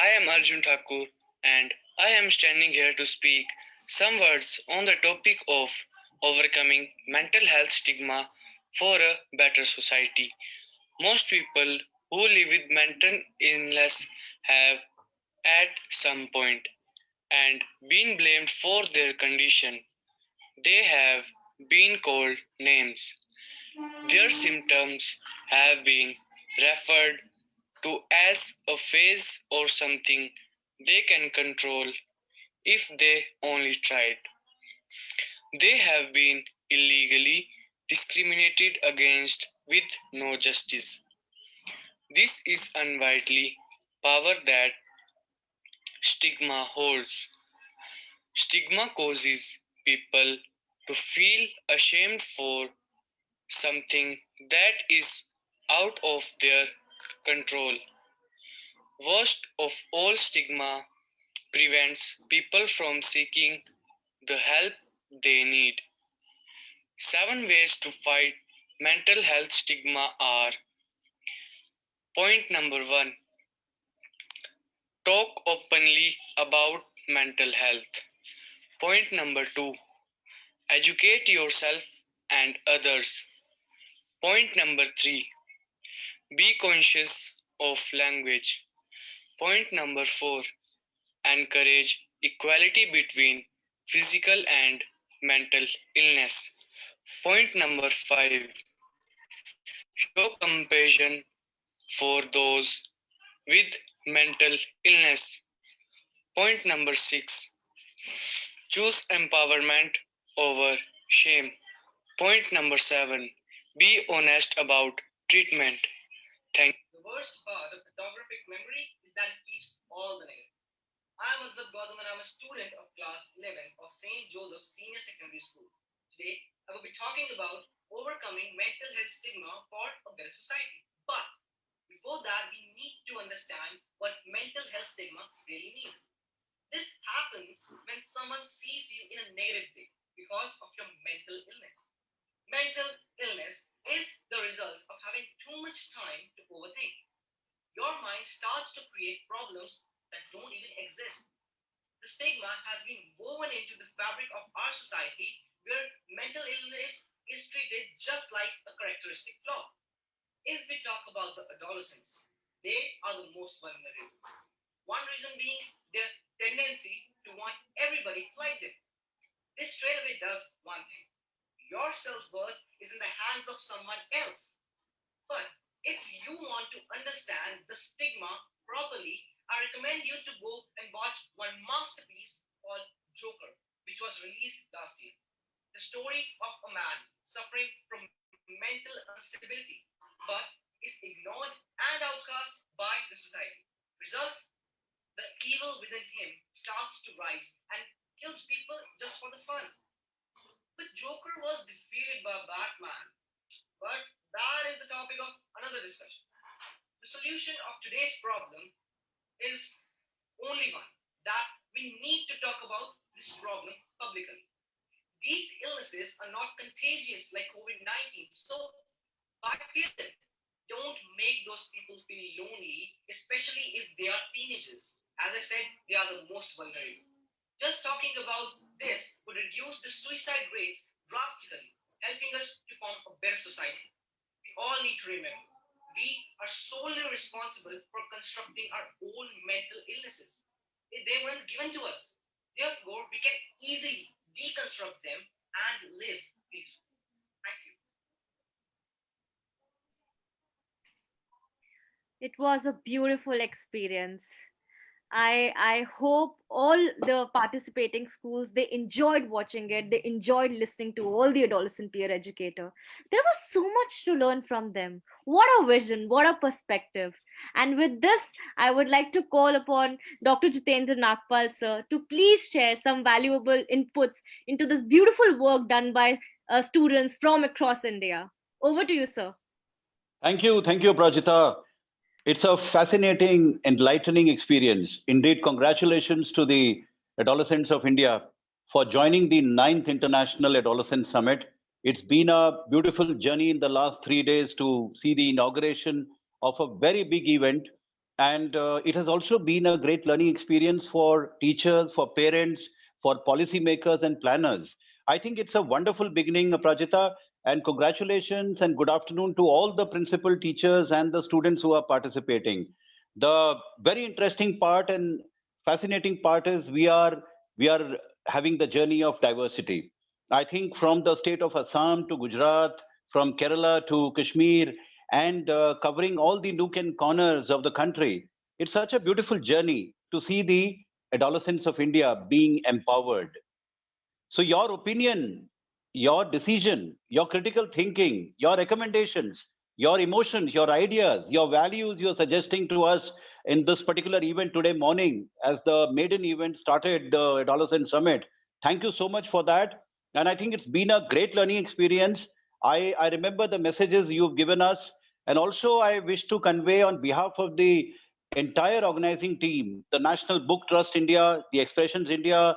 I am Arjun Thakur and I am standing here to speak some words on the topic of overcoming mental health stigma for a better society. Most people who live with mental illness have at some point and been blamed for their condition. They have been called names. Their symptoms have been referred to as a phase or something they can control if they only tried. They have been illegally discriminated against with no justice. This is unwitely power that stigma holds. Stigma causes people to feel ashamed for something that is out of their control. Worst of all, stigma prevents people from seeking the help they need. 7 ways to fight mental health stigma are: point number 1, talk openly about mental health. Point number 2, educate yourself and others. Point number 3, be conscious of language. Point number 4, encourage equality between physical and mental illness. Point number 5, show compassion for those with mental illness. Point number 6, choose empowerment over shame. Point number 7, be honest about treatment. Thank The worst part of photographic memory is that it keeps all the negatives. I am Advat Gautam and I am a student of class 11 of St. Joseph Senior Secondary School. Today, I will be talking about overcoming mental health stigma for a better society. But before that, we need to understand what mental health stigma really means. This happens when someone sees you in a negative way because of your mental illness. Mental illness is the result of having too much time to overthink. Your mind starts to create problems that don't even exist. The stigma has been woven into the fabric of our society where mental illness is treated just like a characteristic flaw. If we talk about the adolescents, they are the most vulnerable. One reason being their tendency to want everybody to like them. This straight away does one thing. Your self-worth is in the hands of someone else. But if you want to understand the stigma properly, I recommend you to go and watch one masterpiece called Joker, which was released last year. The story of a man suffering from mental instability, but is ignored and outcast by the society. Result, the evil within him starts to rise and kills people just for the fun. The Joker was defeated by Batman, but that is the topic of another discussion. The solution of today's problem is only one, that we need to talk about this problem publicly. These illnesses are not contagious like COVID 19, so why fear them? Don't make those people feel lonely, especially if they are teenagers. As I said, they are the most vulnerable. Just talking about this would reduce the suicide rates drastically, helping us to form a better society. We all need to remember we are solely responsible for constructing our own mental illnesses. They weren't given to us. Therefore, we can easily deconstruct them and live peacefully. Thank you. It was a beautiful experience. I hope all the participating schools they enjoyed watching it. They enjoyed listening to all the adolescent peer educator. There was so much to learn from them. What a vision! What a perspective! And with this, I would like to call upon Dr. Jitendra Nagpal sir to please share some valuable inputs into this beautiful work done by students from across India. Over to you, sir. Thank you, Prajita. It's a fascinating, enlightening experience. Indeed, congratulations to the adolescents of India for joining the 9th International Adolescent Summit. It's been a beautiful journey in the last 3 days to see the inauguration of a very big event. And it has also been a great learning experience for teachers, for parents, for policymakers and planners. I think it's a wonderful beginning, Prajita, and congratulations and good afternoon to all the principal teachers and the students who are participating. The very interesting part and fascinating part is we are having the journey of diversity. I think from the state of Assam to Gujarat, from Kerala to Kashmir, and covering all the nook and corners of the country. It's such a beautiful journey to see the adolescents of India being empowered. So, your opinion, your decision, your critical thinking, your recommendations, your emotions, your ideas, your values you're suggesting to us in this particular event today morning as the maiden event started the Adolescent Summit. Thank you so much for that. And I think it's been a great learning experience. I remember the messages you've given us. And also, I wish to convey on behalf of the entire organizing team, the National Book Trust India, the Expressions India,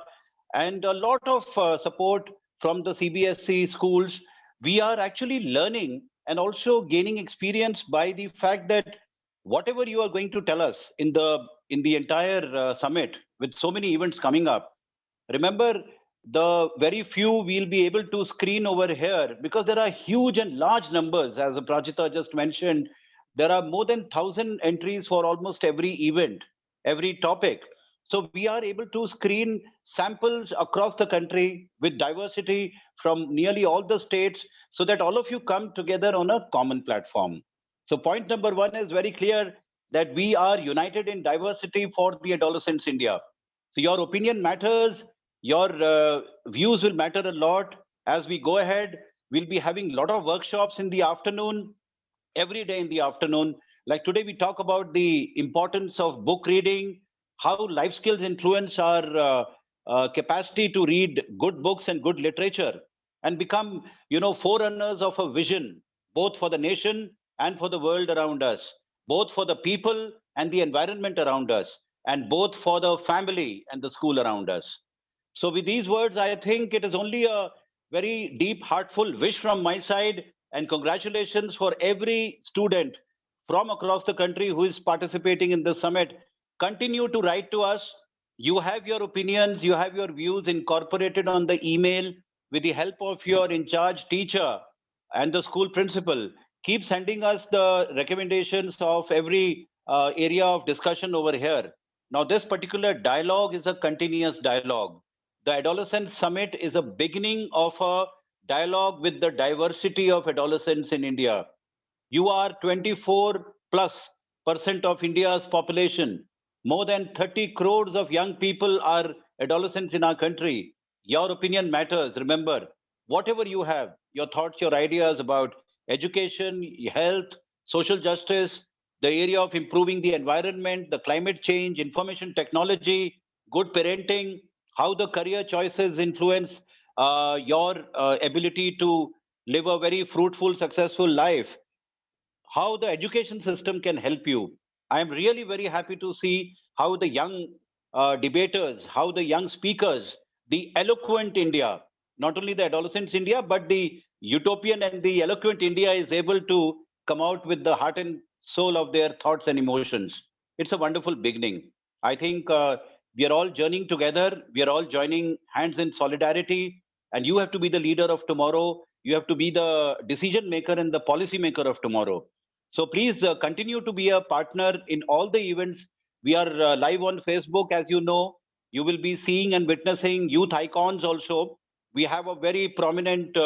and a lot of support from the CBSE schools. We are actually learning and also gaining experience by the fact that whatever you are going to tell us in the entire summit, with so many events coming up, remember, the very few we'll be able to screen over here because there are huge and large numbers, as Prajita just mentioned. There are more than 1,000 entries for almost every event, every topic. So we are able to screen samples across the country with diversity from nearly all the states so that all of you come together on a common platform. So point number one is very clear that we are united in diversity for the adolescents India. So your opinion matters, your views will matter a lot. As we go ahead, we'll be having a lot of workshops in the afternoon, every day in the afternoon. Like today, we talk about the importance of book reading, how life skills influence our capacity to read good books and good literature, and become, forerunners of a vision, both for the nation and for the world around us, both for the people and the environment around us, and both for the family and the school around us. So, with these words, I think it is only a very deep, heartful wish from my side, and congratulations for every student from across the country who is participating in this summit. Continue to write to us. You have your opinions, you have your views incorporated on the email with the help of your in charge teacher and the school principal. Keep sending us the recommendations of every area of discussion over here. Now, this particular dialogue is a continuous dialogue. The Adolescent Summit is a beginning of a dialogue with the diversity of adolescents in India. You are 24 plus percent of India's population. More than 30 crores of young people are adolescents in our country. Your opinion matters. Remember, whatever you have, your thoughts, your ideas about education, health, social justice, the area of improving the environment, the climate change, information technology, good parenting, how the career choices influence your ability to live a very fruitful, successful life, how the education system can help you. I am really very happy to see how the young debaters, how the young speakers, the eloquent India, not only the adolescents India, but the utopian and the eloquent India is able to come out with the heart and soul of their thoughts and emotions. It's a wonderful beginning. I think we are all journeying together. We are all joining hands in solidarity. And you have to be the leader of tomorrow. You have to be the decision maker and the policy maker of tomorrow. So please continue to be a partner in all the events. We are live on Facebook, as you know. You will be seeing and witnessing youth icons also. We have a very prominent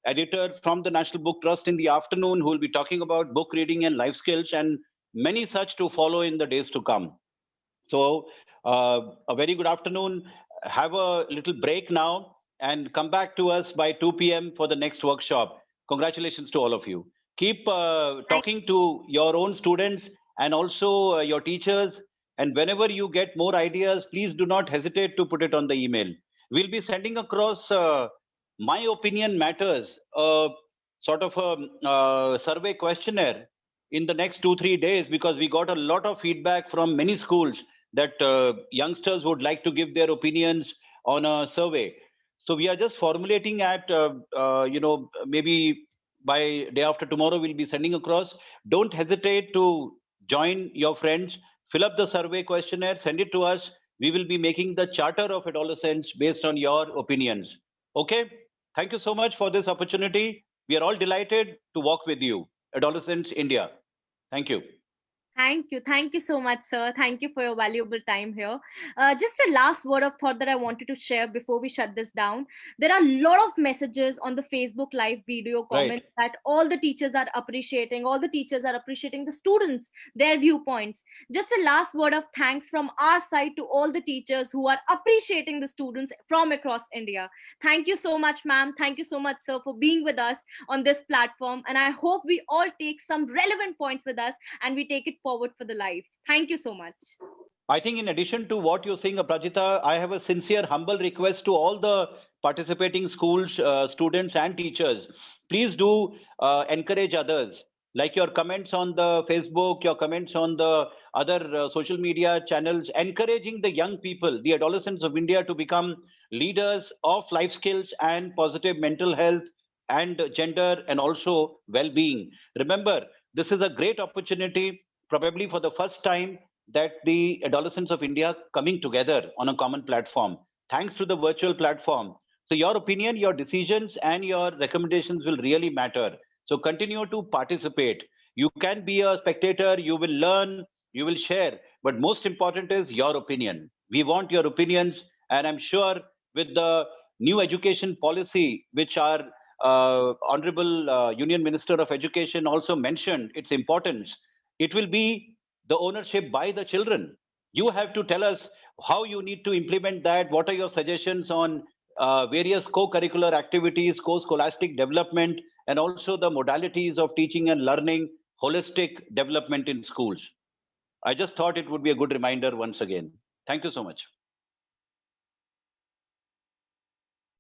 editor from the National Book Trust in the afternoon who will be talking about book reading and life skills and many such to follow in the days to come. So, a very good afternoon. Have a little break now and come back to us by 2 p.m. for the next workshop. Congratulations to all of you. Keep talking to your own students and also your teachers. And whenever you get more ideas, please do not hesitate to put it on the email. We'll be sending across My Opinion Matters, sort of a survey questionnaire in the next 2 3 days because we got a lot of feedback from many schools that youngsters would like to give their opinions on a survey. So we are just formulating at maybe by day after tomorrow we'll be sending across. Don't hesitate to join your friends Fill up the survey questionnaire, send it to us. We will be making the charter of adolescents based on your opinions. Okay? Thank you so much for this opportunity. We are all delighted to walk with you. Adolescents India. Thank you. Thank you. Thank you so much, sir. Thank you for your valuable time here. Just a last word of thought that I wanted to share before we shut this down. There are a lot of messages on the Facebook Live video comments that all the teachers are appreciating. All the teachers are appreciating the students, their viewpoints. Just a last word of thanks from our side to all the teachers who are appreciating the students from across India. Thank you so much, ma'am. Thank you so much, sir, for being with us on this platform. And I hope we all take some relevant points with us and we take it forward for the life. Thank you so much. I think in addition to what you're saying, Aprajita, I have a sincere, humble request to all the participating schools, students and teachers. Please do encourage others. Like your comments on the Facebook, your comments on the other social media channels, encouraging the young people, the adolescents of India to become leaders of life skills and positive mental health and gender and also well-being. Remember, this is a great opportunity, probably for the first time, that the adolescents of India coming together on a common platform, thanks to the virtual platform. So your opinion, your decisions, and your recommendations will really matter. So continue to participate. You can be a spectator, you will learn, you will share, but most important is your opinion. We want your opinions, and I'm sure with the new education policy, which our Honorable Union Minister of Education also mentioned its importance, it will be the ownership by the children. You have to tell us how you need to implement that. What are your suggestions on various co-curricular activities, co-scholastic development, and also the modalities of teaching and learning, holistic development in schools? I just thought it would be a good reminder once again. Thank you so much.